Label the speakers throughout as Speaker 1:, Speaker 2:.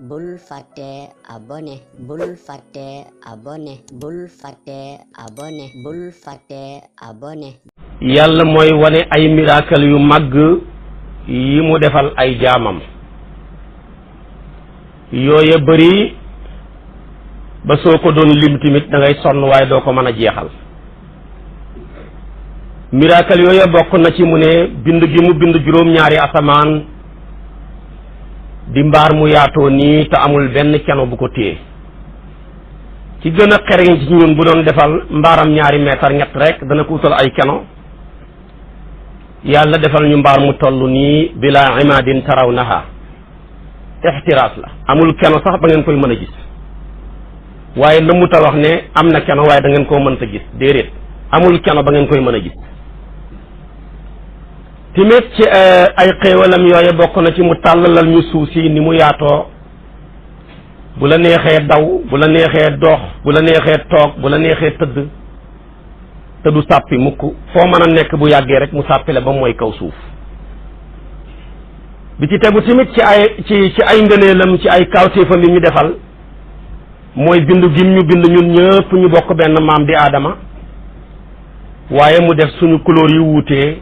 Speaker 1: bul fàtte abonné bul fàtte abonné bul fàtte abonné bul fàtte abonné.
Speaker 2: yàlla mooy wane ay miracle yu màgg yi mu defal ay jaamam yooya bëri ba soo ko doon lim tamit da ngay sonn waaye doo ko mën a jeexal. miracle yooya bokk na ci mu ne bind gi mu bind juróom-ñaari asamaan di mbaar mu yaatoo nii te amul benn keno bu ko téye. ci gën a xereñ ci ñun bu doon defal mbaaram 2 mètre ñett rek dana ko utal ay keno. yàlla defal ñu mbaar mu toll nii bila imadin tarawnaha ixtiraas la amul keno sax ba ngeen koy mën a gis waaye la mu ta wax ne am na keno waaye da ngeen koo mënta gis déedéet amul keno ba ngeen koy mën a gis. timit ci ay xéewalam yooye bokk na ci mu tàllalal ñu suuf si ni mu yaatoo bu la neexee daw bu la neexee dox bu la neexee toog bu la neexee tëdd te du sàppi mukk foo mën a nekk bu yàggee rek mu sàppi la ba mooy kaw suuf. bi ci tegu timit ci ay ngëneelam ci ay kawtéefam yi ñu defal mooy bindu gim ñu bind ñun ñëpp ñu bokk benn maam di aadama waaye mu def suñu couleur yu wuutee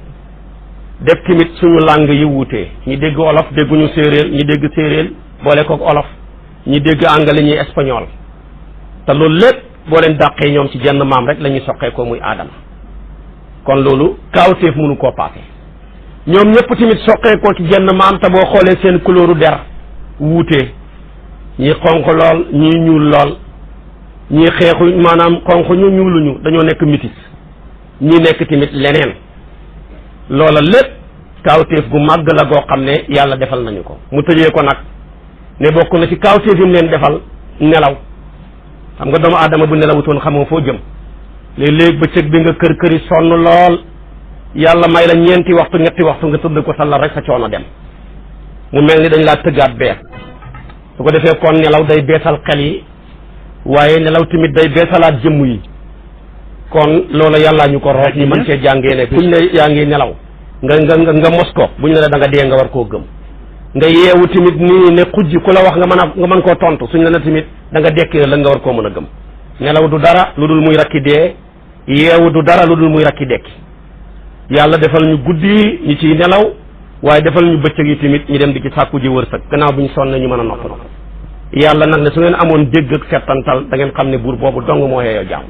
Speaker 2: def tamit suñu langue yi wuutee ñi dégg olof dégguñu séeréer ñi dégg séeréer boole kook olof ñi dégg anglais ñi espagnol te loolu lépp boo leen dàqee ñoom ci jenn maam rek la ñuy soqee ko muy aadama kon loolu kaawteef mënu koo paase. ñoom ñëpp tamit soqee ko ci jenn maam te boo xoolee seen couleuru der wuutee ñii xonq lool ñii ñuul lool ñii xeexu maanaam xonq ñu ñuuluñu dañoo nekk métis ñii nekk tamit leneen. loola lépp kaawteef gu màgg la goo xam ne yàlla defal nañu ko mu tëjee ko nag ne bokk na ci kaawteef yi mu leen defal nelaw. xam nga doomu aadama bu nelawutoon xamoo foo jëm léeg-léeg bëccëg bi nga kër këri sonn lool yàlla may la 4 waxtu 3 waxtu nga tëdd ko sallal rek sa coono dem mu mel ni dañ laa tëggaat bees su ko defee kon nelaw day beesal xel yi waaye nelaw tamit day beesalaat jëmm yi. kon loolu yàllaa ñu ko root ñu mën cee jàngee ne kuñ ne yaa ngi nelaw nga mos ko buñ ne la da nga dee nga war koo gëm nga yeewu tamit nii ne xujj ku la wax nga mën koo tontu suñ la ne tamit da nga dekkee la nga war koo mën a gëm. nelaw du dara lu dul muy rakki dee yeewu du dara lu dul muy rakki dekki yàlla defal ñu guddi ñi ciy nelaw waaye defal ñu bëccëg yi tamit ñu dem di ci sàkku ji wërsëg gannaaw bu ñu sonne ñu mën a noppal yàlla nag ne su ngeen amoon dégg ak settantal da ngeen xam ne buur boobu dong moo yeeyoo jàmm.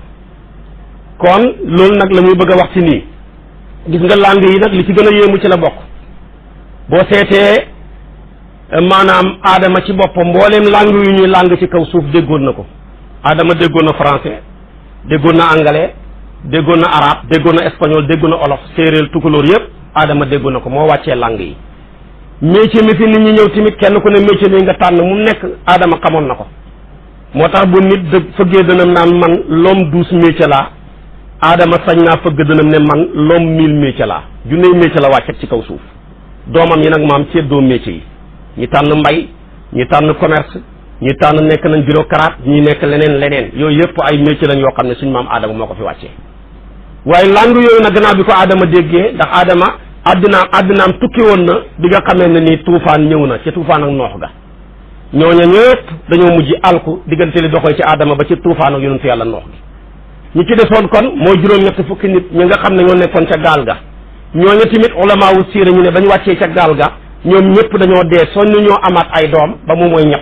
Speaker 2: kon loolu nag la muy bëgg a wax ci nii gis nga langue yi nag li ci gën a yéemu ci la bokk boo seetee maanaam aadama ci boppam mbooleem langue yu ñuy langue ci kaw suuf déggoon na ko. aadama déggoon na français déggoon na anglais déggoon na arabe déggoon na espagnol déggoon na olof séeréer tukulóor yëpp aadama déggoon na ko moo wàccee langue yi. métier mi fi nit ñi ñëw tamit kenn ku ne métier mi nga tànn mu nekk aadama xamoon na ko moo tax bu nit fëggee dënam naan man l'homme 12 métier laa aadama sañ naa fëgg dënam ne man l'homme 1000 métier laa junney métier la wàccet ci kaw suuf doomam yi nag maam seddoo métier yi ñi tànn mbay ñi tànn commerce ñi tànn nekk nañ bureaucrate ñi nekk leneen yooyu yëpp ay métier lañ yoo xam ne suñu maam aadama moo ko fi wàccee. waaye langue yooyu nag gannaaw bi ko aadama déggee ndax aadama àddinaam tukki woon na bi nga xamee ne nii tuufaan ñëw na ci tuufaan ak noox ga ñooña ñëpp dañoo mujj alku diggante li doxee ci aadama ba ci tuufaan ak yonentu yàlla noox gi ñi ci desoon kon mooy 7 fukki nit ñi nga xam ne ñoo nekkoon ca gaal ga ñooñu tamit ulama wu siira ñu ne bañ wàccee ca gaal ga ñoom ñëpp dañoo dee sonn ñoo amaat ay doom ba mu mooy 3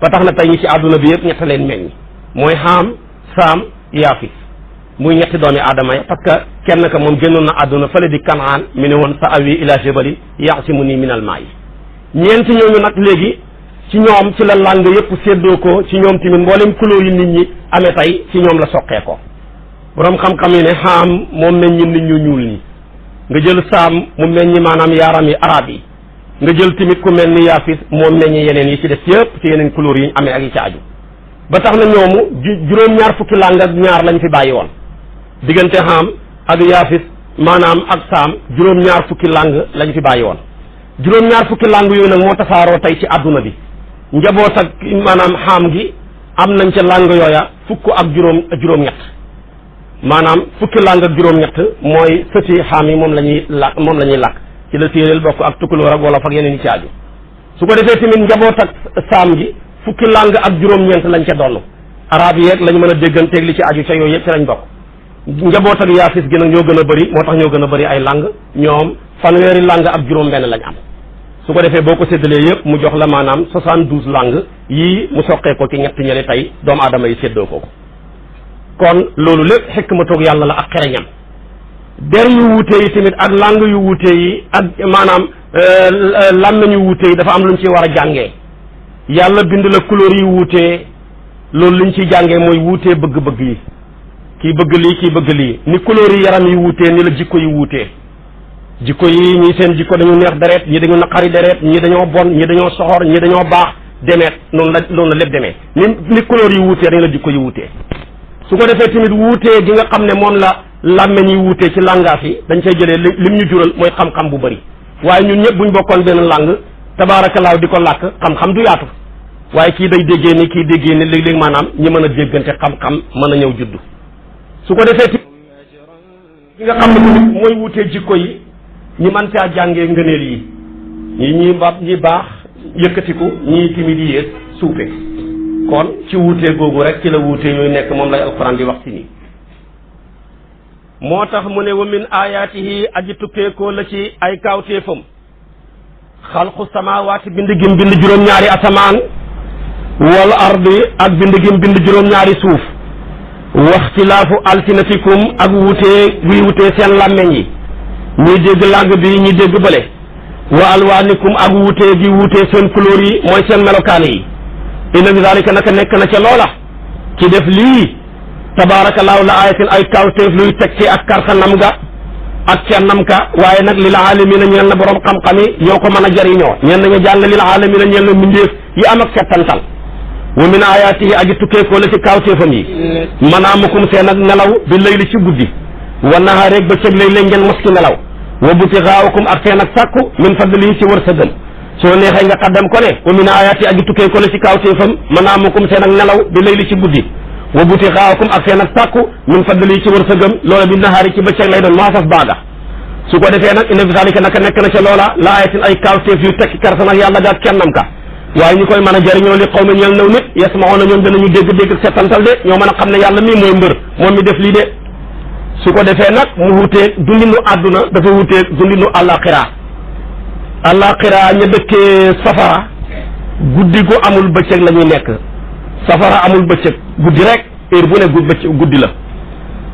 Speaker 2: ba tax na tey ñi ci àdduna bi yëpp 3 leen meññ mooy Haam Saam Yaafis muy 3 doomi aadama ya parce que kenn ka moom génnoon na àdduna fële di Kanaan mi ne woon sa awi ila jabali ya'simuni minal maa'i ñeenti ñooñu nag léegi ci ñoom ci la langue yëpp séddoo ko ci ñoom tamit mboolem couleur yi nit ñi amee tey ci ñoom la soqee ko boroom xam-xam yi ne Haam moom meññi nit ñu ñuul ñi nga jël Saam mu meññi maanaam yaaram yi arab yi nga jël tamit ku mel ni Yaafis moom meññi yeneen yi ci des yëpp ci yeneen couleur yi ñu amee ak yi ci aju ba tax na ñoomu juróom-ñaar fukki langue ak ñaar lañ fi bàyyi woon diggante Haam ak Yaafis maanaam ak Saam juróom-ñaar fukki langue lañ fi bàyyi woon juróom-ñaar fukki langue yooyu nag moo tasaaroo tey ci àdduna bi njaboot ak maanaam Haam gi am nañ ca langue yooya fukk ak juróom-ñett maanaam fukki langue ak juróom-ñett mooy sëti Haam yi moom la ñuy làkk ci la séeréer bokk ak tukulóor ak wolof ak yeneen yi ci aju su ko defee tamit njaboot ak saam gi fukki langue ak juróom-ñeent lañ ca donn arab yi yeeg lañ mën a dégganteeg li ci aju ca yooyu yëpp ci lañ bokk njaboot ak yaafis gi nag ñoo gën a bëri moo tax ñoo gën a bëri ay langue ñoom fanweeri langue ak juróom-benn lañ am su ko defee boo ko séddalee yëpp mu jox la maanaam 72 langue yii mu soqee ko ci ñett ñële tey doomu aadama yi séddoo ko kon loolu lépp xikmatoog yàlla la ak xereñam der yu wuute yi tamit ak langue yu wuute yi ak maanaam làmmiñ yu wuute yi dafa am lu ñu ci war a jàngee yàlla bind la couleur yu wuute loolu li ñu ciy jàngee mooy wuutee bëgg-bëgg yi kii bëgg lii kii bëgg lii ni couleur yi yaram yi wuutee ni la jikko yi wuutee jikko yi ñii seen jikko dañu neex deret ñii dañu naqari deret ñii dañoo bon ñii dañoo soxor ñii dañoo baax demeet noonu la lépp demee ni couleur yi wuutee dañu la jikko yi wuutee su ko defee tamit wuutee gi nga xam ne moom la làmmeñ yi wuutee ci langage yi dañ cay jëlee lim ñu jural mooy xam-xam bu bëri waaye ñun ñëpp buñ bokkoon benn langue tabaarakallaahu di ko làkk xam-xam du yaatu waaye kii day déggee ni kii déggee ni léeg-léeg maanaam ñi mën a déggante xam-xam mën a ñëw juddu su ko defee ti gi nga xam ne tamit mooy wuutee jikko yi ñi mën caa jàngee ngëneel yi ñi baax yëkkatiku ñii timit yi yées suufe kon ci wuutee googu rek ci la wuutee yooyu nekk moom lay alquran di wax ci nii moo tax mu ne wa min ayaatihi aji tukkeekoo la ci ay kaawteefam xalqu samawaati bind gim bind juróom-ñaari asamaan wal ardi ak bind gim bind juróom-ñaari suuf waxtilaafu alsinatikum ak wuutee guy wutee seen làmmeñ yi ñuy dégg langue bi ñuy dégg bële wa alwaanikum ak wuutee gi wuutee seen couleur yi mooy seen melokaan yi inna bi zalika naka nekk na ca loola ci def lii tabaarakallaahu la ayatin ay kawteef luy teg ci ak kartanam ga ak cennam ka waaye nag lil aalamiina ñeel na borom xam-xam yi ñoo ko mën a jariñoo ñeen nañu jàng lil aalamiina ñeel na mbindeef yi am ak settantal wa min ayaatihi aji tukkeekoo la ci kawteefam yi manaamukum seen ak nelaw bi layli ci guddi wa nahaari ak bëccëg léeg-léeg ngeen mos ki nelaw wa butigaawukum ak seen ak sàkku min fadlihi ci wërsëgam soo neexee nga xaddam ko ne wa min ayaatihi aji tukkeekoo la ci kawteefam manaamukum seen ak nelaw bi layli ci guddi wa butigaawukum ak seen ak sàkku min fadlihi ci wërsëgam loola bi nahaari ci bëccëg lay doon maa fas baaga su ko defee nag inna fi zalika naka nekk na ca loola la ayatin ay kawteef yu tekki kartan ak yàlla ga kennam ka waaye ñu koy mën a jëriñoo li xaw ma ñeel naw nit yasmaoona ñoom danañu dégg ak settantal de ñoo mën a xam ne yàlla mii mooy mbër moom mi def lii de su ko defee nag mu wuteeg dundinu àdduna dafa wuteeg dundinu àllaaxira ña dëkkee safara guddi gu amul bëccëg la ñuy nekk safara amul bëccëg guddi rek heure bu ne guddi la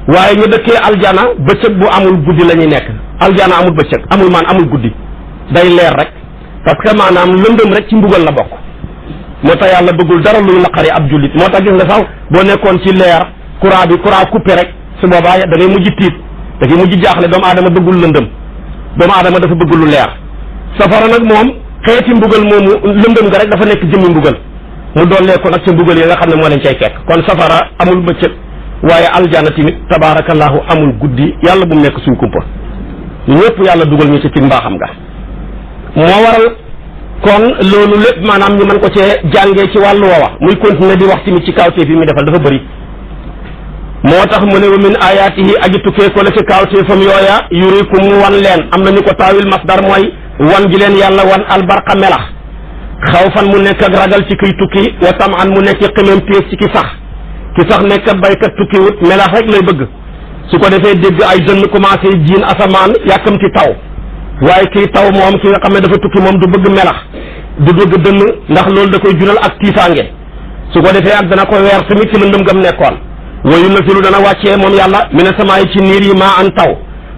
Speaker 2: waaye ñu dëkkee aljana bëccëg bu amul guddi la ñuy nekk aljana amul bëccëg amul guddi day leer rek parce que maanaam lëndëm rek ci mbugal la bokk moo tax yàlla bëggul dara luy naqari ab jullit moo tax gis nga sax boo nekkoon ci leer courant coupé rek su boobaa da ngay mujj tiit da ngay mujj jaaxle doomu aadama bëggul lëndëm doomu aadama dafa bëggul lu leer safara nag moom xeeti mbugal moomu lëndëm nga rek dafa nekk jëmmi mbugal mu dollee ko nag ca mbugal yi nga xam ne moo leen cay fekk kon safara amul bëccëg waaye aljana tamit tabaarakallaahu amul guddi yàlla bu mu nekk suñ kumpa ñëpp yàlla dugal ñu ci mbaaxam nga moo waral kon loolu lépp maanaam ñu mën ko cee jàngee ci wàllu woowa muy continuer di wax tamit ci kawteef yi mu defal dafa bëri moo tax mu ne wa min ayaatihi aji tukkee ko la ci kawteefam yooya yurikum wan leen am nañu ko taawil masdar mooy wan gi leen yàlla wan albarqa melax xawfan mu nekk ak ragal ci kiy tukki wa taman mu nekk xememteef ci ki sax nekk baykat tukkiwut melax rek lay bëgg su ko defee dégg ay dënn commencé jiin asamaan yàkkamti taw waaye kii taw moom ki nga xam ne dafa tukki moom du bëgg melax du bëgg dënn ndax loolu da koy jural ak tiitaange su ko defee ak dana ko weer tamit ci lëndëm gam nekkoon wa yunazzilu dana wàccee moom yàlla mina samaayi ci niir yi maa an taw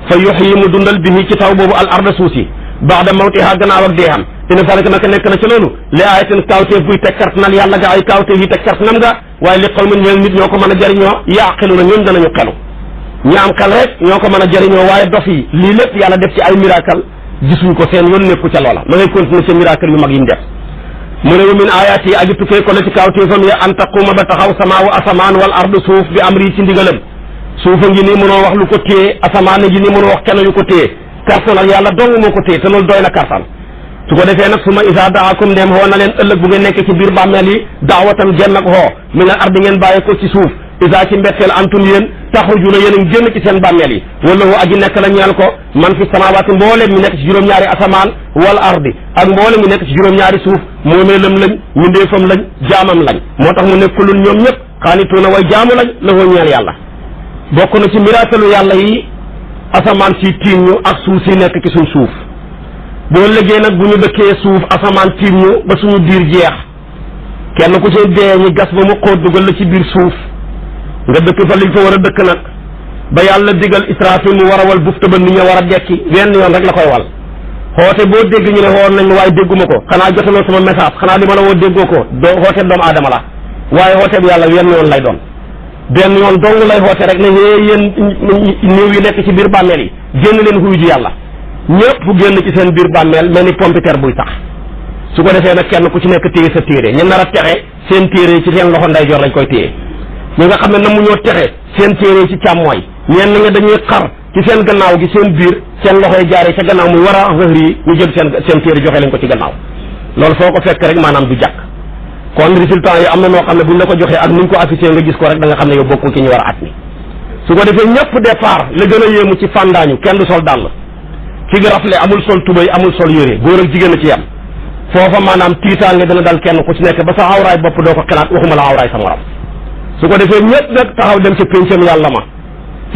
Speaker 2: fa yuhyi mu dundal bihi ci taw boobu al arda suuf si ba'da mawtiha gannaaw ak deexam inna zalika naka nekk na ci loolu li ayatin kawteef buy teg kartanal yàlla ga ay kawteef yi teg kartanam ga waaye li qawmin ñeel nit ñoo ko mën a jëriñoo yaqiluna ñoom danañu xelu ñi am xel rek ñoo ko mën a jëriñoo waaye dof yi lii lépp yàlla def ci ay miracle gisuñ ko seen yoon nekku ca loola ma ngay continuer ca miracle yu mag yi ñu def mu ne wa min ayaat yi aji tukkee ko la ci kawteefam ya an taquma ba taxaw samaawu asamaan wal ardu suuf bi amri ci ndigalam suufa ngi nii mënoo wax lu ko téye asamaan ngi nii mënoo wax kenn yu ko téye kartanal yàlla dong moo ko téye te loolu doy na kartan su ko defee nag su ma isa daakum ndeem xoo na leen ëllëg bu ngeen nekk ci biir bàmmeel yi daawatan genn ak xoo mi nga ardi ngeen bàyyee ko ci suuf isa ci mbetteel antum yéen taxrujuna yéen a ngi génn ci seen bàmmeel yi wala hu aji nekk la ñeel ko man fi samaawaati mbooleem mi nekk ci juróom-ñaari asamaan wal ardi ak mbooleem mi nekk ci juróom-ñaari suuf moomeelam lañ mindeefam lañ jaamam lañ moo tax mu ne kulun ñoom ñëpp xaanituuna way jaamu lañ la hoo ñeel yàlla bokk na ci miraatalu yàlla yi asamaan si tiim ñu ak suuf si nekk ci suñ suuf boo liggéey nag bu ñu dëkkee suuf asamaan tiim ñu ba suñu biir jeex kenn ku ci dee ñi gas ba mu xóot dugal la ci biir suuf nga dëkk fa liñ fa war a dëkk nag ba yàlla digal Israafil mu war a wal bufta ba nit ña war a dekki wenn yoon rek la koy wal xoote boo dégg ñu ne woon nañ waaye dégguma ko xanaa jotaloo sama message xanaa li ma la woo déggoo ko doo xoote doomu aadama la waaye xoote bi yàlla wenn yoon lay doon benn yoon dong lay xoote rek ne yéen néew yi nekk ci biir bàmmeel yi génn leen xuyu ji yàlla ñëpp génn ci seen biir bàmmeel mel ni pompiteer buy tax su ko defee nag kenn ku ci nekk téye sa téere ñu nar a texe seen téere ci seen loxo ndeyjoor lañ koy téye ñi nga xam ne na mu ñoo texe seen téere ci càmmooy ñenn ñi dañuy xar ci seen gannaaw gi seen biir seen loxoy jaaree ca gannaaw muy war a rëhr yi ñu jël seen téere joxe lañ ko ci gannaaw loolu foo ko fekk rek maanaam du jàkk kon résultat yi am na noo xam ne buñ la ko joxee ak nuñ ko affiché nga gis ko rek da nga xam ne yow bokkul ci ñu war a at mi su ko defee ñëpp départ la gën a yéemu ci fàndaañu kenn du sol dàll ki nga rafle amul sol tubay amul sol yére góor ak jigéen a ci yam foofa maanaam tiitaange dana dal kenn ku ci nekk ba sa awraay bopp doo ko xalaat waxuma la awraay sa morom su ko defee ñëpp nag taxaw dem ca péncam yàlla ma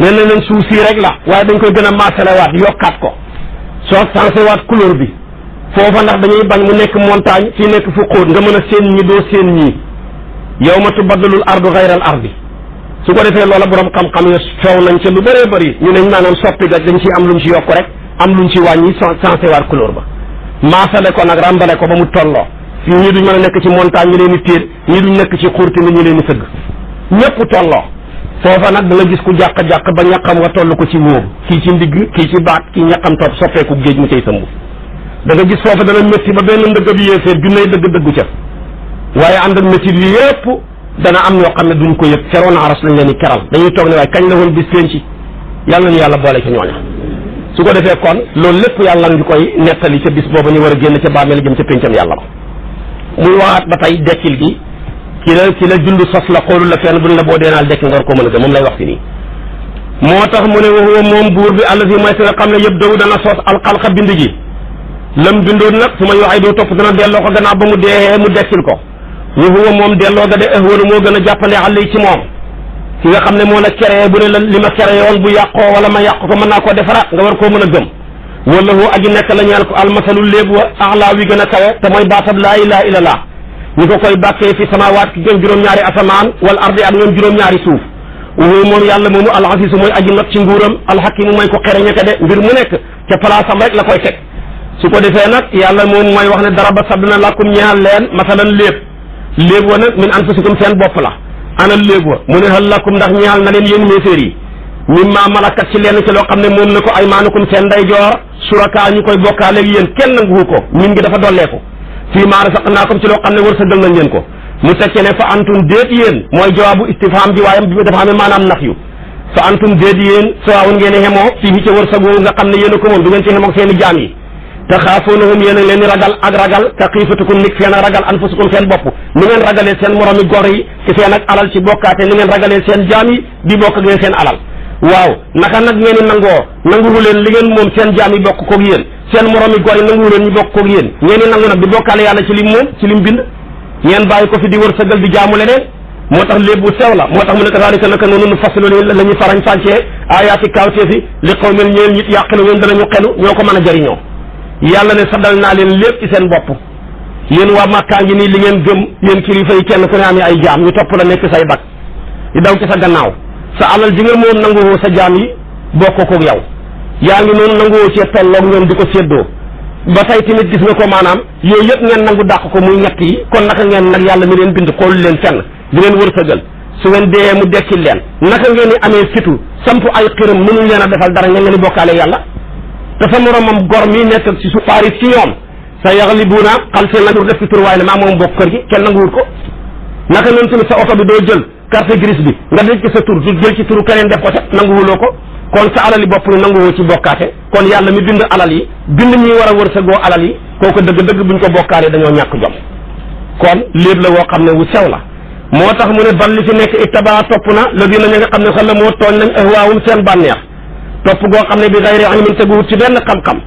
Speaker 2: nee na leen suuf sii rek la waaye dañ koy gën a maasalewaat yokkaat ko soo sensé waat couleur bi foofa ndax dañuy bañ mu nekk montagne fii nekk fu xóot nga mën a seen ñi doo seen ñii yawma tubaddalul ardu xayral ardi su ko defee loola borom xam-xam ya feew nañ ca lu bëree bëri ñu ne maanaam soppi ga dañ ci am luñ ci yokk rek am luñ ci wàññi sensé waat couleur ba maasale ko nag rambale ko ba mu tolloo fii ñii duñ mën a nekk ci montagne ñu leen di téer ñii duñ nekk ci xuurti ni ñu leen di sëgg ñëpp tolloo foofa nag da nga gis ku jàq-jàq ba ñaqam nga toll ko ci wóob kii ci ndigg kii ci baat kii ñaqam topp soppeeku géej mu cay sëmb da nga gis foofa dana métti ba benn ndëgg bi yéeféer junney dëgg-dëggu ca waaye ànd ak métti bi yépp dana am ñoo xam ne duñ ko yëg keroon aras lañ leen di keral dañuy toog ne waaye kañ la woon bis penc yàlla nañu yàlla boole ci ñooña su ko defee kon loolu lépp yàlla ngi koy nettali ca bis boobu ñu war a génn ca bàmmeel jëm ca péncam yàlla ba muy waxaat ba tey dekkil gi ki la jund sos la xoolul la fenn buñ la boo deenaal dekki nga war koo mën a gëm moom lay wax fi nii moo tax mu ne waxuwa moom buur bi allazi mooy ki nga xam ne yëpp daw dana sos alxalqa bind ji lam bindoon nag su ma yoxay doo topp dana delloo ko gannaaw ba mu deexee mu dekkil ko waxuwa moom delloo ga de ahwanu moo gën a jàppande àll ci moom ki nga xam ne moo la créé bu ne la li ma créé woon bu yàqoo wala ma yàq ko mën naa koo defaraat nga war koo mën a gëm wala hu aji nekk la ñeel ko almasalu léeb wa axlaa wi gën a kawe te mooy baatab laa ilaha illallah ñi ko koy bàkkee fi samawaat ki gën juróom-ñaari asamaan wala ardi ak ñoom juróom-ñaari suuf wu moom yàlla moomu alxasiisu mooy aji not ci nguuram alxakimu mooy ko xereñete de mbir mu nekk ca palaasam rek la koy teg su ko defee nag yàlla moom mooy wax ne daraba sadd na lakum ñeexal leen masalan léeb wa nag min anfusikum seen bopp la ana léeb wa mu ne hal lakum ndax ñeexal na leen yéen méeféer yi mimma malakat ci leen ci loo xam ne moom na ko aymaanukum seen ndeyjoor suraka ñu koy bokkaale ak yéen kenn nanguwu ko min gi dafa dolleeku fii maa rasaqnaakum ci loo xam ne wërsëgal nañ leen ko mu tekkee ne fa antum déet yéen mooy jawaabu istifham ji waaye dafa amee maanaam nafyu fa antum déet yéen sawaawun ngeen i xemoo fii ci wërsëgu nga xam ne yéen a ko moom du ngeen ci xemoo seen i jaam yi te xaafoonahum yéen a leen di ragal ak ragal te xiifatukum nik seen a ragal anfusukum seen bopp ni ngeen ragalee seen moromi gor yi ci seen ak alal ci bokkaate ni ngeen ragalee seen jaam yi di bokk ak yéen seen alal waaw naka nag ngeen i nanguwu leen li ngeen moom seen jaam yi bokk koog yéen seen moromi gor yi nanguwu leen ñu bokk koog yéen ngeen i nangu nag di bokkaale yàlla ci lim moom ci lim bind ngeen bàyyi ko fi di wërsëgal di jaamu leneen moo tax léeb bu sew la moo tax mu ne kazaalika naka noonu nu fasilu la ñu farañ fàncee ayaati kawteefi li qawmin ñeen nit yàqilu ñoom danañu xelu ñoo ko mën a jëriñoo yàlla ne saddal naa leen lépp ci seen bopp yéen waa Makkaa ngi nii li ngeen gëm yéen kilifa yi kenn ku ne amee ay jaam ñu topp la nekk say bak di daw ci sa gannaaw sa alal ji nga moom nanguwoo sa jaam yi bokk koog yow yaa ngi noonu nanguwoo cee tolloog ñoom di ko séddoo ba tey tamit gis nga ko maanaam yooyu yëpp ngeen nangu dàq ko muy ñett yi kon naka ngeen nag yàlla mi leen bind xool leen fenn di leen wërsëgal su ngeen dee mu dekkil leen naka ngeen di amee fitu samp ay xiram mënuñ leen a defal dara ngeen di bokkaale yàlla te sa moromam gor mi nekk ci su paaris ci ñoom sa yaxlibuuna xal seen la def ci tur waaye ne maa moom bokk kër gi kenn nanguwul ko naka noonu tamit sa oto bi doo jël carte grise bi nga def ci sa tur du jël ci turu keneen def ko ca nanguwuloo ko kon sa alal yi bopp ni nanguwoo ci bokkaate kon yàlla mi bind alal yi bind ñuy war a wërsëgoo alal yi kooku dëgg-dëgg buñ ko bokkaale dañoo ñàkk jom kon léeb la woo xam ne wu sew la moo tax mu ne bal li fi nekk ittaba topp na la dina ña nga xam ne xala moo tooñ nañ ahwaahum seen bànneex topp goo xam ne bi gayri ilmin teguwut ci benn xam-xam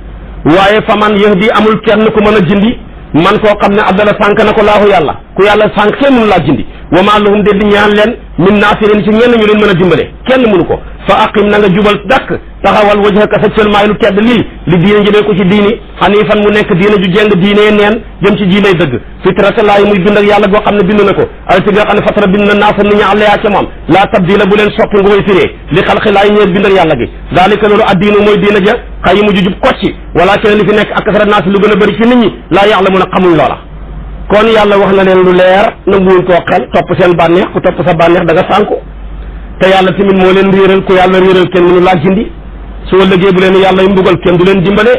Speaker 2: waaye fa man yahdi amul kenn ku mën a jindi man koo xam ne abdala sànk na ko laahu yàlla ku yàlla sànk kenn mënu laa jindi wa maa lahum de di ñaan leen min naasirin ci ñenn ñu leen mën a dimbale kenn mënu ko fa aqim na nga jubal dakk taxawal wajhaka sa sëlmaay lu tedd lii li diine jëmee ko ci diini xaniifan mu nekk diine ju jeng diine neen jëm ci diiney dëgg fitratallaahi muy bind ak yàlla goo xam ne bind na ko alati nga xam ne fatara bind na naasa nit ñi àllayaa ca moom laa tabdila bu leen soppi nga koy firee li xalqilaahi ñeeg bind ak yàlla gi daalika loolu addiinu mooy diine ja xayi mu jujub kocci wala kenn li fi nekk ak kasara naas lu gën a bëri ci nit ñi laa ya'lamuuna xamuñ loola kon yàlla wax na leen lu leer nanguwuñ koo xel topp seen bànneex ku topp sa bànneex da nga sànku te yàlla tamit moo leen réeral ku yàlla réeral kenn mënu laa gindi soo lëggee bu leen yàlla yu mbugal kenn du leen dimbale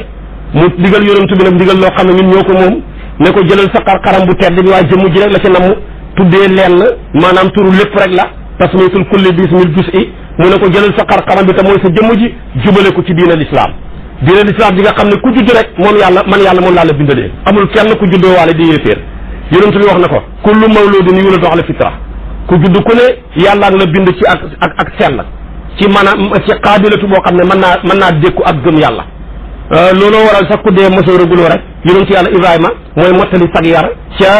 Speaker 2: mu digal yonentu bi nag digal loo xam ne ñun ñoo ko moom ne ko jëlal sa xar-xaram bu tedd bi waaye jëmm ji rek la ci namm tuddee lenn maanaam turu lépp rek la tasmiyatul kulli bismil juz'i mu ne ko jëlal sa xar-xaram bi te mooy sa jëmm ji jubale ko ci diina l'islam diina l'islam bi nga xam ne ku judd rek moom yàlla man yàlla moom laa la bindalee amul kenn ku juddoo waale di yéeféer yonentu bi wax na ko kullu mawludin yuladu ala fitra ku judd ku ne yàlla la bind ci ak sell ci maanaam ci qaabilatu boo xam ne mën naa dékku ak gëm yàlla looloo waral sax ku dee mosoo rëguloo rek yonentu yàlla Ibrahima mooy mottali sag yar ca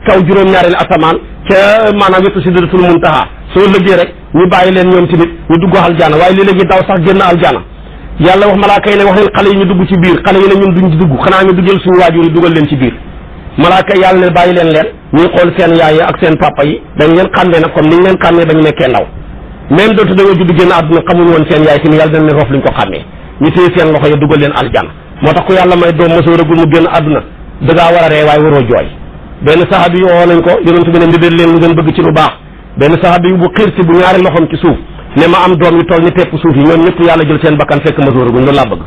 Speaker 2: kaw juróom-ñaareelu asamaan ca maanaam wetu sidratul muntaha soo lëggee rek ñu bàyyi leen ñoom tamit ñu dugg aljana waaye léeg-léegi daw sax génn aljana yàlla wax malaaka yi ne wax leen xale yi ñu dugg ci biir xale yi ne ñun duñ ci dugg xanaa ñu duggal suñu waajur yi dugal leen ci biir malaaka yàlla ne bàyyi leen ñuy xool seen yaay ak seen papa yi dañ leen xàmmee nag comme niñ leen xàmmee ba ñu nekkee ndaw même dootu dañoo judd génn àdduna xamuñu woon seen yaay tamit yàlla dañ leen roof luñ ko xàmmee ñu téye seen loxo yi dugal leen aljana moo tax ku yàlla may doom mosoo rëgul mu génn àdduna dangaa war a ree waaye waroo jooy benn sahabi yi woo nañ ko yonent bi ne ndidal leen lu ngeen bëgg ci lu baax benn sahabi yi bu xiirti bu ñaari loxoom ci suuf ne ma am doom yu toll ni tepp suuf yi ñoom ñëpp yàlla jël seen bakkan fekk mosoo rëgul loolu laa bëgg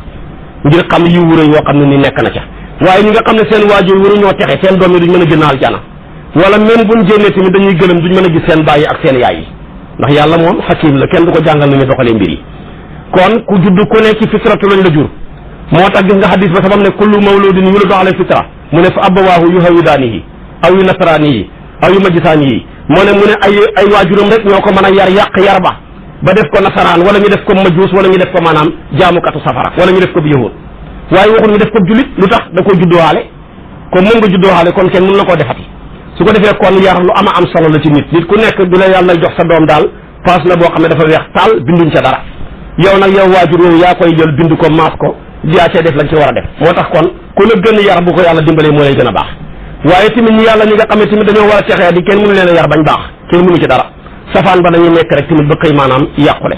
Speaker 2: ngir xam yi wuré yoo xam ne ni nekk na ca waaye ñi nga xam ne seen waajur waru ñoo texe seen doom yi duñ mën a génn aljana wala même buñ génnee tamit dañuy gëlëm duñ mën a gis seen bàyyi ak seen yaay yi ndax yàlla moom xakim la kenn du ko jàngal nu ñu doxalee mbir yi kon ku judd ku ne ci fitratu lañ la jur moo tax gis nga xadis ba sabam ne kullu mawludin yuladu ala fitra mu ne fa abawaahu yuhawidaanihi aw yu nasraanihi aw yu majisaanihi mu ne ay waajuram rek ñoo ko mën a yàq yar ba def ko nasaraan wala ñu def ko majuus wala ñu def ko maanaam jaamukatu safara wala ñu def ko bi yahud waaye waxul ñu def ko julit lu tax da koo juddoowaale comme moom nga juddoowaale kon kenn mën na koo defati su ko defee kon yar lu am solo la ci nit ku nekk du la yàlla jox sa doom daal paas la boo xam ne dafa weex taal binduñ ca dara yow nag yow waajur yow yaa koy jël bind ko maas ko yaa cee def lañ ci war a def moo tax kon ku la gën yar bu ko yàlla dimbalee moo lay gën a baax waaye tamit ñi yàlla ñi nga xam ne tamit dañoo war a texee di kenn mënu leen a yar bañ baax kenn mënu ci dara safaan ba dañuy nekk rek tamit ba xëy maanaam yàqule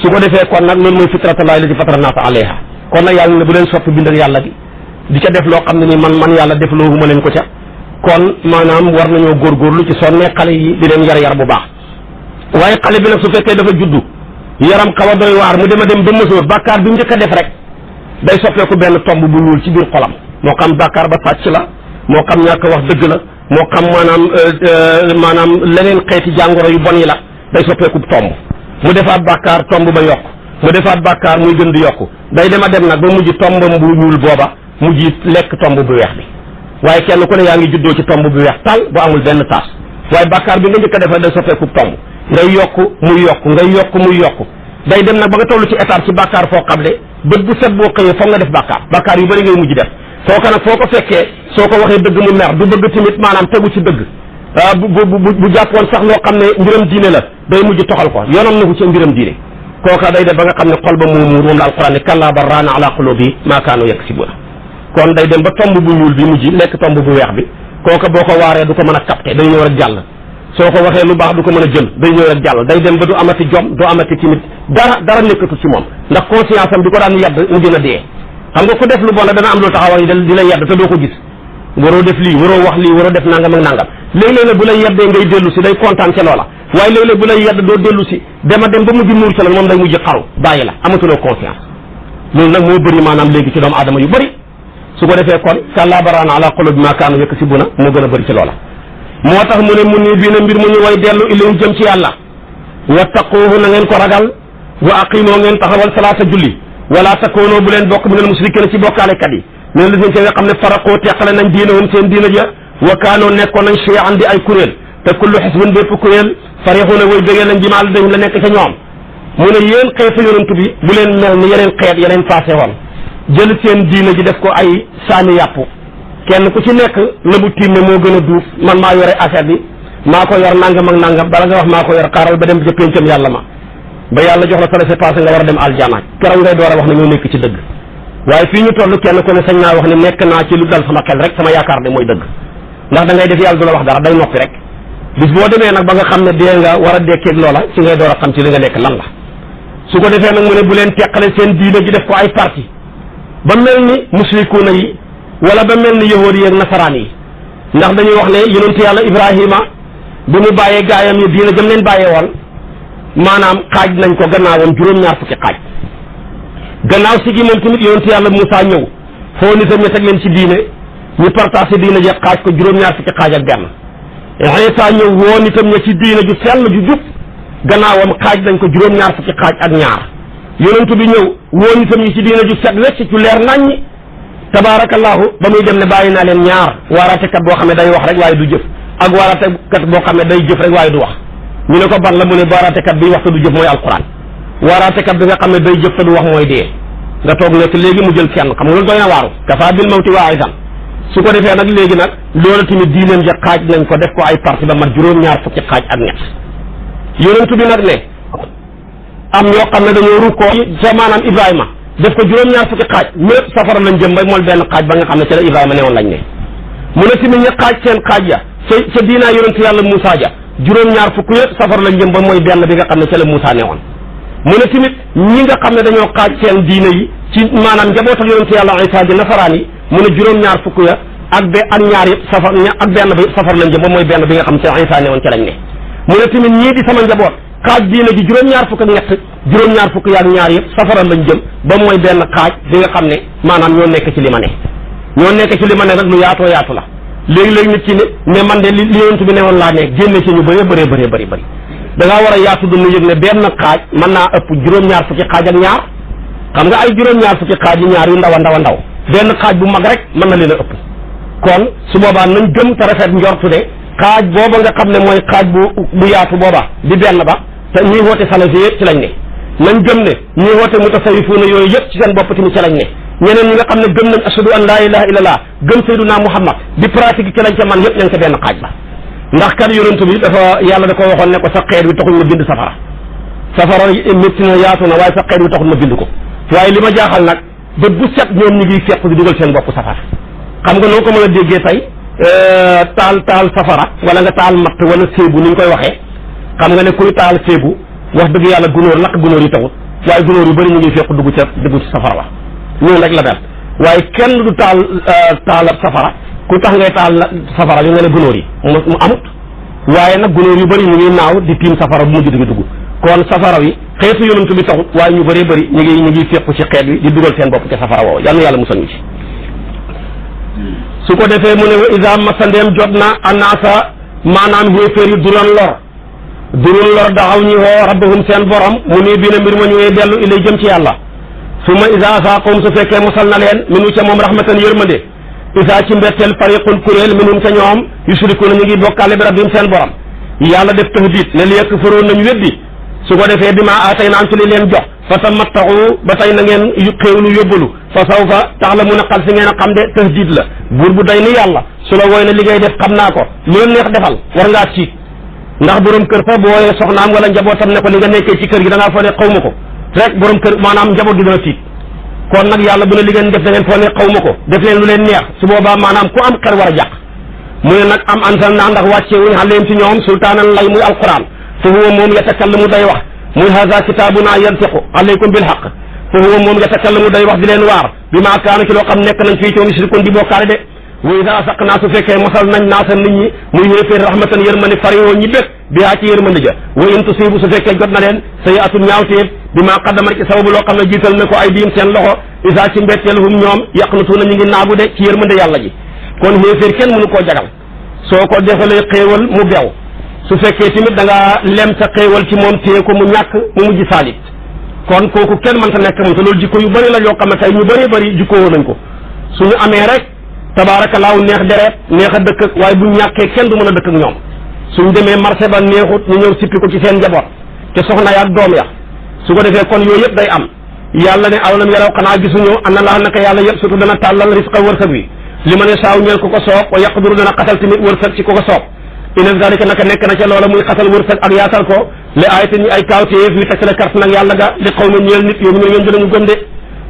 Speaker 2: su ko defee kon nag loolu mooy fitratullahi lati fatara naasa alayha kon nag yàlla ne bu leen soppi bind ak yàlla gi di ca def loo xam ne ni man yàlla def loowuma leen ko ca kon maanaam war nañoo góorgóorlu ci sonne xale yi di leen yar bu baax waaye xale bi nag su fekkee dafa juddu yaram xaw a doy waar mu dem ba mësoor bàkkaar bi mu njëkk a def rek day soppeeku benn tomb bu ñuul ci biir xolam moo xam bàkkaar ba sàcc la moo xam ñàkk wax dëgg la moo xam maanaam leneen xeeti jàngoro yu bon yi la day soppeeku tomb mu defaat bàkkaar tomb ba yokk mu defaat bàkkaar muy gën di yokku day dem nag ba mujj tombam bu ñuul booba mujj lekk tomb bu weex bi waaye kenn ku ne yaa ngi juddoo ci tomb bu weex tal bu amul benn taas waaye bàkkaar bi nga njëkk a def day soppeeku tomb ngay yokku muy yokku ngay yokku muy yokku day dem nag ba nga toll ci étape ci bàkkaar foo xam ne bët bu set boo xëyee foog nga def bàkkaar yu bëri ngay mujj def kooka nag foo ko fekkee soo ko waxee dëgg mu mer du bëgg tamit maanaam tegu ci dëgg bu jàppoon sax loo xam ne mbiram diine la day mujj toxal ko yoonam na ko ci mbiram diine kooka day def ba nga xam ne xol ba moo muur moom la alquran ne kallaa bal raana ala qulubi maa kaanu yaksibuuna kon day dem ba tomb bu ñuul bi mujj lekk tomb bu weex bi kooka boo ko waaree du ko mën a capté day ñëw rek jàll soo ko waxee lu baax du ko mën a jël day ñëw rek jàll day dem ba du amati jom du amati timit dara nekkatu ci moom ndax conscience am di ko daan yedd mu gën a dee xam nga ku def lu bon la dana am lu taxaw di la yedd te doo ko gis waroo def lii waroo wax lii waroo def nangam ak nangam léeg-léeg nag bu lay yeddee ngay dellu si day kontaan ca loola waaye léeg-léeg bu lay yedd doo dellu si dem ba mujj nuur ca la moom day mujj xaru bàyyi la amatuloo conscience loolu nag moo bëri maanaam léegi ci doomu aadama yu bëri su ko defee kon kallaa baraana ala qulubi maa kaanu yaksibuuna moo gën a bëri ci loola moo tax mu ne mu nii bii na mbir mu ñu way dellu ilayhi jëm ci yàlla wattaquuhu na ngeen ko ragal wa aqimoo ngeen taxawal salaata julli wala takoonoo bu leen bokk minal mushrikiina ci bokkaalekat yi mene la seen ci nga xam ne faraqoo teqale nañ diinahum seen diina ja wa kaanoo nekkoon nañ shiya'an di ay kuréel te kullu xisbin bépp kuréel farixuuna way bégee lañ jimaal dañ la nekk ca ñoom mu ne yéen xeetu yonent bi bu leen mel ni yeneen xeet yeneen passé woon jël seen diina ji def ko ay saani yàpp kenn ku ci nekk la bu tiim ne moo gën a duuf man maa yore affaire bi maa ko yor nangam ak nangam bala nga wax maa ko yor xaaral ba dem ca péncam yàlla ma ba yàlla jox la laissez-passer nga war a dem aljana keroog ngay door a wax ne ñoo nekk ci dëgg waaye fii ñu toll kenn ku ne sañ naa wax ne nekk naa ci lu dal sama xel rek sama yaakaar ne mooy dëgg ndax da ngay def yàlla du la wax dara day noppi rek bis boo demee nag ba nga xam ne dee nga war a dekkeeg loola ci ngay door a xam ci li nga nekk lan la su ko defee nag mu ne bu leen teqale seen diine ji def ko ay parti ba mel ni musrikuuna yi wala ba mel ni yahuud yi ak nasaraan yi ndax dañuy wax ne yonent yàlla Ibrahima bi mu bàyyee gaayam yi diina jëm leen bàyyee woon maanaam xaaj nañ ko gannaawam juróom-ñaar fukki xaaj gannaaw si gi moom tamit yonent yàlla Moussa ñëw foo nitam ña teg leen ci diine ñu partagé diine ji xaaj ko juróom-ñaar fukki xaaj ak benn Iisaa ñëw woo nitam ña ci diine ju sell ju jub gannaawam xaaj nañ ko juróom-ñaar fukki xaaj ak ñaar yonent bi ñëw woo nitam ñi ci diine ju set wecc ci leer naññi tabaarakallaahu ba muy dem ne bàyyi naa leen ñaar waaraatekat boo xam ne day wax rek waaye du jëf ak waaraatekat boo xam ne day jëf rek waaye du wax ñu ne ko ban la mu ne waaraatekat bi wax te du jëf mooy alquran waaraatekat bi nga xam ne day jëf te du wax mooy dee nga toog nekk léegi mu jël kenn xam nga loolu doy na waaru kafaa bil mawti waa'idan su ko defee nag léegi nag loolu tamit diineem ja xaaj nañ ko def ko ay parti ba mat juróom-ñaar fukki xaaj ak ñett yonent bi nag ne am ñoo xam ne dañoo rukkoo ca maanaam Ibrahima def ko juróom-ñaar fukki xaaj ñëpp safara lañ jëm ba mool benn xaaj ba nga xam ne ca la Ibrahima newoon lañ ne mu ne tamit ña xaaj seen xaaj ya ca diinaa yonent yàlla Moussa ja juróom-ñaar fukk yëpp safara lañ jëm ba mooy benn bi nga xam ne ca la Moussa newoon mu ne tamit ñi nga xam ne dañoo xaaj seen diine yi ci maanaam njabootal yonent yàlla Isa ji nasaraan yi mu ne juróom-ñaar fukk ya ak ñaar yëpp safar ak benn bi safar lañ jëm ba mooy benn bi nga xam ne ca Isa newoon ca lañ ne mu ne tamit ñii di sama njaboot xaaj diine ji juróom-ñaar fukk ak ñett juróom-ñaar fukk yaak ñaar yëpp safara lañ jëm ba mooy benn xaaj bi nga xam ne maanaam ñoo nekk ci li ma ne ñoo nekk ci li ma ne nag lu yaatoo yaatu la léegi-léegi nit ci ne man de li yonent bi ne woon laa ne génne ci ñu bëri da ngaa war a yaatu dunu yëg ne benn xaaj mën naa ëpp juróom-ñaar fukki xaaj ak ñaar xam nga ay juróom-ñaar fukki xaaj yi ñaar yu ndaw a ndaw benn xaaj bu mag rek mën na leen a ëpp kon su boobaa nañ gëm te rafet njortu de xaaj booba nga xam ne mooy xaaj bu yaatu booba di benn ba te ñuy woote salafi yëpp ci lañ ne nañ gëm ne ñuy woote mutasawifuuna yooyu yëpp ci seen bopp tamit ci lañ ne ñeneen ñi nga xam ne gëm nañ ashadu an laa ilaha illallah gëm sayyiduna muhammad di pratique ci lañ ca man yëpp ña ngi ca benn xaaj ba ndax kat yonent bi dafa yàlla da ko waxoon ne ko sa xeet wi taxul ma bind safara métti na yaatu na waaye sa xeet wi taxul ma bind ko waaye li ma jaaxal nag bët bu set ñoom ñi ngi fekk di dugal seen bopp safara xam nga noo ko mën a déggee tey taal safara wala nga taal matt wala séebu ni ñu koy waxee xam nga ne kuy taal séebu wax dëgg yàlla gunóor lakk gunóor yi taxut waaye gunóor yu bëri ñu ngi fekk dugg ci safara wa ñoom rek la mel waaye kenn du taal safara ku tax ngay taal safara yu nga ne gunóor yi mu amut waaye nag gunóor yu bëri ñu ngi naaw di tiim safara bu mujj di dugg kon safara wi xeetu yonent bi taxut waaye ñu bëree bëri ñu ngi fekk ci xeet wi di dugal seen bopp ci safara woowu yal na yàlla musal ñu ci su ko defee mu ne wa isa masandeem jot na annaasa maanaam xéeféer yi duran lor daxaw ñi woo rabbahum seen borom mu nii bi na mbir ma ñëwee dellu ilay jëm ci yàlla suma isa asaaqahum su fekkee musal na leen minu ca moom rahmatan yërmande isa ci mbetteel fariqun kuréel minhum ca ñoom yusrikuuna ñu ngi bokkaale bi rabbihim seen borom yàlla def tahdid ne li yakfuruun nañu weddi su ko defee bi ma atay naan ci li leen jox fa tamattaxu ba tey na ngeen xéewlu yóbbalu fa sawfa ta'lamuuna xal si ngeen a xam de tahdid la buur bu day ni yàlla su la wooy ne li ngay def xam naa ko lu leen neex defal war ngaa tiit ndax borom kër fa bu wooyee soxnaam wala njabootam ne ko li nga nekkee ci kër gi da ngaa foo ne xaw ma ko rek borom kër maanaam njaboot gi dana tiit kon nag yàlla bu ne li ngeen def da ngeen foo ne xaw ma ko def leen lu leen neex su boobaa maanaam ku am xel war a jàq mu ne nag am ansal naa ndax wàcce wuñ xaleem ci ñoom sultaanan lay muy alquran fa huwa moom yatakallamu day wax muy haza kitaabuna yantiqu alaykum bil haqq fa huwa moom yatakallamu day wax di leen waar bi maa kaana ci loo xam nekk nañ fii coom yusrikun di bokkaale de wa iza asaqnaa su fekkee mosal nañ naasa nit ñi muy yéeféer rahmatan yërmande farihoo ñi bég bihaa ci yërmande ja wa in tusibu su fekkee jot na leen sayyi'atun ñaawteef bi maa qaddamat ci sababu loo xam ne jiital na ko ay diim seen loxo isa ci mbetteelhum ñoom yaqnutuuna ñu ngi naagu de ci yërmande yàlla ji kon yéeféer kenn mënu koo jagal soo ko defalee xéewal mu bew su fekkee tamit da nga lem sa xéewal ci moom téye ko mu ñàkk mu mujj saalit kon kooku kenn mënta nekk moom te loolu jikko yu bëri la yoo xam ne tey ñu bëri jikkoo nañ ko suñu amee rek tabaarakallaahu neex deret neex a dëkk ak waaye bu ñàkkee kenn du mën a dëkk ak ñoom suñ demee marché ba neexut ñu ñëw sippi ko ci seen njaboot te soxna ya ak doom ya su ko defee kon yooyu yëpp day am yàlla ne awalam yaraw xanaa gisuñu anna laa naka yàlla yëpp surtout dana tàllal risqa wërsëg wi li ma ne saaw ñeel ko ko soob wa yaqduru dana xatal tamit wërsëg ci ko ko soob inna zalika naka nekk na ca loola muy xatal wërsëg ak yaatal ko li ayatin ñu ay kaawteef yu tegtale kart nag yàlla ga li xaw ma ñeel nit yow mu ne ñoom dinañu gëm de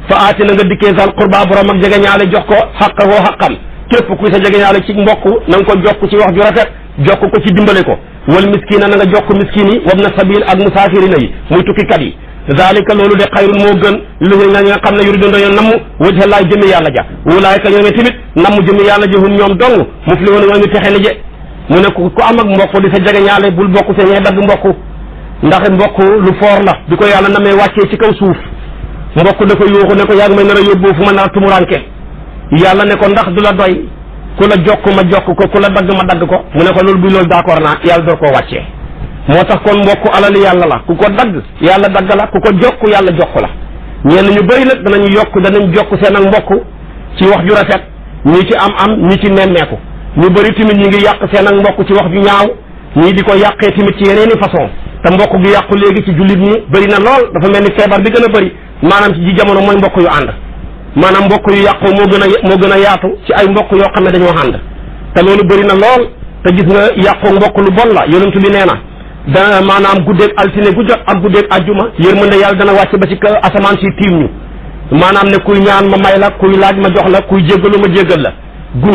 Speaker 2: fa aati na nga dikkee sal qurba borom ak jegeñaale jox ko xaqawoo xaqam képp kuy sa jegeñaale ci mbokk na nga ko jokk ci wax ju rafet jokk ko ci dimbale ko wal miskina na nga jokk miskin yi wabna sabil ak musaafirina yi muy tukkikat yi zalika loolu de xayrun moo gën li nga xam ne yuridun dañoo namm wajha laay jëmmi yàlla ja wulaayka ñoome tamit namm jëmmi yàlla ji hum ñoom dong muflihun mooy ñu texe ni je mu ne ku am ak mbokk di sa jegeñaale bul bokk sa ñee dagg mbokk ndax mbokk lu foor la bi ko yàlla namee wàccee ci kaw suuf mbokk da ko yuuxu ne ko yaa ngi may nar a yóbbu fu ma nar a tumuranke yàlla ne ko ndax du la doy ku la jokk ma jokk ko ku la dagg ma dagg ko mu ne ko loolu bi loolu d'accord naa yàlla door koo wàccee moo tax kon mbokk alali yàlla la ku ko dagg yàlla dagg la ku ko jokk yàlla jokk la ñenn ñu bëri nag danañ jokk seen ak mbokk ci wax ju rafet ñii ci am ñi ci nemmeeku ñu bëri tamit ñi ngi yàq seen ak mbokk ci wax ju ñaaw ñii di ko yàqee tamit ci yeneeni façon te mbokk gi yàqu léegi ci jullit ñi bëri na lool dafa mel ni feebar bi gën a bëri maanaam ci ji jamono mooy mbokk yu ànd maanaam mbokk yu yàqu moo gën a yaatu ci ay mbokk yoo xam ne dañoo ànd te loolu bëri na lool te gis nga yàqu mbokk lu bon la yonentu bi nee na dana maanaam guddeeg altine gu jot ak guddeeg ajjuma yërmande yàlla dana wàcc ba ci asamaan si tiim ñu maanaam ne kuy ñaan ma may la kuy laaj ma jox la kuy jéggalu ma jéggal la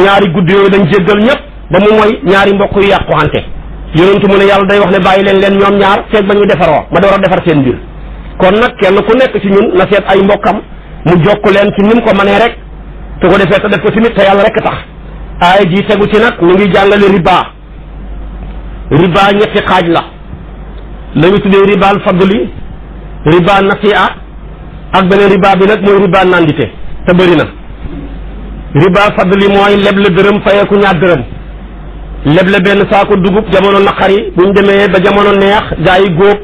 Speaker 2: ñaari guddi yooyu dañ jéggal ñëpp ba mu mooy ñaari mbokk yu yàqu xante yonentu mu ne yàlla day wax ne bàyyi leen ñoom ñaar feeg ba ñu defaroo ma door a defar seen mbir kon nag kenn ku nekk ci ñun na seet ay mbokkam mu jokk leen ci ni mu ko mënee rek te ko defee te def ko tamit te yàlla rek tax aaya ji tegu ci nag mi ngi jàngale riba ñetti xaaj la ñu tuddee ribaal fadli riba nasi'a ak beneen riba bi nag mooy riba nandite te bëri na riba fadli mooy leble dërëm fayeeku ñaar dërëm leble benn saako dugub jamono naqari buñ demee ba jamono neex gaa yi góob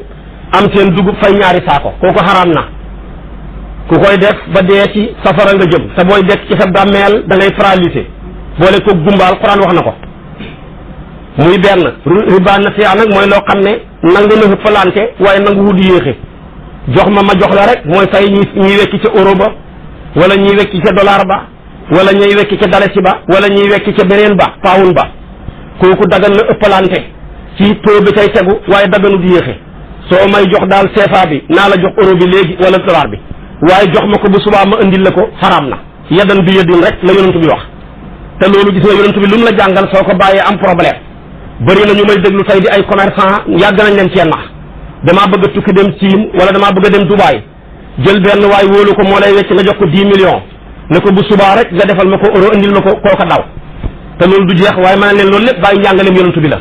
Speaker 2: am seen dugub fay ñaari saako kooku xaraam na ku koy def ba dee ci safara nga jëm te booy dekk ci sa bàmmeel da ngay paralysé boole ko gumbaal Quran wax na ko muy benn riba nasi'a nag mooy loo xam ne nangu na hëppalante waaye nangu wut yéexe jox ma jox la rek mooy fay ñuy wekki ca euro ba wala ñuy wekki ca dollar ba wala ñuy wekki ca dalasi ba wala ñuy wekki ca beneen ba pound ba kooku dagan na ëppalante ci taux bi cay tegu waaye daganut yéexe soo may jox daal CFA bi naa la jox euro bi léegi wala dollar bi waaye jox ma ko bu subaa ma indil la ko xaraam na yadan bi yadin rek la yonent bi wax te loolu gis nga yonent bi lu mu la jàngal soo ko bàyyee am problème bëri na ñu may déglu tey di ay commerçant yàgg nañ leen cee nax damaa bëgg a tukki dem Chine wala damaa bëgg a dem Dubaï jël benn waay wóolu ko moo lay wecc nga jox ko 10 millions ne ko bu subaa rek nga defal ma ko euro indil ma ko kooka daw te loolu du jeex waaye ma ne leen loolu lépp bàyyi njàngaleem yonent bi la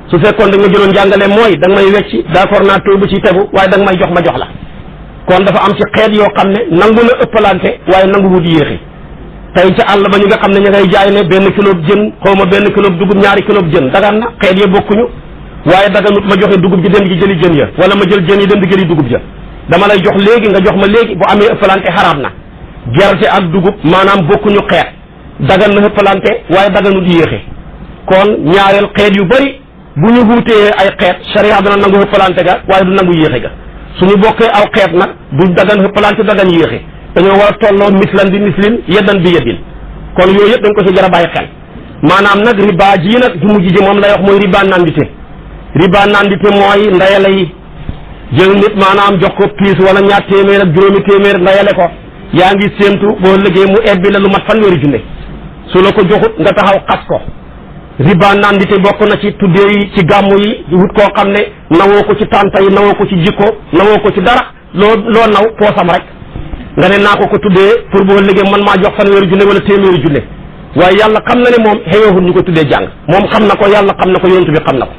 Speaker 2: su fekkoon da nga jëloon njàngaleem mooy da nga may wecc d'accord naa taux bu ci tegu waaye da nga may jox ma jox la kon dafa am ci xeet yoo xam ne nangu na ëppalante waaye nangu wut yéexi tey ca àll ba ñu nga xam ne ña ngay jaay ne benn kilo jën xaw ma benn kilo dugub ñaari kilo jën dagan na xeet ya bokkuñu waaye daganut ma joxe dugub ji dem di jëli jën ya wala ma jël jën yi dem di jëli dugub ja dama lay jox léegi nga jox ma léegi bu amee ëppalante xaraam na gerte ak dugub maanaam bokkuñu xeet dagan na ëppalante waaye daganut yéexe kon ñaareel xeet yu bëri bu ñu wuutee ay xeet sharia dana nangu ëppalante ga waaye du nangu yéexe ga suñu bokkee aw xeet nag du dagan ëppalante dagan yéexe dañoo war a tolloo mislan bi mislin yeddan bi yeddin kon yooyu yëpp dañ ko ci jar a bàyyi xel maanaam nag riba ji nag ju mujj ji moom lay wax mooy riba nandite mooy ndayale yi jël nit maanaam jox ko piis wala ñaar téeméer ak juróomi téeméer ndayale ko yaa ngi séentu boo liggéey mu ebbi la lu mat fanweeri junne su la ko joxut nga taxaw xas ko riba nandite bokk na ci tuddee yi ci gàmmu yi wut koo xam ne nawoo ko ci tànta yi nawoo ko ci jikko nawoo ko ci dara loo naw poosam rek nga ne naa ko tuddee pour boo liggéey man maa jox fanweeri junne wala téeméeri junne waaye yàlla xam na ne moom xëyoohut ñu ko tuddee jàng moom xam na ko yàlla xam na ko yonent bi xam na ko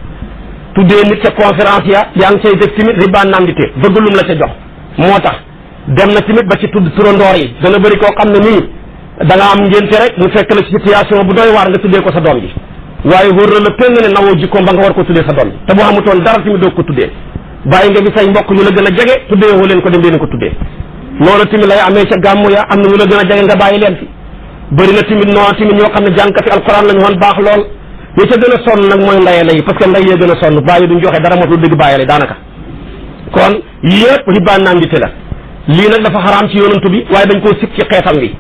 Speaker 2: tuddee nit ca conférence ya yaa ngi cay def tamit riba nandite bëgg lum la ca jox moo tax dem na tamit ba ci tudd turandoor yi dana bëri koo xam ne nii da nga am ngénte rek mu fekk la ci situation bu doy waar nga tuddee ko sa doom ji waaye wóor na la péng ne nawoo jikkoom ba nga war ko tuddee sa doom ji te boo xamutoon dara tamit doog ko tuddee bàyyi nga bi say mbokk ñu la gën a jege tuddee woo leen ko dem leen ko tuddee noonu tamit lay amee ca gàmmu ya am na ñu la gën a jege nga bàyyi leen fi bëri na tamit noonu tamit ñoo xam ne jàngkati alquran la ñu woon baax lool ñi ca gën a sonn nag mooy ndayale yi parce que nday yee gën a sonn bàyyi duñ joxe dara motul dëgg bàyyale daanaka kon yëpp riba nandite la lii nag dafa xaraam ci yonantu bi waaye dañ koo sib ci xeetam wi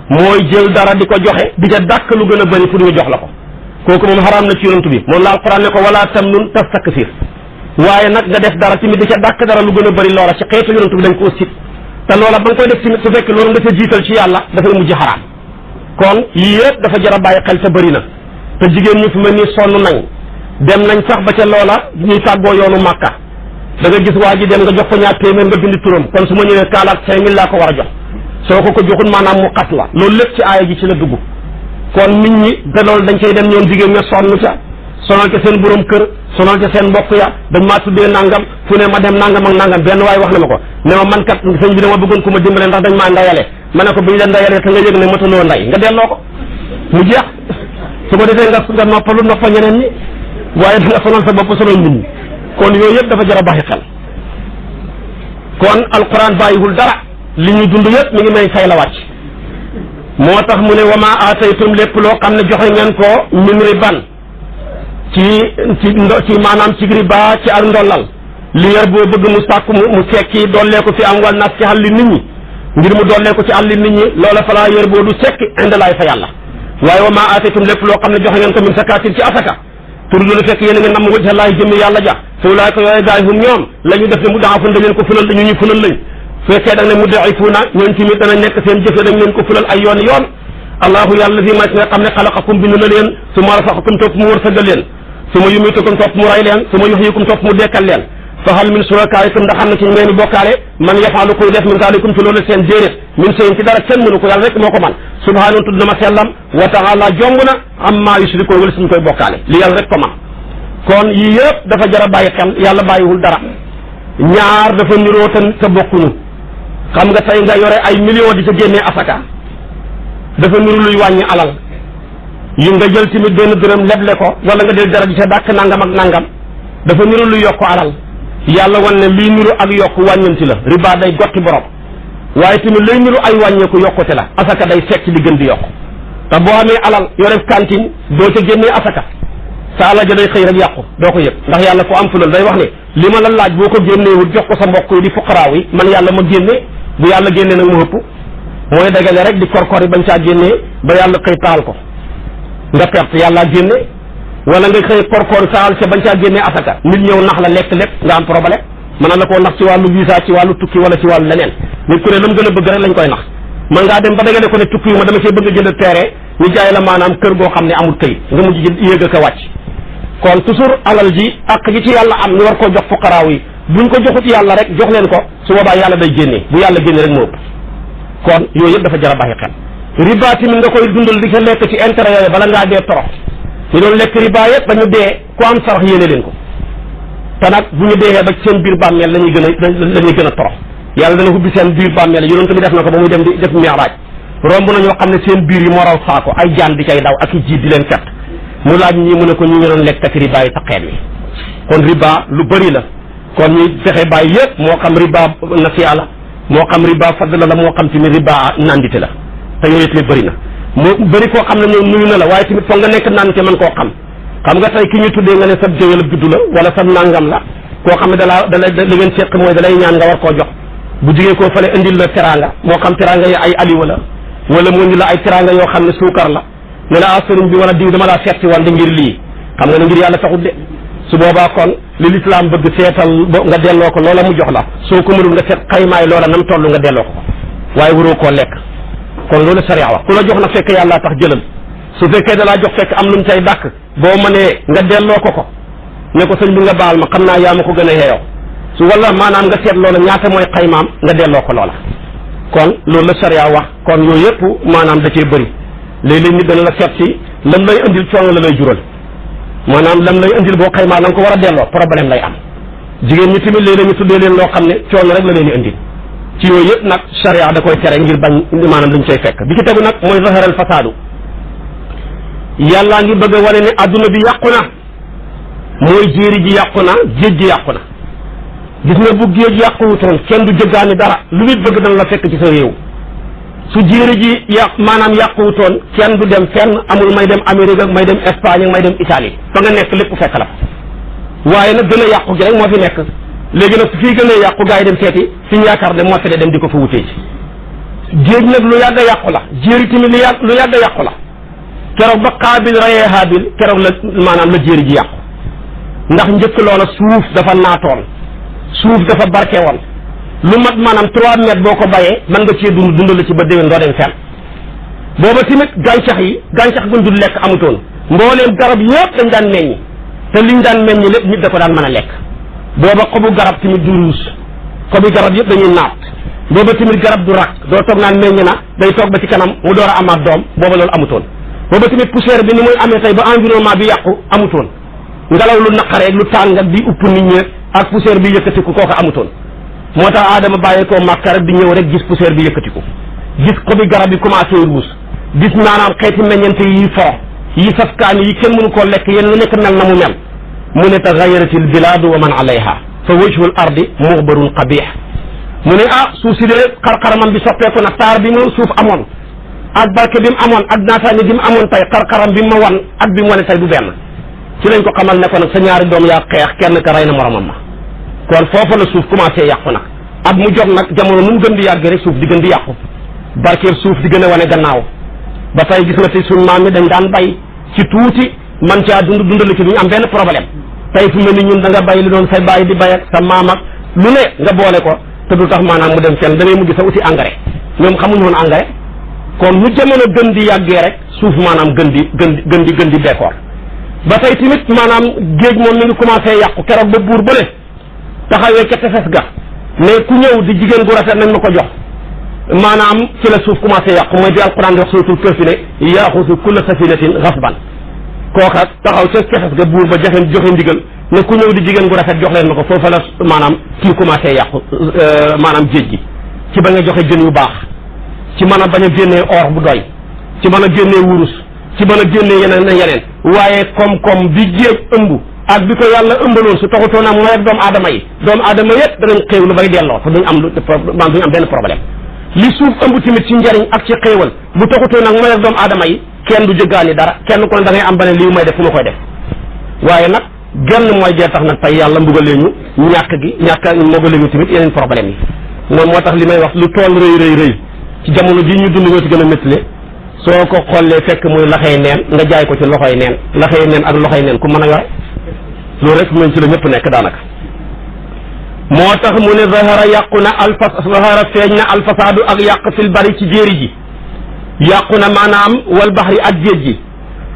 Speaker 2: mooy jël dara di ko joxe di ca dàkk lu gën a bëri pour ñu jox la ko kooku moom xaraam na ci yonantu bi moom la alquran ne ko wala tamnun tastakthir waaye nag nga def dara tamit di ca dàkk dara lu gën a bëri loola ci xeetu yonantu bi dañ koo sib te loola ba nga koy def tamit su fekkee loolu nga ca jiital ci yàlla dafay mujj xaraam kon yii yëpp dafa jar a bàyyi xel te bëri na te jigéen ñu fi mel ni sonn nañ dem nañ sax ba ca loola ñuy tàggoo yoonu màkka da nga gis waa ji dem nga jox ko ñaar téeméer nga bindi turam kon su ma ñëwee kaalaat 5000 laa ko war a jox soo ko joxul maanaam mu xas la loolu lépp ci aaya ji ci la dugg kon nit ñi te loolu dañ cay dem ñoom jigéen ña sonn ca sonal ca seen borom kër sonal ca seen mbokk ya dañ maa tuddee nangam fu ne ma dem nangam ak nangam benn waaye wax na ma ko ne ma man kat sëñ bi dama bëggoon ko ma dimbale ndax dañ maa ndayale ma ne ko bu ñu la ndayalee te nga yëg ne mataloo nday nga delloo ko mu jeex su ko defee nga noppalu noppal ñeneen ñi waaye da nga sonal sa bopp sonal nit ñi kon yooyu yëpp dafa jar a bàyyi xel kon alquran bàyyiwul dara li ñu dund yëpp mi ngi may fay la wàcc moo tax mu ne wa ma aataytum lépp loo xam ne joxe ngeen ko min riban ci maanaam ci riba ci ak ndollal li yar boo bëgg mu sàkku mu sekki dollee ko fi am wal nas ci àlli nit ñi ngir mu dollee ko ci àlli nit ñi loola falaa yar boo du sekki indalaay fa yàlla waaye wa ma aataytum lépp loo xam ne joxe ngeen ko min sakaatin ci asaka tur du la fekk yéen a ngi nam wajha laahi jëmmi yàlla ja fawlaay ko yooyu gaay hum ñoom la ñu def ne mu daafun dañ leen ko fulal dañu ñu fulal lañ fekkee da nga ne mu daifuuna ñoom tamit dana nekk seen jëfe dañ leen ko fulal ay yoon yoon allahu yàlla fi may nga xam ne xalaqakum bind na leen su ma rasaqakum topp mu wërsëgal leen su ma yumitukum topp mu ray leen su ma yuxyikum topp mu dekkal leen fa hal min surakaaikum ndax xam na ci ngeen bokkaale man yafaalu koy def min zaalikum ci loolu seen déedéet min seen ci dara kenn mënu ko yàlla rek moo ko man subhaanahu tudd na ma sellam wa taala jomb na amma yusrikoon wala suñu koy bokkaale li yàlla rek ko man kon yii yëpp dafa jar a bàyyi xel yàlla bàyyiwul dara ñaar dafa niroo te bokkuñu xam nga tey nga yore ay millions di ca génnee asaka dafa niru luy wàññi alal yi nga jël tamit benn dërëm leble ko wala nga del dara di ca dàkk nangam ak nangam dafa niru luy yokk alal yàlla wan ne lii niru ak yokk wàññanti la riba day gotti borom waaye tamit lay niru ay wàññeeku yokkute la asaka day fekk di gën di yokk te boo amee alal yore cantine doo ca génnee asaka sa alal ja day xëy rek yàqu doo ko yëg ndax yàlla ko am fulal day wax ne li ma la laaj boo ko génneewul jox ko sa mbokk yi di fuqaraaw yi man yàlla ma génne bu yàlla génnee nag mu ëpp mooy dagale rek di korkor yi bañ caa génnee ba yàlla xëy taal ko nga perte yàlla génne wala nga xëy korkor saal ca bañ caa génnee asaka nit ñëw nax la lekk lépp nga am problème mën na koo nax ci wàllu visa ci wàllu tukki wala ci wàllu leneen nit ku ne lam gën a bëgg rek lañ koy nax man ngaa dem ba dagale ko ne tukki yu ma dama cee bëgg a jënd terrain ñu jaay la maanaam kër goo xam ne amul këyit nga mujj yéeg a ko wàcc kon toujours alal ji ak ji ci yàlla am ñu war koo jox fuqaraaw yi buñ ko joxut yàlla rek jox leen ko su boobaa yàlla day génnee bu yàlla génnee rek moo ëpp kon yooyu yëpp dafa jar a bàyyi xel riba tamit nga koy dundal di ca lekk ci intérêt yooyu bala ngaa dee torox ñu doon lekk riba yëpp ba ñu dee ku am sarax yéene leen ko te nag bu ñu deexee ba seen biir bàmmeel lañuy gën a torox yàlla dana ubbi seen biir bàmmeel yonent bi def na ko ba muy dem di def mi'raaj romb na ñoo xam ne seen biir yi moo raw saako ay jaan di cay daw ak i jiit di leen fett mu laaj ñi mu ne ko ñu ngi doon lekk ak riba yi taqeet wi kon riba lu bëri la kon ñuy fexe bàyyi yëpp moo xam riba nasiya la moo xam riba fadla la moo xam tamit riba nandite la te yooyu tamit bëri na mu bëri koo xam ne ñoom nuyu na la waaye tamit foog nga nekk nandite mën koo xam nga tey ki ñu tuddee nga ne sab jëwel juddu la wala sab nangam la koo xam ne li ngeen seq mooy da lay ñaan nga war koo jox bu jigee koo fale indil la teranga moo xam teranga yi ay aliwa la wala mu indi la ay teranga yoo xam ne suukar la ne la sëriñ bi wala diw dama laa seeti woon de ngir lii xam nga ne ngir yàlla taxut de su boobaa kon li lislaam bëgg seetal nga delloo ko loola mu jox la soo ko mënul nga seet xaymaay loola nam toll nga delloo ko waaye waroo koo lekk kon loolu sariya wax ku la jox na fekk yàlla tax jëlal su fekkee da laa jox fekk am lu mu cay dàkk boo mënee nga delloo ko ne ko sëñ bi nga baal ma xam naa yaa ma ko gën a yeeyoo su wala maanaam nga seet loola ñaata mooy xaymaam nga delloo ko loola kon loolu la sariya wax kon yooyu yëpp maanaam da cee bëri léeg-léeg nit dana la seet si lam lay indil coono la lay jural maanaam lam lay indil boo xaymaa la nga ko war a delloo problème lay am jigéen ñi tamit léeg-léeg ñu tuddee leen loo xam ne coono rek la leen di indil ci yooyu yëpp nag sariya da koy tere ngir bañ maanaam luñ cay fekk bi ci tegu nag mooy zaharal fasaadu yàllaa ngi bëgg a wane ne adduna bi yàqu na mooy jéeri ji yàqu na géej gi yàqu na gis nga bu géej yàquwutoon kenn du jëggaani dara lu nit bëgg dana la fekk ci sa réew su jéeri ji maanaam yàquwutoon kenn du dem fenn, amul may dem Amérique ak may dem Espagne ak may dem Italie, fa nga nekk lépp fekk la waaye nag gën a yàqu gi rek moo fi nekk. léegi nag fii gën a yàqu gaa yi dem seeti fi ñu yaakaar ne moo fi dem di ko fa wutee ci géej nag lu yàgg a yàqu la, jéeri tamit lu yàgg a yàqu la. keroog ba Qaabil rayee Haabil keroog la maanaam la jéeri ji yàqu, ndax njëkk loola suuf dafa naatoon, suuf dafa barke woon, lu mat maanaam 3 mètres boo ko bayee mën nga cee dund la ci ba déwén doo dem fenn. booba tamit gàncax guñ dul lekk amutoon, mbooleem garab yëpp dañ daan meññ, te liñ daan meññ lépp nit da ko daan mën a lekk. booba xobu garab tamit du ruus, xobi garab yëpp dañuy naat. booba tamit garab du rak, doo toog naan meññ na, day toog ba ci kanam mu door a amaat doom, booba loolu amutoon. booba tamit poussière bi ni muy amee tey ba environnement bi yàqu amutoon, ngelaw lu naqaree lu tàng di upp nit ñi ak poussière bi yëkkatiku kooku amutoon. moo tax Adama bàyyee koo Màkka rek di ñëw rek gis poussière bi yëkkatiku, gis xobi garab yi commencé ruus, gis maanaam xeeti meññeente yi foro yi safkaani yi kenn mënu koo lekk yéen lu nekk mel na mu mel. mu ne taxayaratil bilaadu wa man alayha fa wajhul ardi muxbarun qabih. mu ne suuf si de xarxaramam bi soppeeku na, taar bi mu suuf amoon ak barke bi mu amoon ak naataange bi mu amoon tey xarxaram bi mu ma wan ak bi mu wane tey du benn. ci lañ ko xamal ne ko nag sa ñaari doom yaa xeex kenn ka rey na moromam ma. kon foofa la suuf commencé yàqu nag, at mu jot nag jamono nu mu gën di yàgg rek suuf di gën di yàqu, barkeel suuf di gën a wane gannaaw. ba tey gis nga fi suñ maam yi dañ daan bay ci tuuti man caa dundal ci duñu am benn problème. tey fu mel ni ñun da nga bay li doon say bàyyi di bay ak sa maam ak lu ne nga boole ko te du tax maanaam mu dem fenn da ngay mujj sa uti engrais, ñoom xamuñu woon engrais. kon lu jamono gën di yàggee rek suuf maanaam gën di bekkoor. ba tey tamit maanaam géej moom mi ngi commencé yàqu keroog ba buur bële taxawee ca tefes ga mais ku ñëw di jigéen gu rafet nañ ma ko jox, maanaam ci la suuf commencé yàqu mooy di alquran di wax suuratul Kahf ne yaaxusu kulla safinatin xasban. kooka taxaw ca tefes ga buur ba joxe ndigal ne ku ñëw di jigéen gu rafet jox leen ma ko, foofa la maanaam kii commencé yàqu maanaam géej gi ci ba nga joxe jën yu baax, ci mën a bañ a génnee or bu doy, ci mën a génnee wurus, ci mën a génnee yeneen waaye koom-koom bi géej ëmb ak bi ko yàlla ëmbaloon su taxutoon am mooy ak doomu aadama yëpp danañ xéew lu bay delloo te duñ am benn problème. li suuf ëmb tamit ci njariñ ak ci xéewal bu taxutoon ak mooy ak doomu aadama yi kenn du jëggaani dara, kenn ko ne da ngay am beneen lii may def fu ma koy def. waaye nag genn mooy jee tax nag tey yàlla mbugalee ñu ñàkk mbugalee ñu tamit yeneen problème yi. moom moo tax li may wax lu tool rëy ci jamono ji ñu dund ñoo ci gën a méttile soo ko xollee fekk muy laxey neen nga jaay ko ci loxoy neen, laxey neen ak loxoy neen ku mën a yore loolu rek mu ci la ñëpp nekk daanaka. moo tax mu ne zahara feeñ na alfasaadu ak yàq fil bari ci jéeri ji, yàqu na maanaam wal baxri ak géej gi.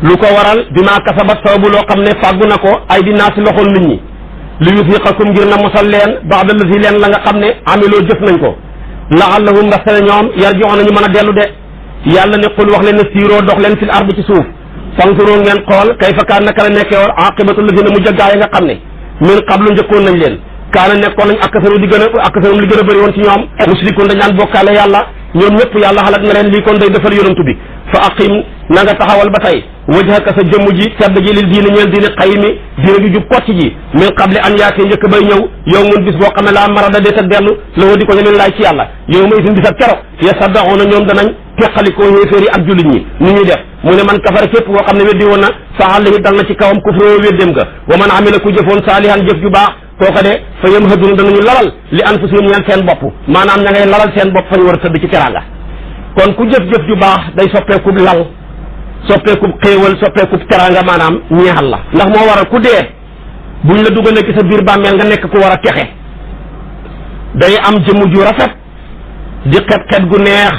Speaker 2: lu ko waral bi maa kasabat sababu loo xam ne fàggu na ko ay di naa si loxol nit ñi, li yufiqakum ngir na mosal leen ba'da lazi leen la nga xam ne amiloo jëf nañ ko, laallahum ndax seen ñoom yarji'uuna ñu mën a dellu de. yàlla ne qul wax leen ne siiroo dox leen fil ardi ci suuf fanzuroo ngeen xool kayfa kaan naka la nekkee woon aqibatu lazina mu jaggaay nga xam ne min qablu njëkkoon nañ leen kaana nekkoon nañ aksarum li gën a bëri woon ci ñoom musrikuun dañ daan bokkaale yàlla ñoom ñëpp yàlla xalak na leen lii kon day defal yonantu bi fa aqim na nga taxawal ba tey wajhaka sa jëmm ji tedd ji lil diine ñeel diine qayimi diine ju jub kocc ji min qabli an yaati njëkk bay ñëw yow mun bis boo xam ne laa marada dee tak dellu la woo di ko ñeneen laay ci yàlla yow ma isin bis ak keroog yasaddaxuuna ñoom danañ teqalikoo yéeféer yi ak jullit ñi ni ñuy def mu ne man kafara képp koo xam ne weddi woon na fa alayhi dal na ci kawam kufroo weddem ga wa man amila ku jëfoon saalihan jëf ju baax kooka de fa yamhaduna danañu lalal li anfusihim ñeel seen bopp maanaam ña ngay lalal seen bopp fa ñu war a tëdd ci teraanga kon ku jëf-jëf ju baax day soppeekub lal soppeekub xéewal soppeekub teraanga maanaam ñeexal la ndax moo waral ku dee buñ la dugalee ci sa biir bàmmeel nga nekk ku war a texe day am jëmm ju rafet di xet-xet gu neex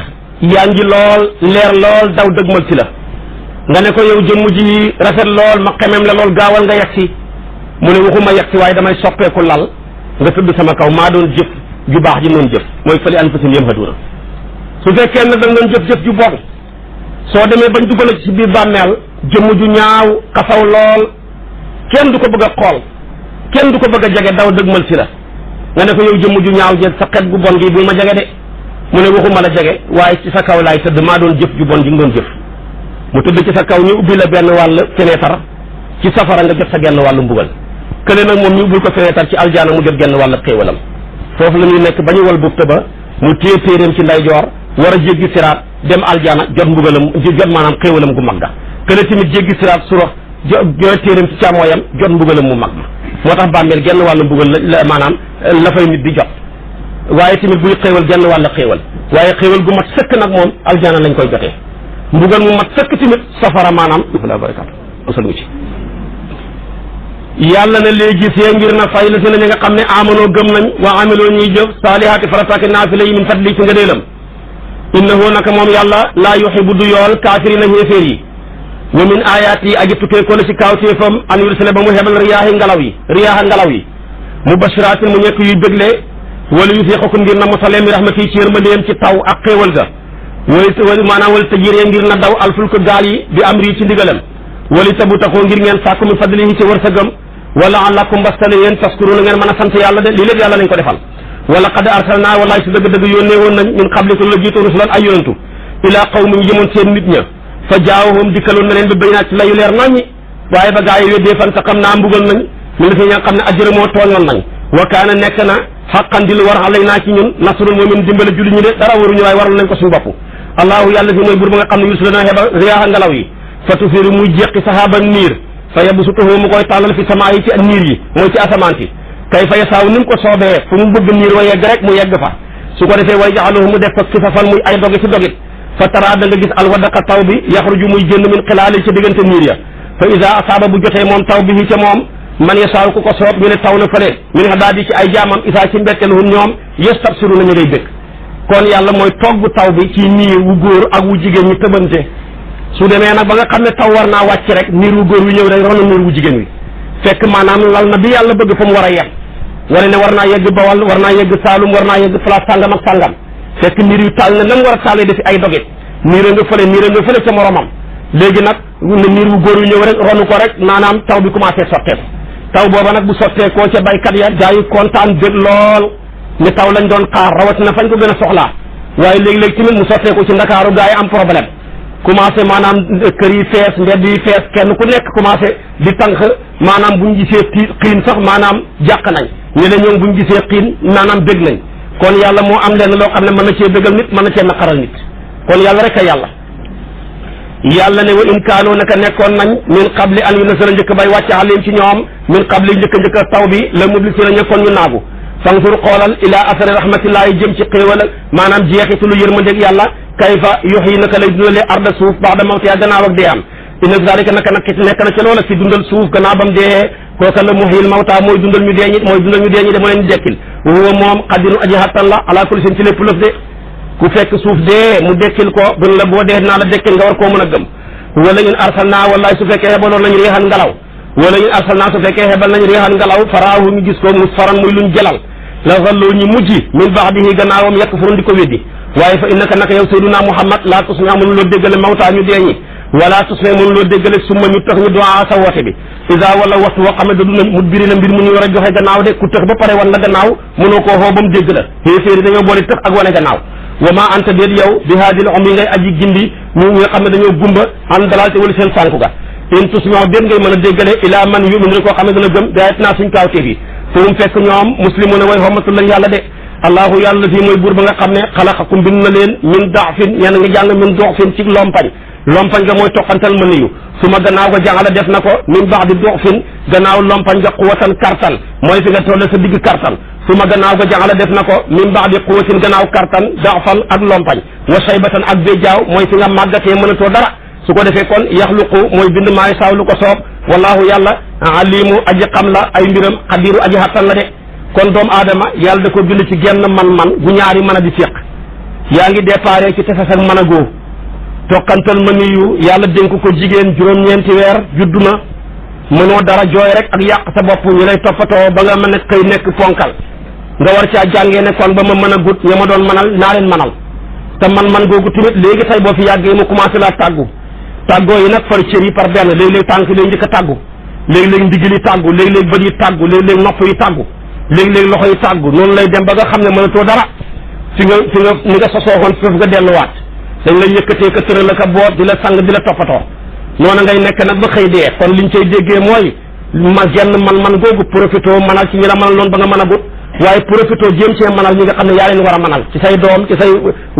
Speaker 2: yaa ngi lool leer lool daw dëgmal si la nga ne ko yow jëmm ji rafet lool ma xemem la lool gaawal nga yegsi mu ne waxuma yegsi waaye damay soppeeku lal nga tëdd sama kaw maa doon jëf ju baax ji noonu jëf mooy fali anfusihim yamhaduna su fekkee ne da nga doon jëf-jëf ju bon soo demee bañ dugale ci biir bàmmeel jëmm ju ñaaw xasaw lool kenn du ko bëgg a xool kenn du ko bëgg a jege daw dëgmal si la nga ne ko yow jëmm ju ñaaw jeeg sa xet gu bon gi bul ma jege de mu ne waxuma la jege waaye ci sa kaw laay tëdd maa doon jëf ju bon ji nga doon jëf mu tëdd ci sa kaw ñu ubbi la benn wàll fenêtre ci safara nga jot sa genn wàllu mbugal kële nag moom ñu ubbil ko fenêtre ci aljaana mu jot genn wàll xéewalam foofu la ñuy nekk ba ñu wal bufta ba mu téye téeréem ci ndeyjoor war a jéggi siraat dem aljana jot mbugalam jot maanaam xéewalam gu mag ga kële tamit jéggi siraat surax jot téeram ci càmmooyam jot mbugalam mu mag ma moo tax bàmmeel genn wàllu mbugal la maanaam la fay nit di jot waaye tamit buy xéewal genn wàll xéewal waaye xéewal gu mat sëkk nag moom aljana lañ koy jotee mbugal mu mat sëkk tamit safara maanaam la barakaatu musal ci yàlla na léegi see ngir na fay la si na ñi nga xam ne amanoo gëm nañ waa amiloo ñuy jëf saalihaati farataaki naafila yi min fadli ci ngëneelam innahu naka moom yàlla laa yuxibu du yool kaafirina xéeféer yi wa min ayaat yi aji tukkee ko la ci kawtéefam an yursila ba mu hebal riyaaxa ngelaw yi mubashiraatin mu nekk yuy bégle wala yusiqakum ngir na mosalee mi rahmati ci yërmandeem ci taw ak xéewal ga wala maanaam wala tajiree ngir na daw alfulk gaal yi bi amri ci ndigalam wala tabu taxoo ngir ngeen sàkku min fadlihi ci wërsëgam wala allakum mbastale yéen taskuruna ngeen mën a sant yàlla de lii lépp yàlla lañ ko defal wala qad arsalna wallahi su dëgg-dëgg yónnee woon nañ min qablikum la jiitu rusulan ay yonantu ilaa qawmin jëmoon seen nit ña fa jaawahum dikkaloon na leen bi baynaat ci layu leer naññi waaye ba gaa yi weddee fan xam naa mbugal nañ mi ngi fi ña nga xam ne ajjërëmoo tooñoon nañ wa kaana nekk na xaqan di lu war alay naa ci ñun nasrul mu'min dimbale julli ñu de dara waruñu waaye waral nañ ko suñu bopp allahu yàlla fi mooy bur ba nga xam ne yusula na xeba riyaaxa ngelaw yi fa tufiru muy jeqi saxaaban niir fa yabsutuhu mu koy tàllal fi samaa yi ci niir yi mooy ci asamaan si kay fa yasaaw ni mu ko soobee fu mu bëgg niir wa yegg rek mu yegg fa su ko defee way jaxaluhu mu def ko kisafan muy ay doge ci dogit fa tara da nga gis alwadaqa taw bi yaxruju muy génn min xilaali ci diggante niir ya fa ida asaaba bu jotee moom taw bi ca moom man yasaaw ku ko soob ñu ne taw na fële min hadaadi ci ay jaamam isaa ci mbettelhun ñoom yastabsiru nañu ngay bëgg kon yàlla mooy togg taw bi ci niir wu góor ak wu jigéen ñi tëbante su demee nag ba nga xam ne taw war naa wàcc rek niir wu góor wi ñëw rek ron na niir wu jigéen wi fekk maanaam lal na bi yàlla bëgg fa mu war a yem wane ne war naa yegg Bawal war naa yegg Saalum war naa yegg place sàngam ak sàngam fekk niir yu taal na nam war a taalee defi ay dogit niir a nga fële ca moromam léegi nag ne niir wu góor wi ñëw rek ronu ko rek maanaam taw bi commencé sotteeku taw booba nag bu sotteekoo ca baykat ya gaa yi kontaan bég lool ne taw lañ doon xaar rawatina fañ ko gën a soxlaa waaye léegi-léegi tamit mu sotteeku ci Ndakaaru gaa yi am problème commencé maanaam kër yi fees mbedd yi fees kenn ku nekk commencé di tànk maanaam buñ gisee xiin sax maanaam jàq nañ ñeneen ñoom buñ gisee xiin maanaam bég nañ kon yàlla moo am lenn loo xam ne mën na cee bégal nit mën na cee naqaral nit kon yàlla rek a yàlla ne wa in kaanoo naka nekkoon nañ min qabli an yunzala njëkk bay wàcc alayhim ci ñoom min qabli njëkk taw bi la mublisina ñekkoon ñu naagu fanzur xoolal ila asari rahmatillahi jëm ci xéewal maanaam jeexitu lu yërmandeeg yàlla kayfa yuhyi naka lay dundalee arda suuf ba'da mawtiha gannaaw ak dee am inna zalika naka nag nekk na ca loola si dundal suuf gannaaw bam dee kooka la muhyil mawta mooy dundal ñu dee ñi de moo leen dekkil huwa moom qadirun aji hattan la ala kulli shay'in ci lépp lëf de ku fekk suuf dee mu dekkil ko bun la boo dee naa la dekkil nga war koo mën a gëm wala in arsalna wallahi su fekkee hebaloon nañu réexan ngelaw wala in arsalna su fekkee hebal nañu réexan ngelaw faraahu ñu gis ko musfaran muy luñ jelal la zallu ñu mujj min ba'dihi gannaawam yakfurun di ko weddi waaye fa innaka naka yow sayyiduna Muhammad laa tusmi amul loo déggale mawtaa ñu dee ñi wala tusmi amul loo déggale summa ñu tax ñu doa sa woote bi isa wala waxtu woo xam ne da duna mudbiri na mbir mu ñu war a joxe gannaaw de ku tëx ba pare wan la gannaaw mënoo koo xoo ba mu dégg la xéeféeri dañoo boole tëx ak wane gannaaw wa ma anta déet yow bi haadil om yi ngay aji gindi ñu nga xam ne dañoo gumba an dalalte wala seen sànku ga in tusmi'u déet ngay mën a déggale ila man yu'minu koo xam ne dana gëm biayatina suñ kaawteef yi foofu fekk ñoom muslimuna way xommatul lañ yàlla de allahu yàlla fii mooy buur ba nga xam ne xalaqakum bind na leen min daafin ñenn nga jàng min doxfin ci lompañ ga mooy toqantal ma niyu su ma gannaaw ga jàngala def na ko min baax di doxfin gannaaw lompañ ga quwatan kartan mooy fi nga tolle sa digg kartan su ma gannaaw ga jàngala def na ko min baax di quwatin gannaaw kartan daafan ak lompañ wa shaybatan ak béjaaw mooy fi nga màggatee mënatoo dara su ko defee kon yaxluqu mooy bind maay saaw lu ko soob wallahu yàlla alimu aji xam la ay mbiram xadiru aji xattan la de kon doomu aadama yàlla da ko bind ci genn man-man gu ñaari mën a di séq yaa ngi déparé ci tefes ak mën a góo toqantal ma niyu yàlla dénk ko jigéen juróom-ñeenti weer juddu na mënoo dara jooy rek ak yàq sa bopp ñu lay toppatoo ba nga mën a xëy nekk ponkal nga war caa jàngee ne kon ba ma mën a gut ña ma doon mënal naa leen mënal te man googu tamit léegi tey boo fi yàggee mu commencé laa tàggoo yi nag far cër yi par benn léeg-léeg tànk lay njëkk a tàggu léeg-léeg ndigg li tàggu léeg-léeg bët yi tàggu léeg-léeg nopp yi tàggu léeg-léeg loxo yi tàggu noonu lay dem ba nga xam ne mënatoo dara fi nga ni nga sosooxoon foofu nga delluwaat dañ lay yëkkatee ka tëral la ka boot di la sang di la toppatoo noonu ngay nekk nag ba xëy dee kon liñ cay déggee mooy ma genn man googu profité mënal ci ñi la mënal loon ba nga mën a gut waaye profité jéem cee manal ñi nga xam ne yaa leen war a manal ci say doom ci say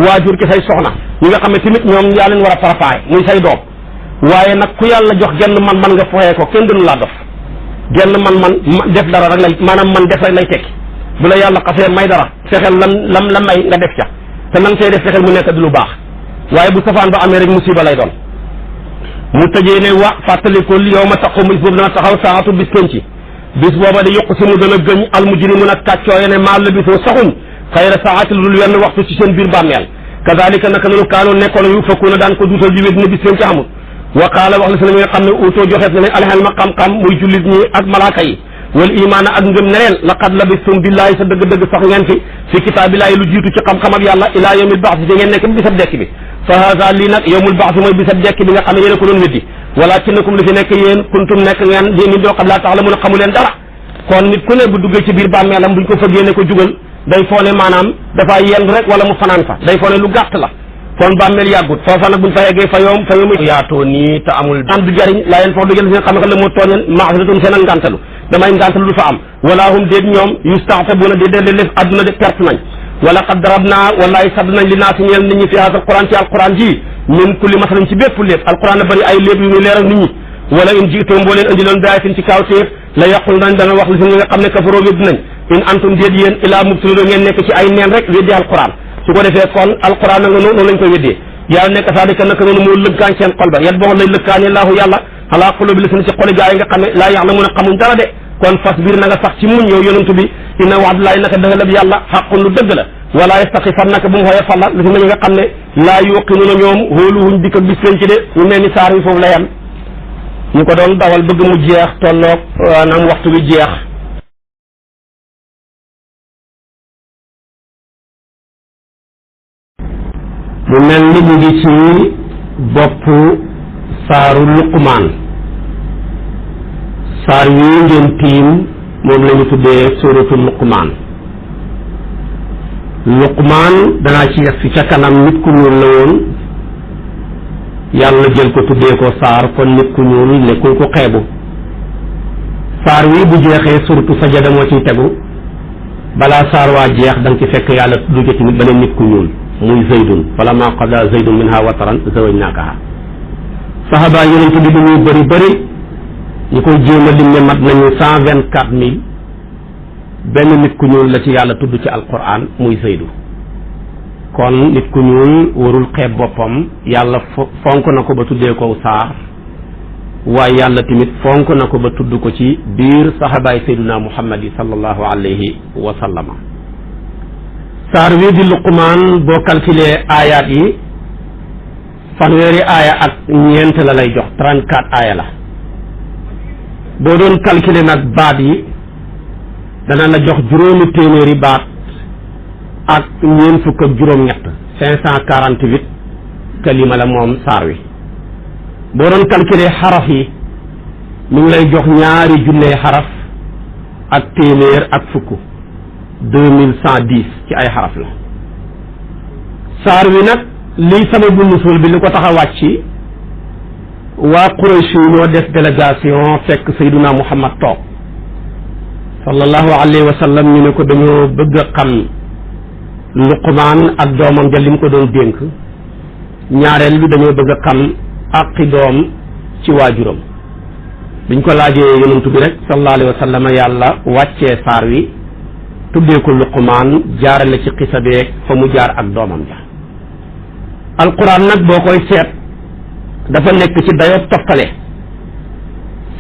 Speaker 2: waajur ci say soxna ñi nga xam ne tamit ñoom yaa leen war a préparé muy say doom waaye nag ku yàlla jox genn man nga foyee ko kenn gënu laa dof genn man def dara rek lay maanaam man def rek lay tekki bu la yàlla xasee may dara fexeel lam la may nga def ca te lan say def fexeel mu nekk di lu baax waaye bu safaan ba amee rek musiba lay doon mu tëjee ne wa fàttalikul yow ma taxaw bis boobu dana taxaw saatu bis penc bis booba da yokk si mu dana gëñ almujrimun ak kàccooye ne maa labisoo saxuñ xayra saati lu dul wenn waxtu ci seen biir bàmmeel kadalika naka nanu kaanoon nekkoon yu fakkuuna daan ko duutal di wét ne bis penc amul wa qaala wax la si na mi nga xam ne utoo joxeet na leen alxelma xam-xam muy jullit ñi ak malaaka yi wal imaana ak ngëm ne leen laqad labistum billaahi sa dëgg-dëgg sax ngeen fi kitaabillaahi lu jiitu ci xam-xam ak yàlla ilaa yawmil ba'si fi ngeen nekk bi bisab dekk bi fa haza lii nag yawmul ba'si mooy bisab dekk bi nga xam ne yéen a ko doon weddi walaakinnakum li fi nekk yéen kuntum nekk ngeen di nit doo xam laa ta'lamuuna xamu leen dara kon nit ku ne bu duggee ci biir bàmmeelam buñ ko fëggee ne ko jugal day foone maanaam dafa yenn rek wala mu fanaan fa day foone lu gàtt la kon bàmmeel yàggut foofa nag buñ fa yeggee fa yoom yaatoo nii te amul an du jariñ laa yeen foofu du jël si nga xam ne moo tooñeen maasiratun seen ak ngàntalu damay ngàntalu du fa am wala hum déeg ñoom yustaxsabuuna di dee lef adduna de perte nañ wala qad darabnaa wallaay sadd nañ li naasi ñeel nit ñi fi haazal quran ci alquran ji min kulli masalin ci bépp lépp alquran a bëri ay lépp yu muy leeral nit ñi wala in jiitoom boo leen indi loon baayatin ci kaawteef la yaqul nañ dana wax li si ñi nga xam ne kafaroo wédd nañ in antum déet yéen ilaa mubtiluuna ngeen nekk ci ay neen rek weddi alquran su ko defee kon alquran na nga noonu lañ koy weddee yàlla nekk saalika naka noonu moo lëkkaañ seen xol ba yet boo lay lëkkaane laahu yàlla alaa quluubi llaziina ci xoli gaa yi nga xam ne laa ya'lamuuna xamuñ dara de kon fasbir na nga sax ci muñ yow yonent bi inna wa'dallaahi naka dëggalab yàlla xaqun lu dëgg la wala yastaqifannaka bu mu xooye falla li si na ñi nga xam ne laa yuqinuuna ñoom hóoluwuñ dikk ak bis penc de ñu mel ni saar wi foofu la yem ñu ko doon dawal bëgg mu jeex tolloog nam waxtu bi jeex mu mel ni ñu ngi ci bopp saaru luqmaan saar wi ngeen tiim moom la ñu tuddee suratul luqmaan danaa ci yegg si ca kanam nit ku ñuul la woon yàlla jël ko tuddee ko saar kon nit ku ñuul nekkul ko xeebu saar wi bu jeexee suratu sajada moo ciy tegu balaa saar waa jeex da nga ci fekk yàlla tudd ci tamit beneen nit ku ñuul muy zaydun falammaa qadaa zaydun minhaa wataran zawajnaakahaa saxaaba yonent bi dañuy bëri ñu koy jéem a lim ne mat nañu 124,000 benn nit ku ñuul la ci yàlla tudd ci alquran muy zaydu kon nit ku ñuul warul xeeb boppam yàlla fonk na ko ba tuddee ko saar waaye yàlla tamit fonk na ko ba tudd ko ci biir saxaabaay sayduna muhammad yi sallallahu alayhi wa sallama saar wi di luqmaan boo calculé aayaat yi fanweeri aaya ak ñeent la lay jox 34 aaya la boo doon calculé nag baat yi dana la jox juróomi téeméeri baat ak ñeent fukk ak juróom-ñett 548 kalima la moom saar wi boo doon calculer xaraf yi mi ngi lay jox ñaari junney xaraf ak téeméer ak fukk 2110 ci ay xaraf la saar wi nag liy sababu nusul bi li ko tax a wàcc waa Quraysh ñoo def délégation fekk Seyduna Muhammad toog sallallahu alayhi wa sallam ñu ne ko dañoo bëgg a xam Luqmaan ak doomam ja lim ko doon dénk ñaareel bi dañoo bëgg a xam àqi doom ci waajuram biñ ko laajee yonent bi rek sallallahu alayhi wa sallam yàlla wàccee saar wi tuddee ko Luqmaan jaarale ci xisa beeg fa mu jaar ak doomam ja alquran nag boo koy seet dafa nekk ci dayob toftale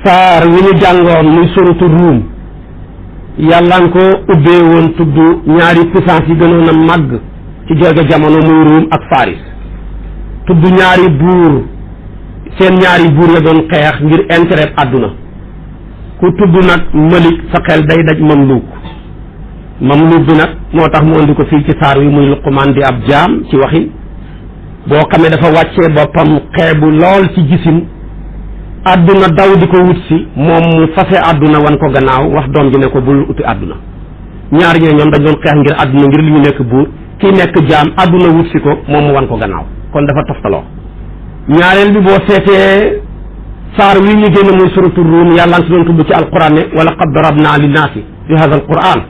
Speaker 2: saar wi ñu jàngoon muy suratu Ruum yàlla nga ko ubbee woon tudd ñaari puissance yi gënoon a màgg ci jooge jamono muy Ruum ak Faris tudd ñaari buur seen ñaari buur ya doon xeex ngir intérêt àdduna ku tudd nag Malik sa xel day daj Mamluuk bi nag moo tax mu indi ko fii ci saar wi muy Luqmaan di ab jaam ci waxin boo xamee dafa wàccee boppam xeebu lool ci gisin àdduna daw di ko wut si moom mu fase àdduna wan ko gannaaw wax doom ji ne ko bul uti àdduna ñaar ñee ñoom dañ doon xeex ngir àdduna ngir li ñu nekk buur kii nekk jaam àdduna wut si ko moom mu wan ko gannaaw kon dafa toftaloo ñaareel bi boo seetee saar wi ñu génn muy suratu Ruum yàlla ngi si doon tudd ci alquran ne wala qad darabna linnaasi fi hada alquran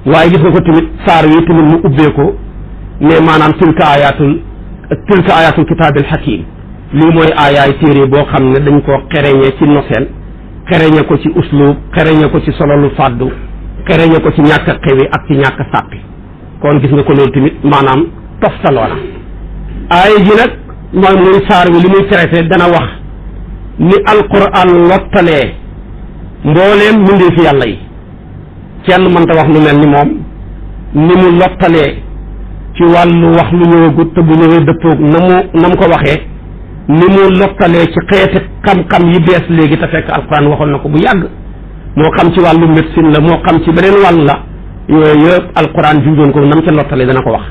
Speaker 2: waaye gis nga ko tamit saar wi tamit mu ubbee ko ne maanaam tilka ayatul kitaabil hakim lii mooy aayaay téere boo xam ne dañ koo xereñe ci noseen xereñe ko ci uslub xereñe ko ci sololu fàddu xereñe ko ci ñàkk a xewi ak ci ñàkk a sàppi kon gis nga ko loolu tamit maanaam toftaloo na aaya ji nag mooy muy saar wi li muy traité dana wax ni alquran lottalee mbooleem mbindee fi yàlla yi kenn mënta wax lu mel ni moom ni mu lottalee ci wàllu wax lu ñëwagut te bu ñëwee dëppoog na mu ko waxee ni mu lottalee ci xeeti xam-xam yi bees léegi te fekk alquran waxoon na ko bu yàgg moo xam ci wàllu médecine la moo xam ci beneen wàll la yooyu yëpp alquran junjoon ko nam ca lottalee dana ko wax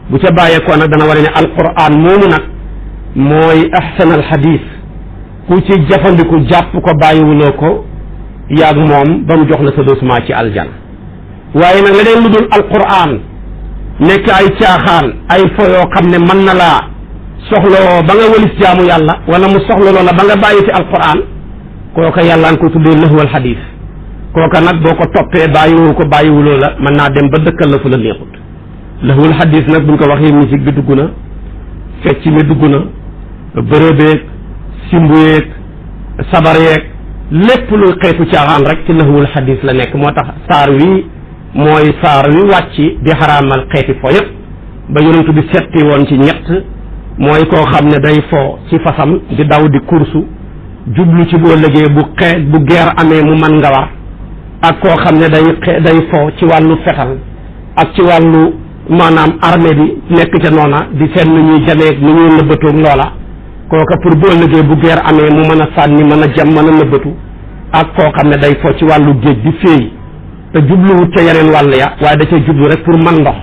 Speaker 2: bu ca bàyyeekoo nag dana war ne alquran moomu nag mooy ahsanal hadith ku ci jafandiku jàpp ko bàyyiwuloo ko yaag moom ba mu jox la sa dosement ci aljan waaye nag leneen lu dul alquran nekk ay caaxaan ay fo yoo xam ne mën na laa soxloo ba nga walis jaamu yàlla wala mu soxla loola ba nga bàyyi fi alquran kooka yàlla nga ko tuddee lahwal hadith kooka nag boo ko toppee bàyyiwuloo la mën naa dem ba dëkkal la fu la neexut lahwal hadith nag buñ ko waxee musique bi dugg na fecc mi dugg na bërëbeeg simbu yeeg sabar yeeg lépp luy xeetu caaxaan rek ci lahwul hadith la nekk moo tax saar wi mooy saar wi wàcc di xaraamal xeeti fo yëpp ba yonent bi setti woon ci ñett mooy koo xam ne day fo ci fasam di daw di kursu jublu ci boo liggéey bu geer amee mu man nga war ak koo xam ne day fo ci wàllu fetal ak ci wàllu maanaam armée bi nekk ca noona di seet nu ñuy jameeg nu ñuy nëbbatoog loola kooka pour boo liggéey bu geer amee mu mën a sànni mën a jam mën a nëbbatu ak koo xam ne day fo ci wàllu géej di féey te jubluwut ca yeneen wàll ya waaye da cay jublu rek pour man ndox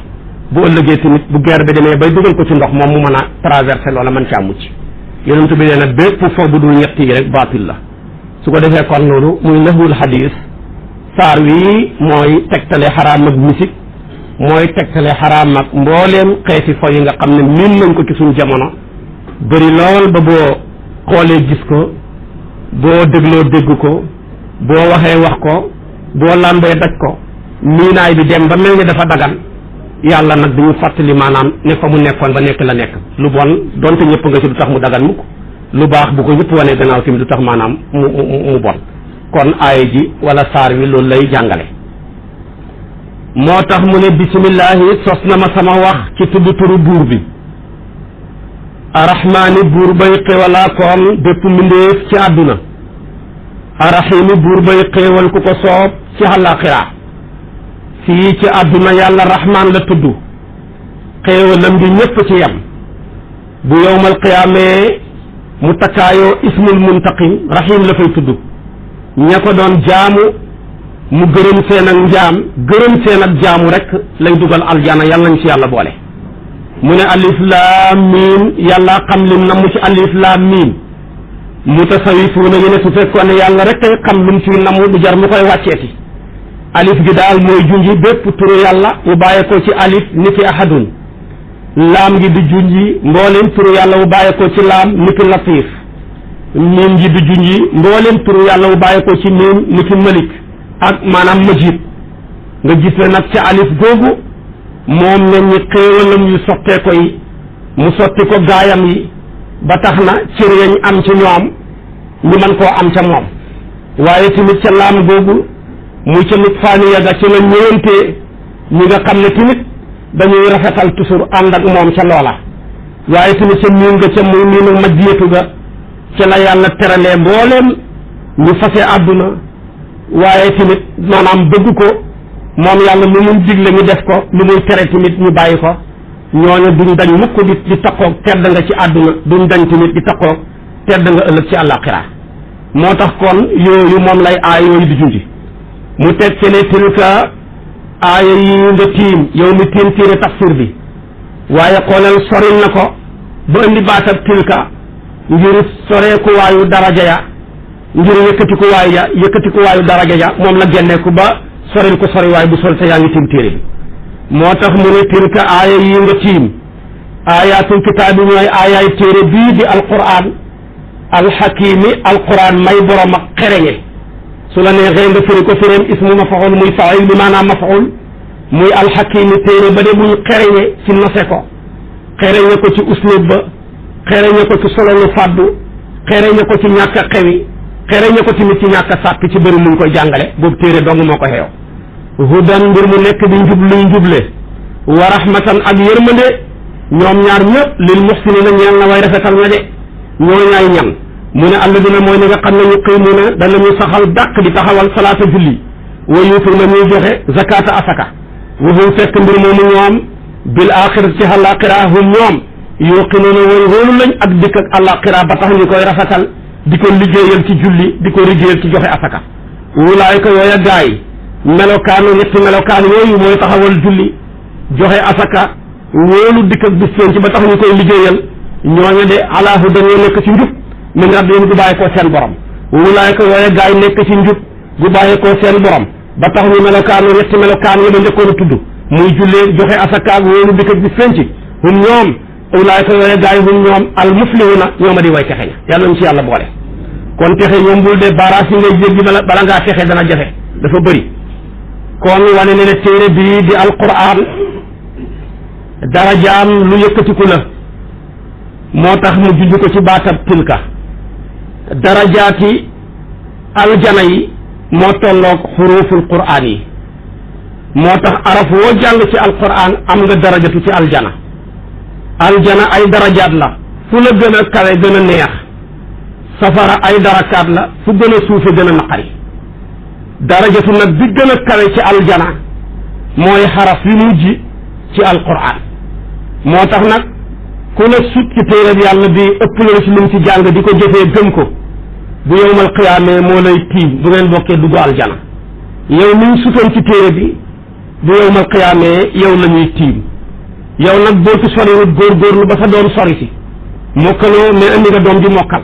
Speaker 2: bu ëllëgee tamit bu geer bi demee bay dugal ko ci ndox moom mu mën a traversé loola mën caa mucc yonent bi nee na bépp fo bu dul ñett yi rek baatil la su ko defee kon loolu muy lahwul hadis saar wi mooy tegtale xaraam ak musique mooy tegtale xaraam ak mbooleem xeeti fo yi nga xam ne miin nañ ko ci suñ jamono bëri lool ba boo xoolee gis ko boo dégloo dégg ko boo waxee wax ko boo làmbee daj ko miinaay bi dem ba mel ni dafa dagan yàlla nag duñu fàttali maanaam ne fa mu nekkoon ba nekk la nekk lu bon donte ñëpp nga ci du tax mu dagan mukk lu baax bu ko ñëpp wanee gannaaw tamit du tax maanaam mu bon kon aaya ji wala saar wi loolu lay jàngale moo tax mu ne bisimillahi sos na ma sama wax ci tudd turu buur bi arrahmaani buur bay xéewalaa koon bépp mbindéef ci àdduna arrahiimi buur bay xéewal ku ko soob ci àllaaxira fii ci àdduna yàlla rahmaan la tudd xéewalam bi ñépp ci yem bu yowmal qiyaamee mu takkaayoo ismul muntaqim rahim la fay tudd ña ko doon jaamu mu gërëm seen ak njaam gërëm seen ak jaamu rek lay dugal aljana yàlla nañ ci yàlla boole mu ne alif laam miim yàlla xam lim na mu ci alif laam miim mutasawifuuna ñu ne su fekkoon ne yàlla rek ay xam lim ci namu du jar mu koy wàcceeti alif gi daal mooy junji bépp turu yàlla mu bàyyee ko ci alif ni ki ahadun laam gi di junji mbooleem turu yàlla mu bàyyee ko ci laam ni ki latif miim gi di junji mbooleem turu yàlla mu bàyyee ko ci miim ni ki malik ak maanaam majid nga gis ne nag ca alif googu moom ne ñi xéewalam yu sottee ko yi mu sotti ko gaayam yi ba tax na cër yañ am ci ñoom ñu mën koo am ca moom waaye tamit ca laam googu muy ca nit faaniya ga ci la ñëwantee ñi nga xam ne tamit dañuy rafetal toujours ànd ak moom ca loola waaye tamit ca miin nga ca muy miinu majjiyatu ga ca la yàlla teralee mbooleem ñu fase àdduna waaye tamit maanaam bëgg ko moom yàlla lu muy digle ñu def ko lu muy tere tamit ñu bàyyi ko ñooñu duñ dañ mukk di taqoog tedd nga ci àdduna duñ dañ tamit di taqoog tedd nga ëllëg ci àllaaxira moo tax kon yooyu moom lay aay yooyu di junji mu teg ci ne tilka aaya yi nga tiim yow mi tiim tiire tafsir bi waaye xoolal soril na ko ba indi baatab tilka ngir soreeku waayu daraja ya ngir yëkkatiku waay ya yëkkatiku waayu daraja ya moom la genneeku ba soril ko sori waay bu sol te yaa ngi tiim téere bi moo tax mu ne tilka aaya yi nga tiim aayatul kitaab bi ñooy aayaay téere bii di alquran alxakimi alquran may borom ak xereñe su la neexee nga firi ko fireem ismu mafaul muy fail bi maanaam mafaul muy alxakimi téere ba de buñ xereñe ci nose ko xereñe ko ci uslub ba xereñe ko ci solo lu fàddu xereñe ko ci ñàkk a xewi xereñe ko tamit ci ñàkk a sàppi ci bëri luñ koy jàngale boobu téere dong moo ko xeew hudan mbir mu nekk di njub luy njuble wa rahmatan ak yërmande ñoom ñaar ñëpp lil muhsinina ñeel na way rafetal na de ñooy ñaay ñan mu ne alladina mooy ñi nga xam ne ñu qiimuna danañu saxal dàq di taxawal salaata julli wa yuutuuna ñuy joxe zakata asaka wa hum fekk mbir moomu ñoom bil axirati ci àllaaxira hum ñoom yuqinuuna way wóolu lañ ak dikk ak àllaaxira ba tax ñu koy rafetal di ko liggéeyal ci julli di ko liggéeyal ci joxe asaka wulaayka yooya gaay melokaanu ñetti melokaan yooyu mooy taxawal julli joxe asaka wóolu dikk ak bis ci ba tax ñu koy liggéeyal ñooñu de ala hudan ñoo nekk ci njub min rabbihim gu bàyyi koo seen borom wulaayka yooya gaay nekk ci njub gu bàyyi koo seen borom ba tax ñu melokaanu ñetti melokaan yi ba njëkkoon a tudd muy jullee joxe asaka ak wóolu dikk ak bis ci hum ñoom ulaayka yooya gaay hum ñoom al muflihuna ñooma di way texe ña yàlla nañ ci yàlla boole kon texe ñoom bul de baaraas yi ngay jéggi bala ngaa texe dana jafe dafa bëri kon wane ne ne téere bii di alquran darajaam lu yëkkatiku la moo tax mu junj ko ci baatab tilka darajaati aljana yi moo tolloog xuruful quraan yi moo tax araf woo jàng ci alquran am nga darajatu ci aljana ay darajaat la fu la gën a kawe gën a neex safara ay darakaat la fu gën a suufe gën a naqari darajatu nag bi gën a kawe ci aljana mooy xaraf yu mujj ci alquran moo tax nag ku la sut ci téereb yàlla bi ëpp la ci lim ci jàng di ko jëfee gëm ko bu yowmal qiyaamee moo lay tiim bu ngeen bokkee dugg aljana yow niñ sutoon ci téere bi bu yowmal qiyaamee yow la ñuy tiim yow nag boo ci soriwut góorgóorlu ba sa doom sori si mokkaloo mais indi nga doom di mokkal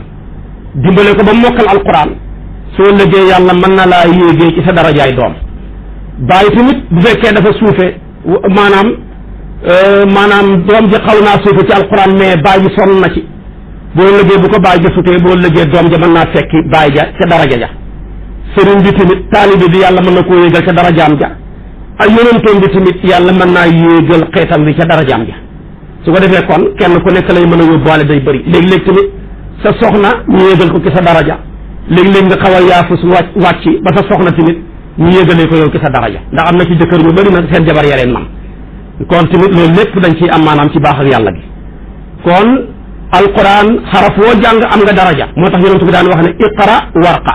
Speaker 2: dimbale ko ba mokkal alquran soo lëggee yàlla mën na laa yéegee ci sa darajaay doom bàyyi tamit bu fekkee dafa suufe maanaam doom ji xaw naa suufe ci alquran mais baay ji sonn na ci boo lëggee bu ko baay ja sutee boo lëggee doom ja mën naa fekki baay ja ca daraja ja sëriñ bi tamit taalibe bi yàlla mën na koo yéegal ca darajaam ja ay yonentoom bi tamit yàlla mën naa yéegal xeetam bi ca darajaam ja su ko defee kon kenn ku nekk lay mën a yóbbuwaale day bëri léeg-léeg tamit sa soxna ñu yéegal ko ci sa daraja léeg-léeg nga xaw a yaafus wàcc ba sa soxna tamit ñu yéegalee ko yow ci sa daraja ndax am na ci jëkkër ñu bëri nag seen jabar yareen man kon tamit loolu lépp dañ ciy am maanaam ci baax ak yàlla gi kon alquran xaraf woo jàng am nga daraja moo tax yonent bi daan wax ne iqra warqa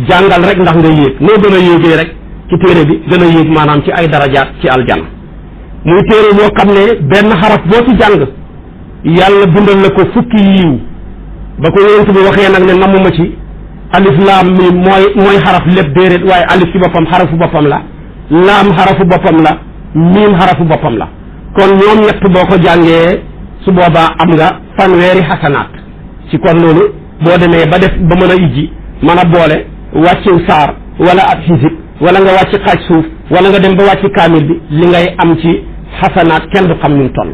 Speaker 2: jàngal rek ndax nga yéeg noo gën a yéegee rek ci téere bi gën a yéeg maanaam ci ay darajaat ci aljana muy téere boo xam ne benn xaraf boo ci jàng yàlla bindal la ko fukki yiiw ba ko yonent bi waxee nag ne namuma ci alif laam mi mooy xaraf lépp déedéet waaye alif ci boppam xarafu boppam la laam xarafu boppam la miim xarafu boppam la kon ñoom ñett boo ko jàngee su boobaa am nga fanweeri xasanaat ci kon loolu boo demee ba def ba mën a ijji mën a boole wàcciw saar wala ab xisib wala nga wàcc xaaj suuf wala nga dem ba wàcc kaamil bi li ngay am ci xasanaat kenn du xam ñu toll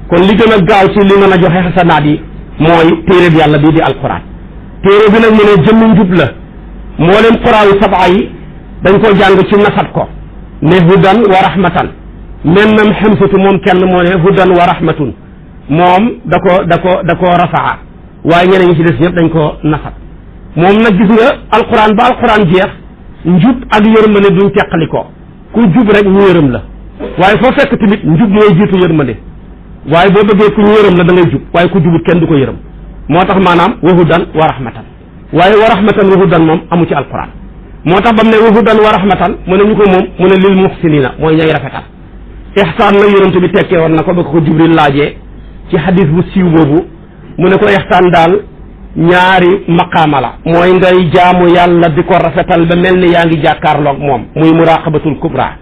Speaker 2: kon li gën a gaaw ci li mën a joxe xasanaat yi mooy téere bi yàlla bii di alquran téere bi nag mu ne jëmmi njub la mboolem quraayu sab'a yi dañ ko jàng ci nasab ko ne hudan wa rahmatan mennam xemsatu moom kenn moo ne hudan wa rahmatun moom da ko rafaa waaye ñeneen ñi ci des ñëpp dañ ko nasab moom nag gis nga alquran ba alquran jeex njub ak yërmande duñ teqali ko ku jub rek ñu yërëm la waaye foo fekk tamit njub mooy jiitu yërmande waaye boo bëggee ku ñu yërëm la da ngay jub waaye ku jubut kenn du ko yërëm moo tax maanaam wa hudan wa rahmatan waaye wa rahmatan wa hudan moom amu ci alquran moo tax bam ne wa hudan wa rahmatan mu ne ñu ko moom mu ne lil muhsinina mooy ñay rafetal ihsaan nag yonent bi tekkee woon na ko ba ko jibril laajee ci xadis bu siiw boobu mu ne ko ihsaan daal ñaari maqaama la mooy ngay jaamu yàlla di ko rafetal ba mel ni yaa ngi jàkkaarloog moom muy muraqabatul kubra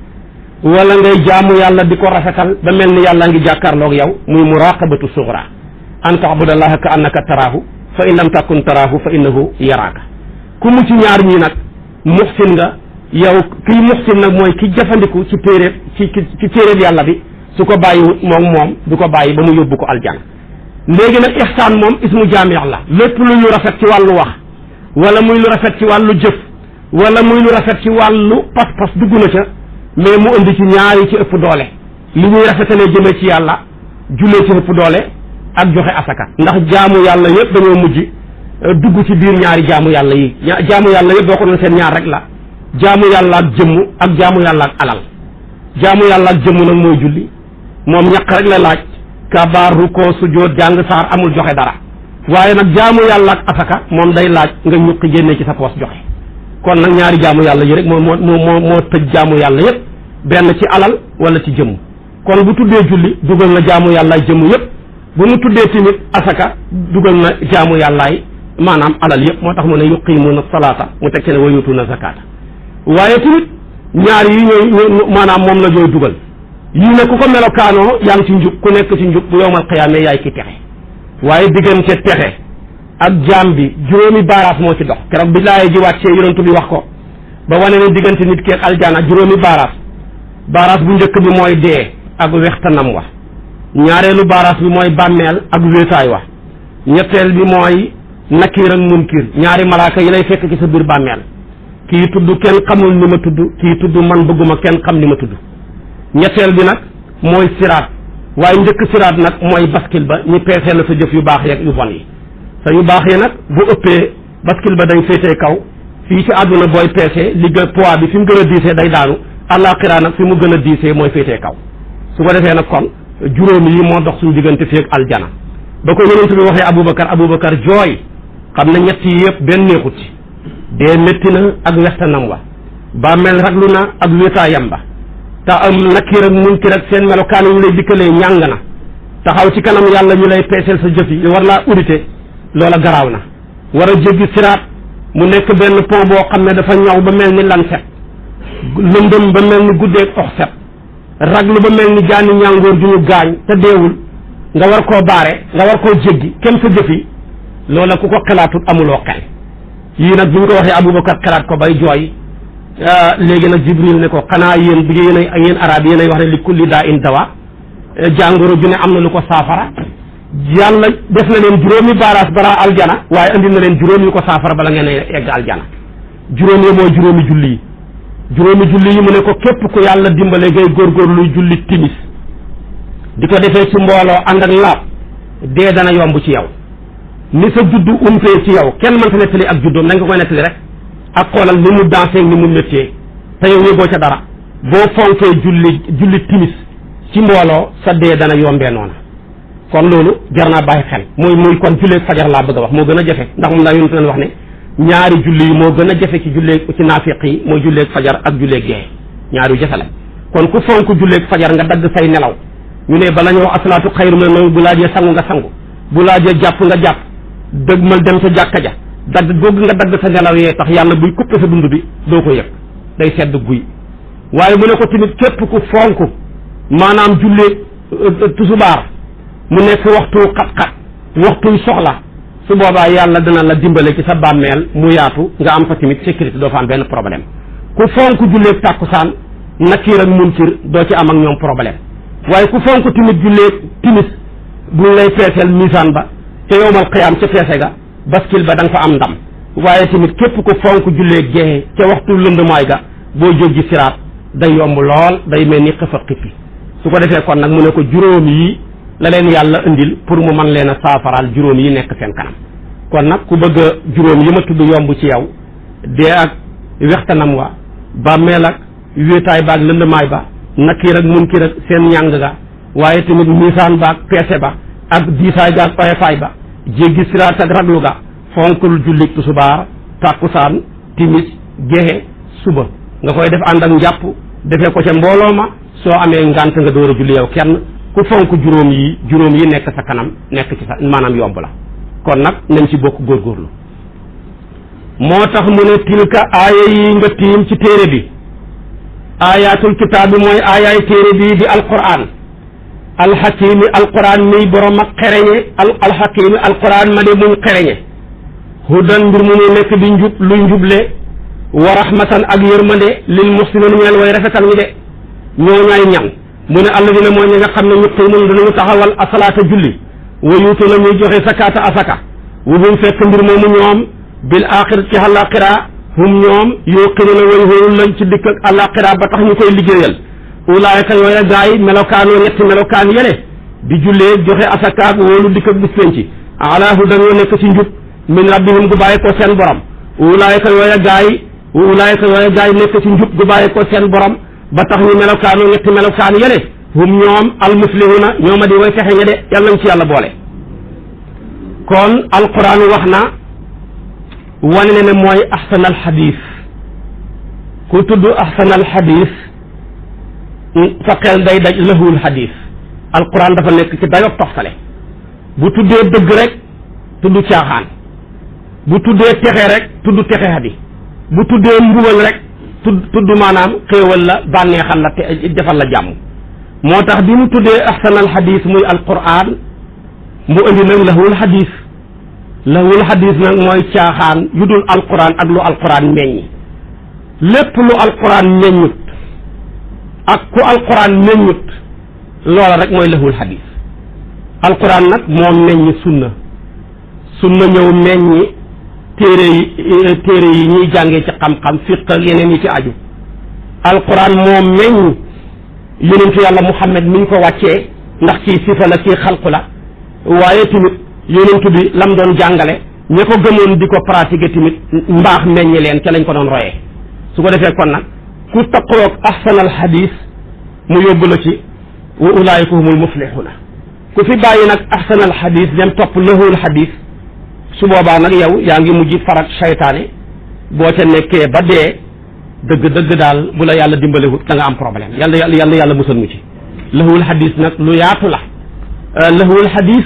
Speaker 2: wala ngay jaamu yàlla di ko rafetal ba mel ni yàlla ngi jàkkaarloog yow muy muraqabatu sugra an ta'budallaha ka annaka taraahu fa in lam takun taraahu fa innahu yaraaka ku mu ci ñaar ñii nag muhsin nga yow kii muhsin nag mooy ki jëfandiku ci téeréb yàlla bi su ko bàyyiwut moom du ko bàyyi ba mu yóbbu ko aljana léegi nag ihsaan moom ismu jaami' la lépp lu ñu rafet ci wàllu wax wala muy lu rafet ci wàllu jëf wala muy lu rafet ci wàllu pas-pas dugg na ca mais mu indi ci ñaari ci ëpp doole li ñuy rafetalee jëmee ci yàlla jullee ci ëpp doole ak joxe asaka ndax jaamu yàlla yëpp dañoo mujj dugg ci biir ñaari jaamu yàlla yi jaamu yàlla yëpp boo ko doon seen ñaar rek la jaamu yàlla ak jëmm ak jaamu yàlla ak alal jaamu yàlla ak jëmm nag mooy julli moom ñaq rek la laaj kabaar rukkoo sujjóot jàng saar amul joxe dara waaye nag jaamu yàlla ak asaka moom day laaj nga ñuqi génne ci sa poos joxe kon nag ñaari jaamu yàlla yi rek moo tëj jaamu yàlla yëpp benn ci alal wala ci jëmm kon bu tuddee julli dugal na jaamu yàllaay jëmm yëpp bu mu tuddee tamit asaka dugal na jaamu yàllaay maanaam alal yëpp moo tax mu ne yuqimuuna salaata mu teg ci ne wa yutuuna zakaata waaye tamit ñaar yi ñooy maanaam moom la ñooy dugal yii ne ku ko melokaanoo yaa ngi ci njub ku nekk ci njub bu yowmal qiyaame yaay ki texe waaye diggante texe ak jaam bi juróomi baaraas moo ci dox keroog bi laay ji wàccee yonentu bi wax ko ba wane ne diggante nit keeg aljana juróomi baaraas bu njëkk bi mooy dee ak wextanam wa ñaareelu baaraas bi mooy bàmmeel ak wéetaay wa ñetteel bi mooy nakiir ak munkir ñaari malaaka yi lay fekk ci sa biir bàmmeel kii tudd kenn xamul ni ma tudd kii tudd man bëgguma kenn xam ni ma tudd ñetteel bi nag mooy siraat waaye njëkk siraat nag mooy baskil ba ñu peesee la sa jëf yu baax yeeg yu bon yi sa yu baax yi nag bu ëppee baskil ba dañ féetee kaw fii ci àdduna booy peesee li gën poids bi fi mu gën a diisee day daanu àllaaxira nag fi mu gën a diisee mooy féetee kaw su ko defee nag kon juróomi yi moo dox suñu diggante fii ak aljana ba ko yonent bi waxee Aboubacar jooy xam ne ñett yi yëpp benn neexut ci dee métti na ak wextanam wa bàmmeel raglu na ak wéetaayam ba te am nakiir ak munkir ak seen melokaan ñu lay dikkalee ñàng na taxaw ci kanam yàlla ñu lay peeseel sa jëf yi war laa audité loola garaaw na war a jéggi siraat mu nekk benn pont boo xam ne dafa ñaw ba mel ni lan set lëndëm ba mel ni guddeeg ox set raglu ba mel ni jaani ñàngoor ju ñu gaañ te deewul nga war koo baare nga war koo jéggi kenn sa jëf yi loola ku ko xalaatut amuloo xel yii nag bi ñu ko waxee Aboubacar xalaat ko bay jooy léegi nag Jibril ne ko xanaa yéen bi yéen arab yéenay wax ne li kulli daa in dawa jàngoro ju ne am na lu ko saafara yàlla def na leen juróomi baaraas balaa aljana waaye andi na leen juróom yu ko saafara bala ngeen egg aljana juróom yi mooy juróomi julli yi mu ne ko képp ku yàlla dimbale ngay góorgóorlu julli timis di ko defee ci mbooloo ànd ak laab dee dana yomb ci yow ni sa juddu umpee ci yow kenn mënta nettali ak juddoom nañ ko koy nettali rek ak xoolal ni mu dansé ni mu méttee te yow yëgoo ca dara boo fonkee julli timis ci mbooloo sa dee dana yombee noona kon loolu jar naa bàyyi xel muy kon julleeg fajar laa bëgg a wax moo gën a jafe ndax moom laa yonent leen wax ne ñaari julli yi moo gën a jafe ci ci naafiq yi mooy julleeg fajar ak julleeg gee ñaari yu jafe la kon ku fonk julleeg fajar nga dagg say nelaw ñu ne bala ñu wax asalaatu xayru mina nawm bu laajee sangu nga sangu bu laajee jàpp nga jàpp dëgmal dem sa jàkka ja dagg googu nga dagg sa nelaw yee tax yàlla buy kuppe sa dund bi doo ko yëg day sedd guy waaye mu ne ko tamit képp ku fonk maanaam julleeg tusubaar mu nekk waxtu xat-xat waxtuy soxla su boobaa yàlla dina la dimbale ci sa bàmmeel mu yaatu nga am fa tamit sécurité doo fa am benn problème ku fonk julleeg tàkkusaan nakiir ak munkir doo ci am ak ñoom problème waaye ku fonk tamit julleeg timis buñ lay peeseel misaan ba te yowmal qiyaam ca peese ga baskil ba da nga fa am ndam waaye tamit képp ku fonk julleeg jeexee ca waxtu lëndamaay ga boo jóggi siraat day yomb lool day mel ni xëfa xippi su ko defee kon nag mu ne ko juróom yi la leen yàlla indil pour mu mën leen a saafaraal juróom yi nekk seen kanam kon nag ku bëgg a juróom yi ma tudd yomb ci yow dee ak wextanam wa bàmmeel ak wéetaay ba ak lëndamaay ba nakiir ak munkir ak seen ñàng ga waaye tamit misaan ba ak peese ba ak diisaay ga ak oyofaay ba jéggi siraat ak raglu ga fonkul jullik tusubaar tàkkusaan timis gexe suba nga koy def ànd ak njàpp defee ko ca mbooloo ma soo amee ngànt nga door a julli yow kenn ku fonk juróom yi nekk sa kanam nekk ci sa maanaam yomb la kon nag nañ ci bokk góorgóorlu moo tax mu ne tilka aaya yi nga tiim ci téere bi ayatul kitaab bi mooy aayaay téere bi di alquran alxakimi alquran miy borom ak xereñe alxakimi alquran ma de muñ xereñe hudan mbir mu muy nekk di njub luy njuble wa rahmatan ak yërmande lil muslimin ñeel way rafetal ñi de ñoo ñaay ñan mu ne alladina mooy ñi nga xam ne yuqiimuuna danañu taxawal asalaata julli wa yuutuuna ñuy joxe sakaata asaka wu buñ fekk mbir moomu ñoom bil axira ci àllaaxira hum ñoom yuqinuna way hóorul lañ ci dikk ak àllaaxira ba tax ñu koy liggéeyal ulaayka yooya gaa yi melokaanoo ñetti melokaan yële di jullee joxe asakaak wóolu dikk ak bis penc ala hudan yoo nekk ci njub min rabbihim gu bàyyi ko seen borom ulaayka yooya gaa yi nekk ci njub gu bàyyi ko seen borom ba tax ñu melokaanoo ñetti melokaan yële hum ñoom almuflihuna ñooma di way texe ña de yàlla nañ ci yàlla boole. kon alquran wax na wane ne mooy ahsan alxadis ku tudd ahsan alxadis sa xel day daj lahul xadis alquran dafa nekk ci dayob toxtale bu tuddee dëgg rek tudd caaxaan bu tuddee texe rek tudd texe hadi bu tuddee mbugal rek tudd maanaam xéewal la bànneexal la te defal la jàmm moo tax bi mu tuddee ahsan alxadis muy alquran mu indi nag lahul xadis lahul xadis nag mooy caaxaan yu dul alquran ak lu alquran meññ lépp lu alquran meññut ak ku alquran meññut loola rek mooy lahul xadis alquran nag moo meññ sunna ñëw meññi téere yi ñuy jàngee ci xam-xam fiq ak yeneen yi ci aju alquran moo meññ yonentu yàlla muhammad mi ñu ko wàccee ndax kii sifa la kii xalqu la waaye tamit yonentu bi lam doon jàngale ña ko gëmoon di ko pratiquer tamit mbaax meññi leen ca lañ ko doon royee su ko defee kon nag ku taqaloog ahsanal xadis mu yóbbu la ci wa ulaayika humul muflixuuna ku fi bàyyi nag ahsanal xadis dem topp lahul xadis su boobaa nag yow yaa ngi mujj farak saytaane boo ca nekkee ba dee dëgg daal bu la yàlla dimbalewut da nga am problème yàlla musal mu ci lahul xadis nag lu yaatu la lahul xadis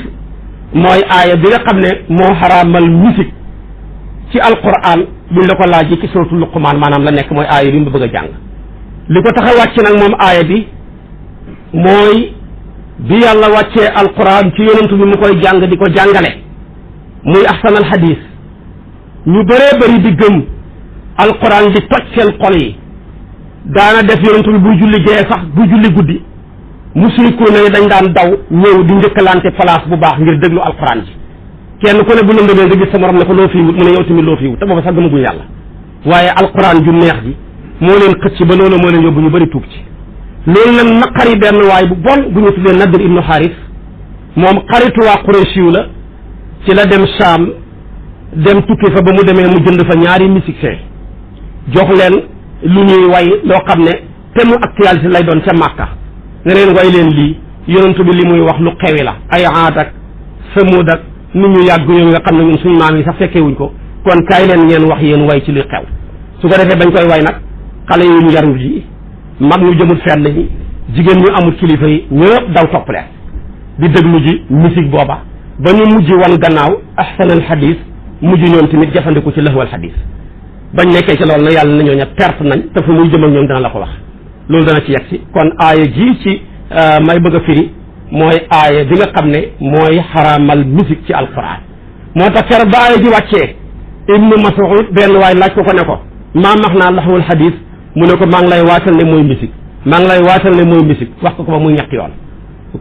Speaker 2: mooy aaya bi nga xam ne moo xaraamal musique ci alquran buñ la ko laajee ci suratul luqmaan maanaam la nekk mooy aaya bi mu bëgg a jàng li ko tax a wàcc nag moom aaya bi mooy bi yàlla wàccee alquran ci yonentu bi mu koy jàng di ko jàngale muy ahsanal xadis ñu bëree bëri di gëm alquran di toj seen xol yi daana def yonentu bi buy julli gee sax buy julli guddi musrikuuna yi dañ daan daw ñëw di njëkkalante place bu baax ngir déglu alquran ji kenn ku ne bu lëndëmee nga gis sa morom ne ko loo fii wut mu ne yow tamit loo fii wut te booba sax gëmaguñ yàlla waaye alquran ju neex ji moo leen xëcc ba loolu moo leen yóbbu ñu bëri tuub ci loolu nag naqari benn waay bu bon bu ñu tuddee Nadr ibnu Haris moom xaritu waa Quraysh la ci la dem Saam dem tukki fa ba mu demee mu jënd fa ñaari musiciens jox leen lu ñuy way loo xam ne te mu actualité lay doon ca Màkka nga leen way leen lii yonentu bi li muy wax lu xewi la ay Aad ak Samud ak nit ñu yàgg yooyu nga xam ne ñun suñu maam yi sax fekkee wuñ ko kon kaay leen ngeen wax yéen way ci li xew su ko defee bañ koy way nag xale yu ñu yarul ji mag ñu jëmul fenn ñi jigéen ñu amul kilifa yi ñëpp daw topp leen di déglu ji musique booba ba ñu mujj wan gannaaw ahsanal xadis mujj ñoom tamit jafandiku ci lahwal xadis bañ nekkee ci loolu na yàlla na ñoo ña perte nañ te fu muy jëm ak ñoom dana la ko wax loolu dana ci yegg si kon aaya ji ci may bëgg a firi mooy aaya bi nga xam ne mooy xaraamal musique ci alquran moo tax keroog ba aaya ji wàccee ibnu Mas'ud benn waay laaj ko ne ko maa max naa lahwal xadis mu ne ko maa ngi lay waatal ne mooy musique maa ngi lay waatal ne mooy musique wax ko ba muy ñetti yoon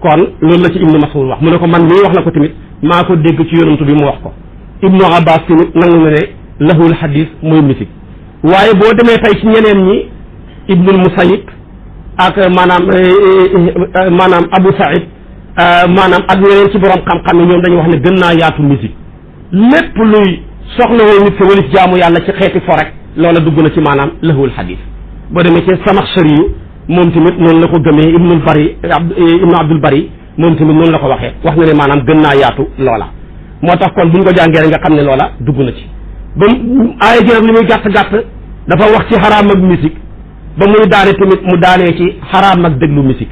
Speaker 2: kon loolu la ci ibnu Mas'ud wax mu ne ko man mii wax na ko tamit maa ko dégg ci yonantu bi mu wax ko ibnu Abbas tamit nangu na ne lahul xadis mooy musique waaye boo demee tey ci ñeneen ñi ibnul Musayyib ak maanaam Abu Saïd maanaam ak ñeneen ci borom xam-xam yi ñoom dañu wax ne gën naa yaatu musique lépp luy soxla woo nit ki wala ci jaamu yàlla ci xeeti fo rek loola dugg na ci maanaam lahul xadis boo demee ci Samaxshari yu moom tamit noonu la ko gëmee ibnu Abdul Bari moom tamit noonu la ko waxee wax na ne maanaam gën naa yaatu loola moo tax kon buñ ko jàngee rek nga xam ne loola dugg na ci ba aaya ji nag li muy gàtt-gàtt dafa wax ci xaraam ak musique ba muy daane tamit mu daanee ci xaraam ak déglu musique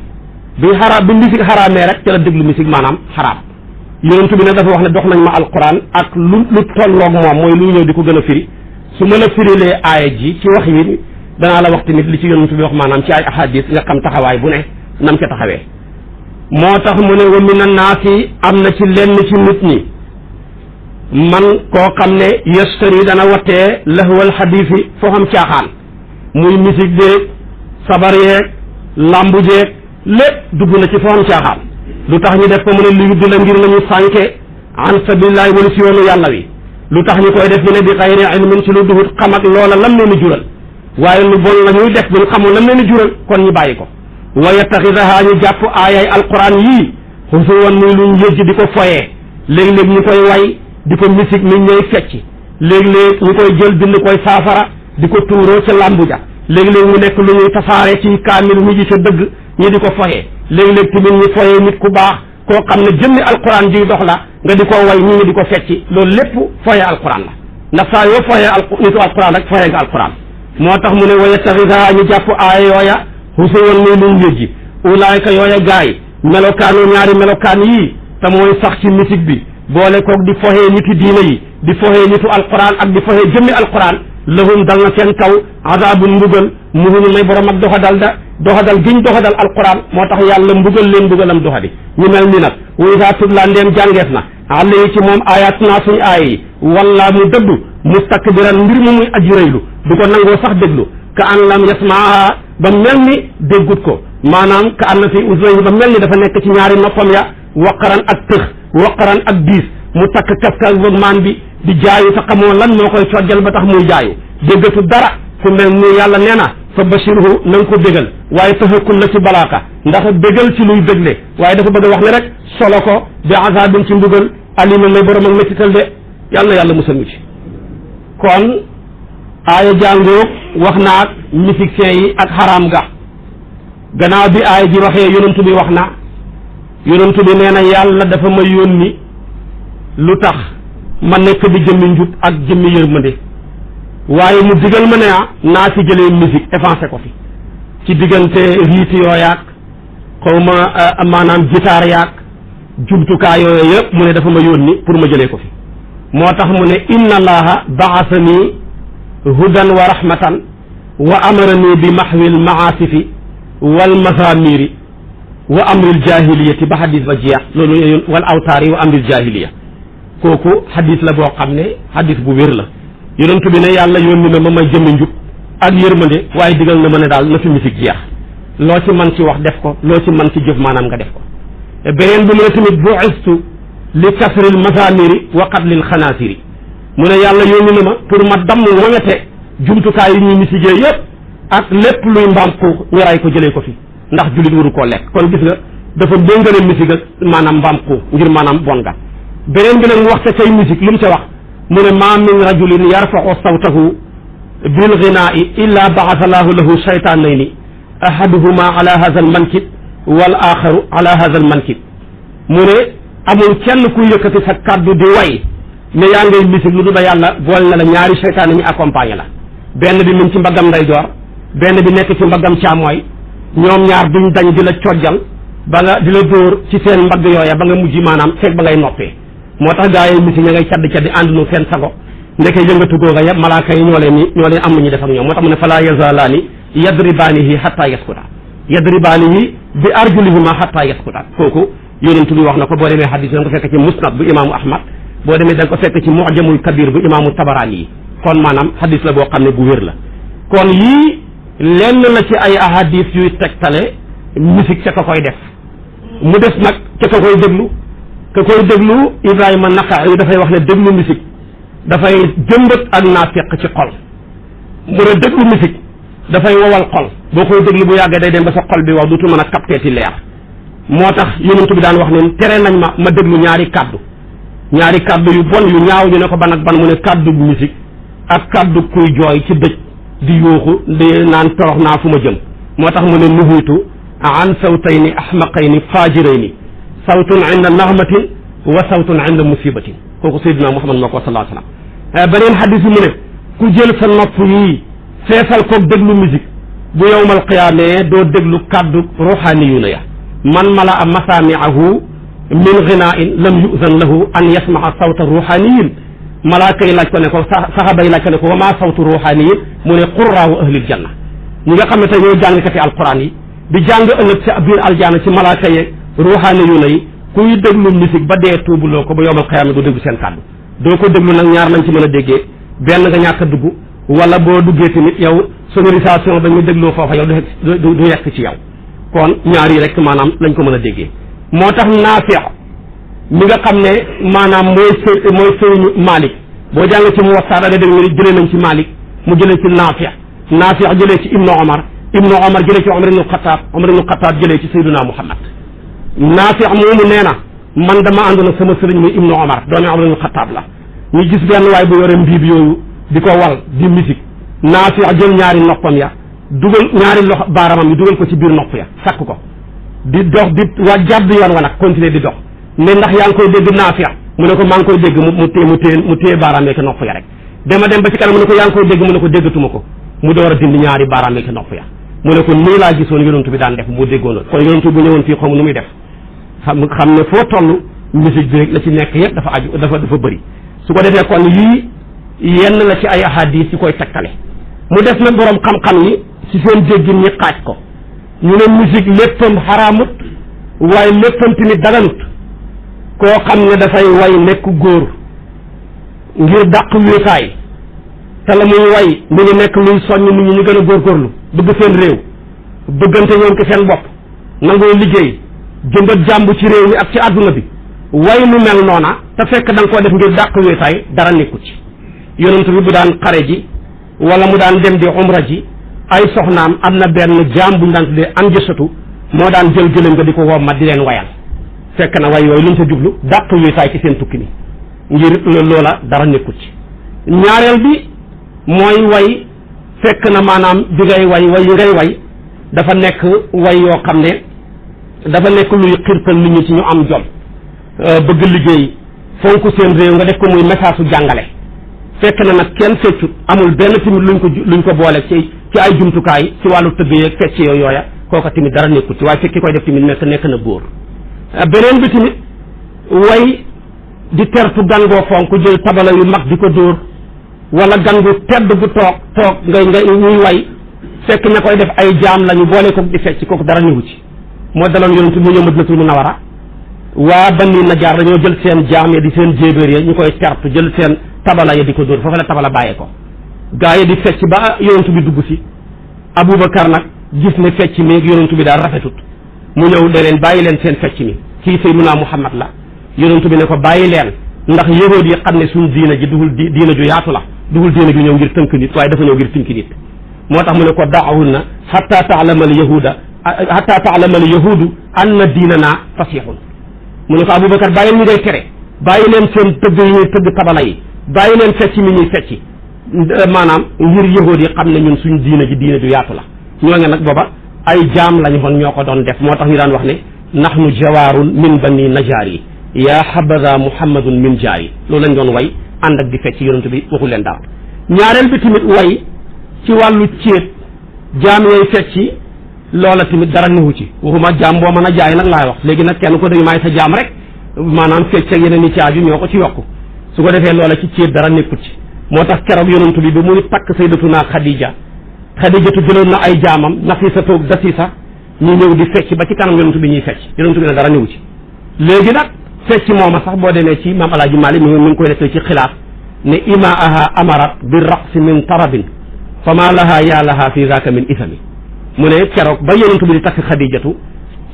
Speaker 2: bi musique xaraamee rek ca la déglu musique maanaam xaraam yonent bi nag dafa wax ne dox nañ ma alquran ak lu tolloog moom mooy luy ñëw di ko gën a firi su ma la firilee aaya ji ci wax yi danaa la wax tamit li ci yonent bi wax maanaam ci ay ahadis nga xam taxawaay bu ne nam ca taxawee moo tax mu ne wa mina naasi am na ci lenn ci nit ñi man koo xam ne yastari dana wattee lahwal xadiisi foo xam caaxaan muy musique jeeg sabar yeeg lambu jeeg lépp dugg na ci foo xam caaxaan lu tax ñu def ko mu ne li yuddi la ngir nañu sànke an sabilillahi wala si yoonu yàlla wi lu tax ñu koy def ñu ne bi xayri ilmin ci lu duhut xam ak loola lam leen di jural waaye lu bon la ñuy def buñ xamul lam leen di jural kon ñu bàyyi ko wa yattaxidaha ñu jàpp aayay alquran yii huzuwan muy luñ yëjj di ko foyee léeg-léeg ñu koy way di ko musique nit ñooy fecc léeg-léeg ñu koy jël bind koy saafara di ko tuuroo ca làmbu ja léeg-léeg mu nekk lu ñuy tasaare ci kaamil ñi ji ca dëgg ñi di ko foyee léeg-léeg tamit ñu foyee nit ku baax koo xam ne jëmmi alquran ji dox la nga di ko way ñi di ko fecc loolu lépp foyee alquran la ndax saa yoo foyee nitu alquran rek foyee nga alquran moo tax mu ne wa yattaxidaha ñu jàpp aaya yooya huzuwan muy luñ yëjji ulaayka yooya gaay melokaanoo ñaari melokaan yii te mooy sax ci musique bi boole koog di foxee nitu diine yi di foxee nitu alquran ak di foxee jëmmi alquran lahum dal na seen kaw azabun mbugal muhuñu may borom ak doxadal giñ doxadal alquran moo tax yàlla mbugal leen mbugalam doxadi ñu mel ni nag wa izaa tutla ndeem jàngeef na alayhi ci moom ayatuna suñu aaya yi walla mu dëddu mustakbiran mbir mu muy aji rëylu du ko nangoo sax déglu ka an lam yasmaa ba mel ni déggut ko maanaam ka an na fi usnayhi ba mel ni dafa nekk ci ñaari noppam ya waqaran ak tëx waqaran ak diis mu takk kaska boog maan bi di jaayu te xamoo lan moo koy tojjal ba tax muy jaayu déggatu dara ku mel ni yàlla nee na fa bashirhu na nga ko bégal waaye taxakul la ci balaaka ndax bégal ci luy bégle waaye dafa bëgg a wax ne rek solo ko bi azabin ci mbugal alima may borom ak méttital de yàlla musal ñu ci kon aaya jàngoog wax naag musiciens yi ak xaraam ga gannaaw bi aaya ji waxee yonentu bi wax na yonentu bi nee na yàlla dafa ma yónni lu tax ma nekk di jëmmi njub ak jëmmi yërmande waaye mu digal ma ne naa ci jëlee musique effacé ko fi ci diggante riiti yooyaak xaw ma maanaam guitare yaak jumtukaay yooyu yëpp mu ne dafa ma yónni pour ma jëlee ko fi moo tax mu ne inna allaha baasani hudan wa rahmatan wa amarani bi maxwil maasifi wal mazamiri wa amril jahiliyati ba xadis ba jeex loolu wal awtaari wa amril jahiliya kooku xadis la boo xam ne xadis bu wér la yonent bi ne yàlla yónni na ma may jëmmi njub ak yërmande waaye digal na ma ne daal na fi musique jeex loo ci man ci wax def ko loo ci man ci jëf maanaam nga def ko beneen bi mu ne tamit bu'istu li kasril mazamiri wa qatlil xanaasiri mu ne yàlla yónni na ma pour ma damm waŋete jumtukaay yi ñuy musique yëpp ak lépp luy mbaam xuux ñu ray ko jëlee ko fi ndax jullit waru koo lekk kon gis nga dafa méngale musique ak maanaam mbaam xuux ngir maanaam bon ga beneen bi nag mu wax te kay musique lu mu ca wax mu ne ma min rajulin yarfa'u sawtahu bil ghina'i illa ba'atha lahu lahu shaytanayni ahaduhuma ala hadha al mankib wal axaru ala hadha al mankib mu ne amul kenn ku yëkkati sa kaddu di way ne yaa ngay musique lu dul ba yàlla bool na la ñaari seytaane ñu accompagné la benn bi mu ci mbaggam ndeyjoor benn bi nekk ci mbaggam càmmooy ñoom ñaar duñ dañ di la cojjal ba nga di la dóor ci seen mbagg yooya ba nga mujj maanaam feeg ba ngay noppee moo tax gaa yi musique ña ngay caddi àndunu seen sago ndeke yëngatu googa yëpp malaaka yi ñoo leen am lu ñu def ak ñoom moo tax mu ne fala yazalaani yadribaanihi hatta yaskuta yadribaanihi bi arjulihima hatta yaskuta kooku yonent bi wax na ko boo demee hadis da nga ko fekk ci musnad bu imaamu ahmad boo demee da nga ko fekk ci mu'jamul kabir bu imaamu tabaraani yi kon maanaam hadis la boo xam ne bu wér la kon yii lenn la ci ay ahadis yuy tegtale musique ca ka koy def mu des nag ca ka koy déglu Ibrahima Naxa'i yi dafay wax ne déglu musique dafay jëmbat ak naafiq ci xol mu ne déglu musique dafay wowal xol boo koy déglu bu yàggee day dem ba sa xol bi wax dutu mën a capter ci leer moo tax yonent bi daan wax ne tere nañ ma déglu ñaari kaddu yu bon yu ñaaw ñu ne ko ban ak ban mu ne kaddu musique ak kaddu kuy jooy ci dëj di yuuxu di naan torox naa fu ma jëm moo tax mu ne nuhiitu an sawtayni ahmaqayni fajirayni sawtun inda naxmatin wa sawtun inda musibatin kooku sayyidina Muhammad moo ko sallallahu alayhi wa sallam beneen xadis bi mu ne ku jël sa nopp yi feesal koog déglu musique bu yowmal qiyaamee doo déglu kaddu ruuxaaniyuuna ya man mala a masaamiahu min ghinaa'in lam yu'zan lahu an yasmaa sawta ruuxaaniyin malaaka yi laaj ko ne ko saxaaba yi laaj ko ne ko wa maa sawtu ruuxaaniyin mu ne qurraawu ahlil janna ñi nga xam ne tey ñoo jàngkati alquran yi di jàng ëllëg ci biir aljaana ci malaaka yeeg ruuxaaniyuuna yi kuy déglu musique ba dee tuubuloo ko ba yowmal qiyaama doo déglu seen kàddu doo ko déglu nag ñaar lañ ci mën a déggee benn nga ñàkk a dugg wala boo duggee tamit yow sonorisation ba ñu dégloo foofa yow du yekk ci yow kon ñaar yi rek maanaam lañ ko mën a déggee moo tax Naafi' mi nga xam ne maanaam mooy sëriñu Malik boo jàng ci Muwatta da dégg ñu jëlee nañ ci Malik mu jëlee ci Naafi jëlee ci Ibnu Omar jëlee ci Omar ibnu Xataab jëlee ci Sayyiduna Muhammad Naafi moomu nee na man dama àndoon ak sama sëriñ muy Ibnu Omar doomi Omar ibnu Xataab la ñu gis benn waay bu yore mbiib yooyu di ko wal di musique Naafi jël ñaari noppam ya dugal ñaari loxo baaramam yi dugal ko ci biir nopp ya sakk ko di dox di jàdd yoon wa nag continuer di dox ne ndax yaa ngi koy dégg Naafi mu ne ko maa ngi koy dégg mu téye baaraam yeeg nopp ya rek dem ba ci kanam mu ne ko yaa ngi koy dégg mu ne ko déggatuma ko mu door a dindi ñaari baaraam yeeg nopp ya mu ne ko nii laa gisoon yonent bi daan def bu déggoon kon yonent bu ñëwoon fii xamu nu muy def xam ne foo toll musique bi rek la ci nekk yëpp dafa bëri su ko defee kon yii yenn la ci ay ahadis yi koy tegtale mu def nag borom xam-xam yi ci seen jéggin ñi xaaj ko ñu ne musique léppam xaraamut waaye léppam tamit daganut koo xam ne dafay way nekk góor ngir dàq wéetaay te la muy way mi ngi nekk luy soññ nit ñi ñu gën a góorgóorlu bëgg seen réew bëggante ñoom ki seen bopp nangoo liggéey jëmbat jàmbu ci réew mi ak ci àdduna bi way lu mel noona te fekk da nga koo def ngir dàq wéetaay dara nekku ci yonent bi bu daan xare ji wala mu daan dem di umra ji ay soxnaam am na benn jaam bu ñu daan tuddee am jësatu moo daan jël gëlëm nga di ko wommat di leen wayal fekk na way yooyu luñ ca jublu dàq wéetaay ci seen tukki mi ngir loola dara nekkut ci ñaareel bi mooy way fekk na maanaam bi ngay way yi ngay way dafa nekk way yoo xam ne dafa nekk luy xirtal nit ñi ci ñu am jom bëgg liggéey fonk seen réew nga def ko muy message su jàngale fekk na nag kenn feccut amul benn tamit luñ ko boole ci ay jumtukaay ci wàllu tëgg yeeg fecc yooya kooka tamit dara nekkut ci waaye fekki koy def tamit nekk na góor beneen bi tamit way di tertu gan goo fonk jël tabala yu mag di ko dóor wala gan gu tedd bu toog nga ñuy way fekk ña koy def ay jaam lañu boole ko di fecc kooku dara newu ci moo daloon yonent mu ñëw Madinatul Munawwara waa Bani Najaar dañoo jël seen jaam ya di seen jéebéer ya ñu koy tertu jël seen tabala ya di ko dóor foofu la tabala bàyyee ko gaa yi di fecc ba yonent bi dugg si Aboubacar nag gis ne fecc mi yonent bi daal rafetut mu ñëw ne leen bàyyi leen seen fecc mi kii Seydina Muhammad la yonent bi ne ko bàyyi leen ndax yahud yi xam ne suñ diina ji duhul diina ju yaatu la duhul diina ju ñëw ngir tënk nit waaye dafa ñëw ngir tënk nit moo tax mu ne ko daahunna hatta taalama al yahudu anna diinana fasihun mu ne ko Aboubacar bàyyi ñu ngay tere bàyyi leen seen tëgg yi ñuy tëgg tabala yi bàyyi leen fecc mi ñuy fecc maanaam ngir yahud yi xam ne ñun suñ diina ji diina ju yaatu la ñooñu nag booba ay jaam lañu xoon ñoo ko doon def moo tax ñu daan wax ne nahnu jawaarun min bani najaar yi yaa habada muhammadun min jaari loolu lañ doon way ànd ak di fecc yonent bi waxu leen dara ñaareel bi tamit way ci wàllu céet jaam yooyu fecc loola tamit dara newu ci waxuma jaam boo mën a jaay nag laay wax léegi nag kenn ko dañu maay sa jaam rek maanaam fecc ak yeneen i caaju ñoo ko ci yokku su ko defee loola ci céet dara nekkut ci moo tax keroog yonent bi ba muy takk sayyidatuna Xadijatu jëloon na ay jaamam Nafisa toog Dasisa ñu ñëw di fecc ba ci kanam yonent bi ñuy fecc yonent bi ne dara newu ci léegi nag fecc mooma sax boo demee ci maam Alaaji Maalik mi ngi koy defee ci xilaaf ne imaaha amarat bi raqsi min tarabin fa ma laha yaa laha fi zaka min isami mu ne keroog ba yonent bi di takk Xadijatu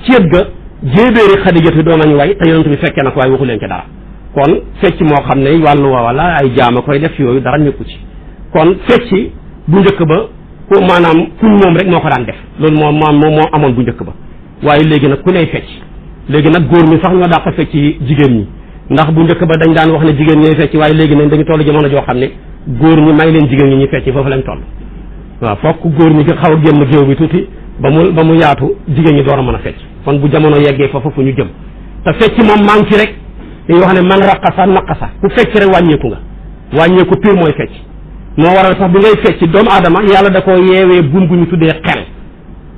Speaker 2: céet ga jéebéeri Xadijatu doon nañu way te yonent bi fekkee na ko waaye waxu leen ci dara kon fecc moo xam ne wàllu wa wala ay jaama koy def yooyu dara nekku ci kon fecc bu njëkk ba ku maanaam kuñ moom rek moo ko daan def loolu moo amoon bu njëkk ba waaye léegi nag ku lay fecc léegi nag góor ñi sax ñoo dàq fecc jigéen ñi ndax bu njëkk ba dañ daan wax ne jigéen ñooy fecc waaye léegi nag dañu toll jamono joo xam ne góor ñi may leen jigéen ñi ñuy fecc foofu lañ toll waaw fokk góor ñi xaw a génn géew bi tuuti ba mu yaatu jigéen ñi door a mën a fecc kon bu jamono yeggee foofu fu ñu jëm te fecc moom maa ngi ci rek dañuy wax ne man raqasa naqasa ku fecc rek wàññeeku nga wàññeeku pire mooy fecc moo waral sax bi ngay fecc doomu aadama yàlla da koo yeewee buum gu ñu tuddee xel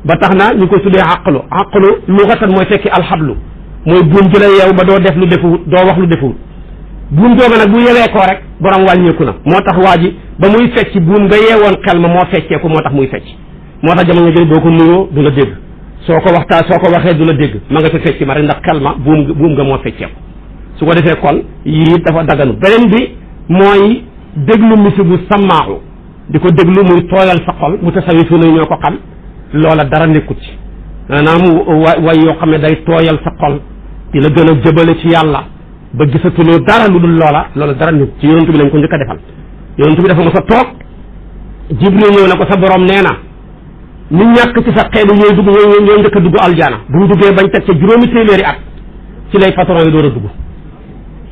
Speaker 2: ba tax na ñu koy tuddee àqlu luxatan mooy fekki alxablu mooy buum gi la yeew ba doo def lu defuwut doo wax lu defuwut buum googa nag bu yewee koo rek borom wàññeeku na moo tax waa ji ba muy fecc buum nga yeewoon xel ma moo feccee ko moo tax muy fecc moo tax jamono jooju boo ko nuyoo du la dégg soo ko waxee du la dégg ma nga fa fecc ma rek ndax xel ma buum nga moo feccee ko su ko defee kon yii dafa daganu beneen bi mooy déglu musigu samaaxu di ko déglu muy tooyal sa xol mu tasawifu na ñoo ko xam loola dara nekkut ci maanaam way yoo xam ne day tooyal sa xol di la gën a jëbale ci yàlla ba gisatuloo dara lu dul loola dara nit ci yonent bi lañ ko njëkk a defal yonent bi dafa mos a toog Jibril ñëw na ko sa borom nee na ñu ñàkk ci sa xeetu ñooy dugg ñooy njëkk a dugg aljana bu ñu duggee bañ teg ca juróomi téeméeri at ci lay patron yi door a dugg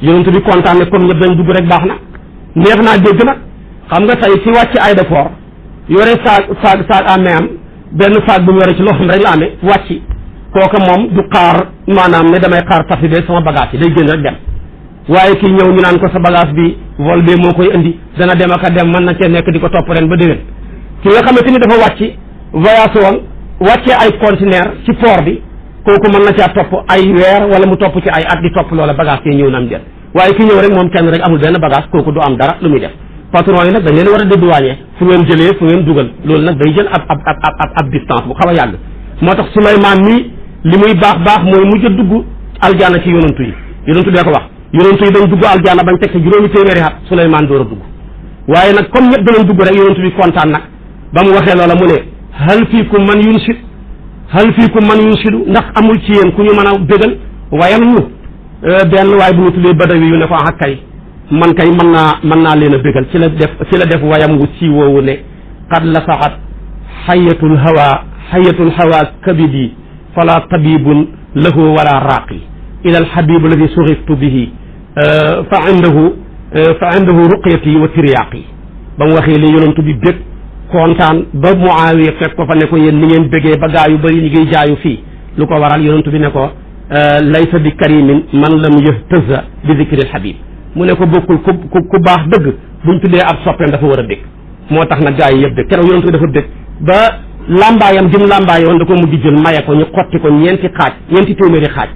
Speaker 2: yonent bi kontaan ne comme ñëpp dañ dugg rek baax na neex naa dégg nag xam nga tey ci wàcc aéroport yore saag amee am benn saag bu mu yore ci loxoom rek la amee wàcc kooka moom du xaar maanaam ne damay xaar taxi be sama bagage yi day génn rek dem waaye kii ñëw ñu naan ko sa bagage bi vol bi moo koy indi dana dem ak a dem mën na cee nekk di ko topp ren ba déwén ki nga xamante ni dafa wàcc voyage woon wàccee ay conteneur ci port bi kooku mën na caa topp ay weer wala mu topp ci ay at di topp loola bagage yi ñëw na am jël waaye ki ñëw rek moom kenn rek amul benn bagage kooku du am dara lu muy def patron yi nag dañ leen war a dédouaner fu ngeen jëlee fu ngeen dugal loolu nag day jël ab distance bu xaw a yàgg moo tax Souleymane mii li muy baax mooy mujj a dugg aljana ci yonantu yi yonantu bee ko wax yonantu yi dañ dugg aljana bañ teg ci juróomi téeméeri at Souleymane door a dugg waaye nag comme ñëpp danañ dugg rek yonantu bi kontaan nag ba mu waxee loola mu ne hal fiikum man yunsidu ndax amul ci yéen ku ñu mën a bégal wayal ñu benn waaye bu ñu tuddee badawi yu ne ko ah kay man kay mën naa leen a bégal ci la def wayam wu si woowu ne qad la saxat xayatul hawa kabidi fala tabibun lahu wala raaqi ila alhabib alladi suxiftu bihi fa indahu ruqyati wa tiryaqi ba mu waxee li yonantu bi bég kontaan ba Muawiya fekk ko fa ne ko yéen ni ngeen bégee ba gaa yu bëri ñi ngay jaayu fii lu ko waral yonantu bi ne ko laysa bi karimin man lam yahtaza bi zikri alhabib mu ne ko bokkul ku baax dëgg buñ tuddee ab soppeem dafa war a bég moo tax nag gaa yi yëpp bég keroog yonantu bi dafa bég ba lambaayam jëm lambaayoon da ko mujj jël maye ko ñu xotti ko ñeenti téeméeri xaaj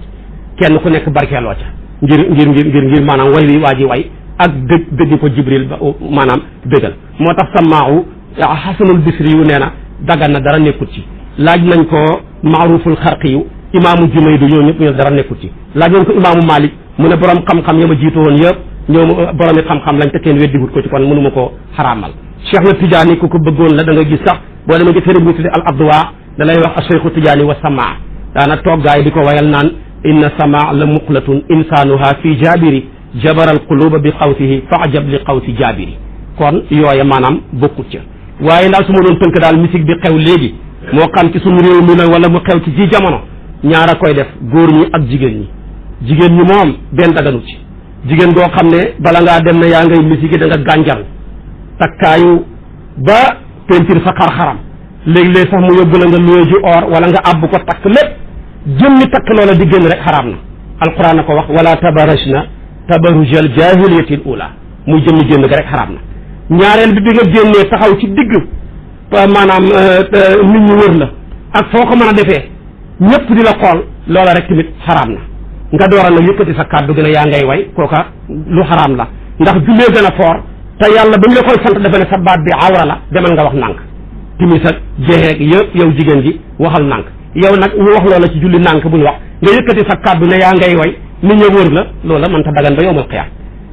Speaker 2: kenn ku nekk barkeeloo ca ngir maanaam way wi waa ji way ak dëgg ko Jibril ba maanaam bégal moo tax samaahu Xasanul Bisri yu nee na dagan na dara nekkut ci laaj nañ ko Maaruful Xarqi yu imaamu Jumaydu ñoo ñëpp ñu dara nekkut ci laaj nañ ko imaamu Malik mu ne borom xam-xam ya ma jiitu woon yëpp ñoom boromi xam-xam lañ te kenn weddiwut ko ci kon mënuma ko xaraamal Cheikh na Tijaani ku ko bëggoon la da nga gis sax boo demee ci téere bu ñu tudde al adwa da lay wax Cheikhu Tijaani wa samaa daana toggaay di ko wayal naan inna samaa la muqlatun insaanuha fi jaabiri jabaral quluba bi xawsihi faajab li xawsi jaabiri kon yooya maanaam bokkut ca waaye daal su ma doon tënk daal musique bi xew léegi moo xam ci suñu réew mi la wala mu xew ci ji jamono ñaar a koy def góor ñi ak jigéen ñi moom benn daganu ci jigéen goo xam ne bala ngaa dem ne yaa ngay musique da nga gànjar takkaayu ba peinture sa xar-xaram léeg-léeg sax mu yóbbu la nga luye ji or wala nga àbb ko takk lépp jëmmi takk loola di génn rek xaraam na alquran na ko wax wala tabarajna tabarujal jahiliyatil ula muy jëmmi génn ga rek xaraam na ñaareel bi nga génnee taxaw ci digg maanaam nit ñi wër la ak foo ko mën a defee ñëpp di la xool loola rek tamit xaraam na nga dooral nag yëkkati sa kàddu gën a yaa ngay way kooka lu xaraam la ndax jullee gën a foor te yàlla ba ñu la koy sant dafa ne sa baat bi awra la demal nga wax nànk timis ak jeexeeg yëpp yow jigéen ji waxal nànk yow nag ñu wax loola ci julli nànk bu ñu wax nga yëkkati sa kàddu ne yaa ngay way nit ñi wër la loola mën ta dagan ba yowmal xiyaam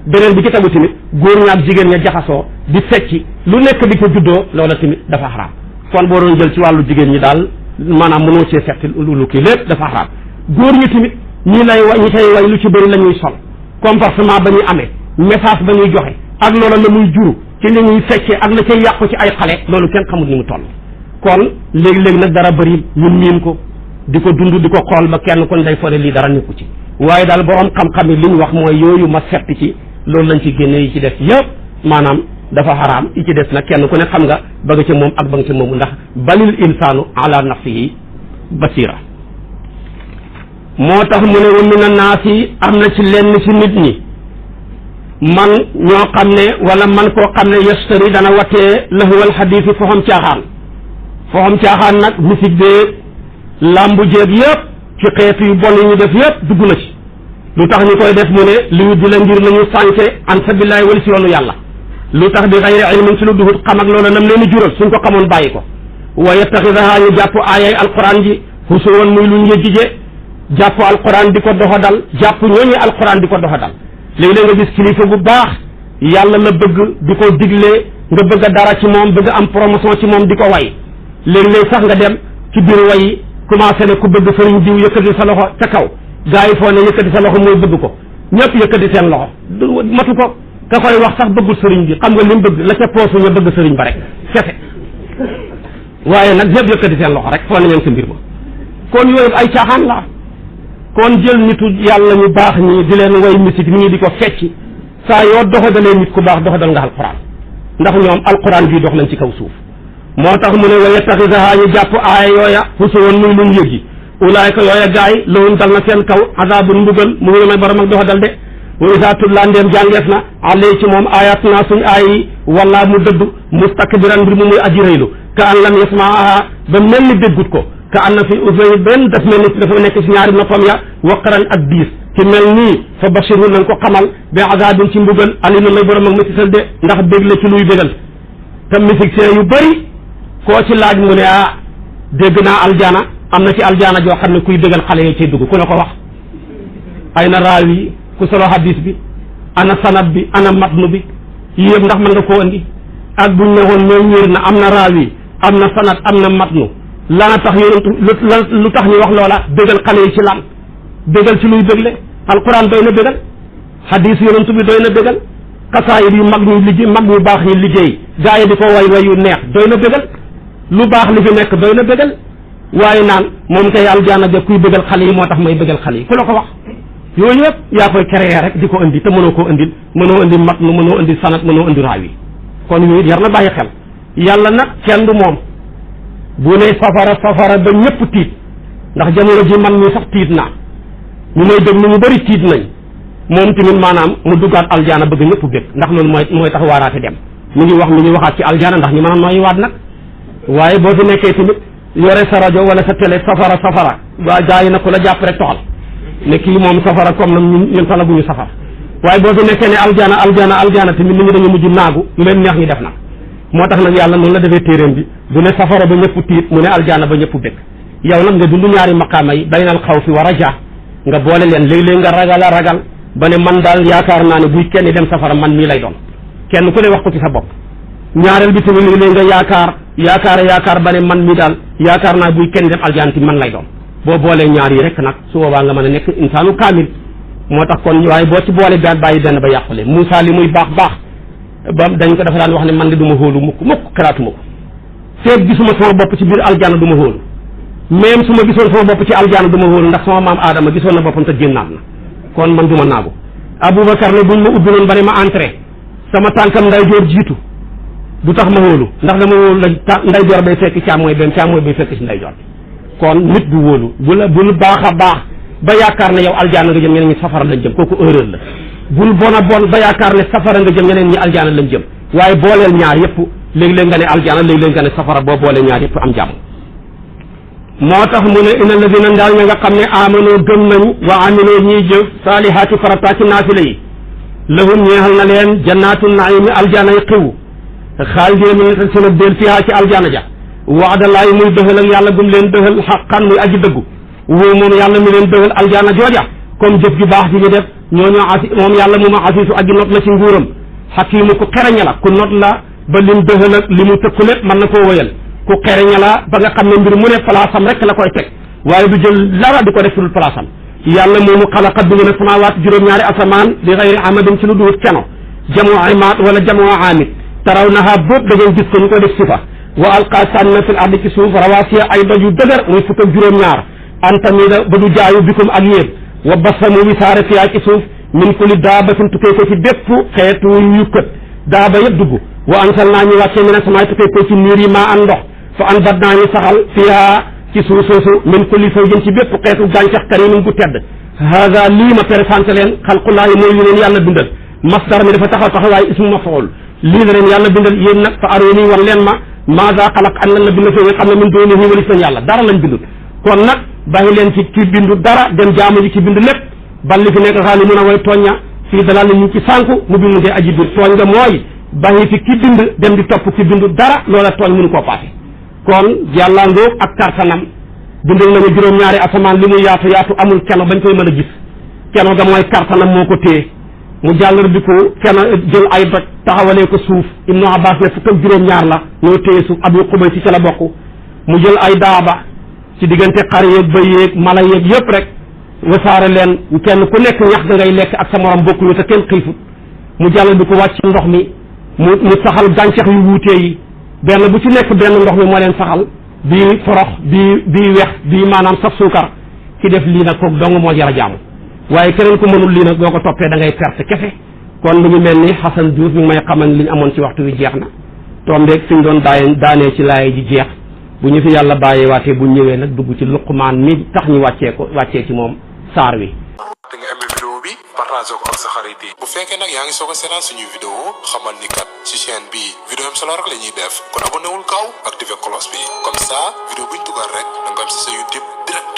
Speaker 2: beneen bi ci tegu tamit góor ña ak jigéen ña jaxasoo di fecci lu nekk di ko juddoo loola tamit dafa xaraam kon boo doon jël ci wàllu jigéen ñi daal maanaam mënoo cee setti lu kii lépp dafa xaraam góor ñi tamit ñi tay way lu ci bëri la ñuy sol comportement ba ñuy amee message ba ñuy joxe ak loola la muy juru ci li ñuy feccee ak la cay yàqu ci ay xale loolu kenn xamul ni mu toll kon léegi-léegi nag dara bëri ñun miin ko di ko dund di ko xool ba kenn kon day fone lii dara nekku ci waaye daal borom xam-xam yi li ñu wax mooy yooyu ma setti ci loolu lañ ci génne yi ci def yëpp maanaam dafa xaraam yi ci des nag kenn ku ne xam nga ba nga ca moom ak ba nga ca moomu ndax balil insaanu ala nafsihi basira moo tax mu ne wa mina naasi am na ci lenn ci nit ñi man ñoo xam ne wala man koo xam ne yastari dana watee lahwal xadiisi foxam caaxaan nag musique bee lambu jeeg yëpp ci xeetu yu bon yi ñu def yëpp dugg na ci lu tax ñu koy def mu ne li ñu di la ngir nañu sànke an sabilillahi wala si yoonu yàlla lu tax bi xayri ilmin ci lu duhut xam ak loola nam leen di jural suñ ko xamoon bàyyi ko wa yattaxidaha ñu jàpp aayay alquran ji husuwan muy luñ yëjjije jàpp alquran di ko doxadal jàpp ñooñu alquran di ko doxadal léegi-léeg nga gis kilifa bu baax yàlla la bëgg di ko diglee nga bëgg a dara ci moom bëgg am promotion ci moom di ko way léegi-léeg sax nga dem ci biir way yi commencé ne ku bëgg sëriñ diw yëkkati sa loxo ca kaw gaa yi foo ne yëkkati sa loxo mooy bëgg ko ñëpp yëkkati seen loxo matu ko ka koy wax sax bëggul sëriñ bi xam nga li mu bëgg la ca poosu ñu bëgg sëriñ ba rek kese waaye nag ñëpp yëkkati seen loxo rek foo nañeen sa mbir ma kon yooyu ay caaxaan la kon jël nitu yàlla ñu baax ñi di leen way musique nii di ko fecc saa yoo doxadalee nit ku baax doxadal nga alquran ndax ñoom alquran bii dox nañ ci kaw suuf moo tax mu ne wa yattaxisaha ñu jàpp aaya yooya husuwan muy luñ yëggi ulaayka yooya gaay lahum dal na seen kaw azabun mbugal mu ngi may borom ak doxadal de wa isa tutla ndeem jàngeef na alay ci moom ayatuna suñ aay yi wala mu dëdd mustakbiran mbir mu muy aji rëylu ka an lam yasmaaha ba mel ni déggut ko ka an na fi usay benn daf mel ni dafa nekk ci ñaari noppam ya waqaran ak diis ci mel nii fa bashiru nañ ko xamal bi azabin ci mbugal alimun may borom ak métisal de ndax bég la ci luy bégal te musicien yu bëri koo ci laaj mu ne dégg naa aljana am na ci aljana joo xam ne kuy bégal xale yi cay dugg ku ne ko wax ay na raawi ku solo hadis bi ana sanad bi ana matnu bi yii yëpp ndax mën nga koo andi ak buñ ne woon ñoom wér na am na raawi am na sanad am na matnu lana tax yonentu lu tax ñu wax loola bégal xale yi ci lan bégal ci luy bégle alquran doy na bégal hadis yonentu bi doy na bégal xasaayid yu mag ñu liggéey mag ñu baax ñu liggéey gaa yi di ko way wayu neex doy na bégal lu baax li fi nekk doy na bégal waaye naan moom kay aljaana ja kuy bégal xale yi moo tax may bégal xale yi ku la ko wax yooyu yëpp yaa koy créer rek di ko indi te mënoo koo indil mënoo indi mat nu mënoo indi sanat mënoo indi raaw yi kon yooyu yar na bàyyi xel yàlla nag kenn du moom bu ne safara ba ñëpp tiit ndax jamono ji man mi sax tiit naa ñu may dégg ñu bëri tiit nañ moom tamit maanaam mu duggaat aljaana bëgg ñëpp bég ndax loolu mooy tax waaraate dem mi ngi waxaat ci aljaana ndax ñu mën a nooyi waat nag waaye boo fi nekkee tamit yore sa rajo wala sa télé safara waa gaa yi na ku la jàpp rek toxal ne kii moom safara comme na ñun talaguñu safara waaye boo fi nekkee ne aljaana tamit nit ñi dañu mujj naagu lu leen neex ñu def nag moo tax nag yàlla noonu la defee téeréem bi bu ne safara ba ñëpp tiit mu ne aljaana ba ñëpp bëgg yow nag nga dund ñaari maqaama yi baynal xawfi wa raja nga boole leen léeg-léeg nga ragal ba ne man daal yaakaar naa ne buy kenn dem safara man mii lay doon kenn ku ne wax ko ci sa bopp ñaareel bi tamit léeg-léeg nga yaakaar ba ne man mii daal yaakaar naa buy kenn dem aljaana ti man lay doon boo boolee ñaar yi rek nag su boobaa nga mën a nekk insaanu kaamil moo tax kon waaye boo ci boole benn bàyyi benn ba yàqule Moussa li muy baax ba dañ ko dafa daan wax ne man de du ma hóolu mukk xalaatuma ko feeg gisuma sama bopp ci biir aljaana du ma hóolu même su ma gisoon sama bopp ci aljaana du ma hóolu ndax sama maam Adama gisoon na boppam te génnaat na kon man du ma naagu Aboubacar ne buñ ma ubbi noonu ba ne ma entré sama tànkam nday joor jiitu du tax ma hóolu ndax dama hóolu la nday joor bay fekk càmmooy bay fekk ci nday joor kon nit du wóolu bul baax a baax ba yaakaar ne yow aljaana nga jëm ñeneen ñi safara lañ jëm kooku erreur la bul bon ba yaakaar ne safara nga jëm ñeneen ñi aljaana lañ jëm waaye booleel ñaar yëpp léeg-léeg nga ne aljaana léeg-léeg nga ne safara boo boole ñaar yëpp am jàmm moo tax mu ne inna alladina ndaal ña nga xam ne amanoo gëm nañu wa amiloo ñiy jëf saalihaati farata ci naafila yi lahum ñeexal na leen jannaatu naimi aljaana yi xiw xaalidina mi ne seen del fiha ci aljaana ja waadalaayi muy dëxal ak yàlla gum leen dëxal xaqan muy aji dëggu woo moom yàlla mi leen dëxal aljaana jooja comme jëf ju baax ji ñu def ñooñu moom yàlla mu ma asiisu aji not la ci nguuram xakiimu ku xereña la ku not la ba lim dëxal ak li mu tëkku lépp mën na koo wëyal ku xereña la ba nga xam ne mbir mu ne palaasam rek la koy teg waaye du jël dara di ko def fudul palaasam yàlla moomu xalaqa bi na samaawaat juróom-ñaari asamaan bi xayri amadin ci lu duut keno jamoo imaat wala jamoo aamit taraw naha boobu da ngeen gis ko ñu koy def sifa wa alqa sànni na fil ardi ci suuf rawasiya ay doj yu dëgër muy fukk ak juróom-ñaar antamida ba du jaayu bikum ak yéen wa basamu wisaare fiyaa ci suuf min kulli daabatin tukkee ko ci bépp xeetu yukkat daaba yëpp dugg wa ansal naa ñu wàccee mi ne samaay tukkee ko ci niir yi maa an ndox fa an bat naa ñu saxal fiyaa ci suuf soosu min kulli zawjin ci bépp xeetu gàncax karimin gu tedd haada lii ma présenté leen xalqullaahi mooy li leen yàlla bindal masdar mi dafa taxaw taxawaay ismu mafuul lii la leen yàlla bindal yéen nag fa arooni wan leen ma maada xalaq an lan la bind fi nga xam ne min doonihi walis nañ yàlla dara lañ bindul kon nag bàyyi leen ci ki bindu dara dem jaamu ji ci bindu lépp bal li fi nekk xaali mun a way tooñña fii dalal ni ñu ci sànku mu bi mu ngee aji biir tooñ nga mooy bàyyi fi ki bind dem di topp ki bindu dara loola tooñ mënu koo paase kon yàlla ngóog ak kartanam bindal nañu juróom-ñaari asamaan li muy yaatu yaatu amul keno bañ koy mën a gis keno ga mooy kartanam moo ko téye mu jàllar bi ko keno jël ay doj taxawalee ko suuf Ibnu Abbas ne fukk ak juróom-ñaar la ñoo téye suuf Abu Xubay ci ca la bokk mu jël ay daaba ci diggante xar yeeg bëy yeeg mala yeeg yëpp rek wasaare leen kenn ku nekk ñax da ngay lekk ak sa morom bokkuñu te kenn xiifut mu jàll di ko wàcc ndox mi mu saxal gàncax yu wuutee yi benn bu ci nekk benn ndox mi moo leen saxal bii forox bii wex bii maanaam saf suukar ci def lii nag kooku dong moo jar a jaamu waaye keneen ku mënul lii nag boo ko toppee da ngay perte kese kon mu ngi mel ni Xasan Diouf mi ngi may xamal li ñu amoon ci waxtu wi jeex na tombeeg fi ñu doon daanee ci laay ji jeex bu ñu fi yàlla bàyyee waatee bu ñëwee nag dugg ci Luqmaan mi tax ñu wàccee ci moom saar wi.
Speaker 3: da nga aimé vidéo bi partagé ko ak sa xarit yi bu fekkee nag yaa ngi soog a seetaan suñuy vidéo xamal ni kat ci chaîne bi vidéo am solo rek la ñuy def kon abonné wul gaaw activé cloche bi comme ça vidéo buñ dugal rek da nga am si sa YouTube direct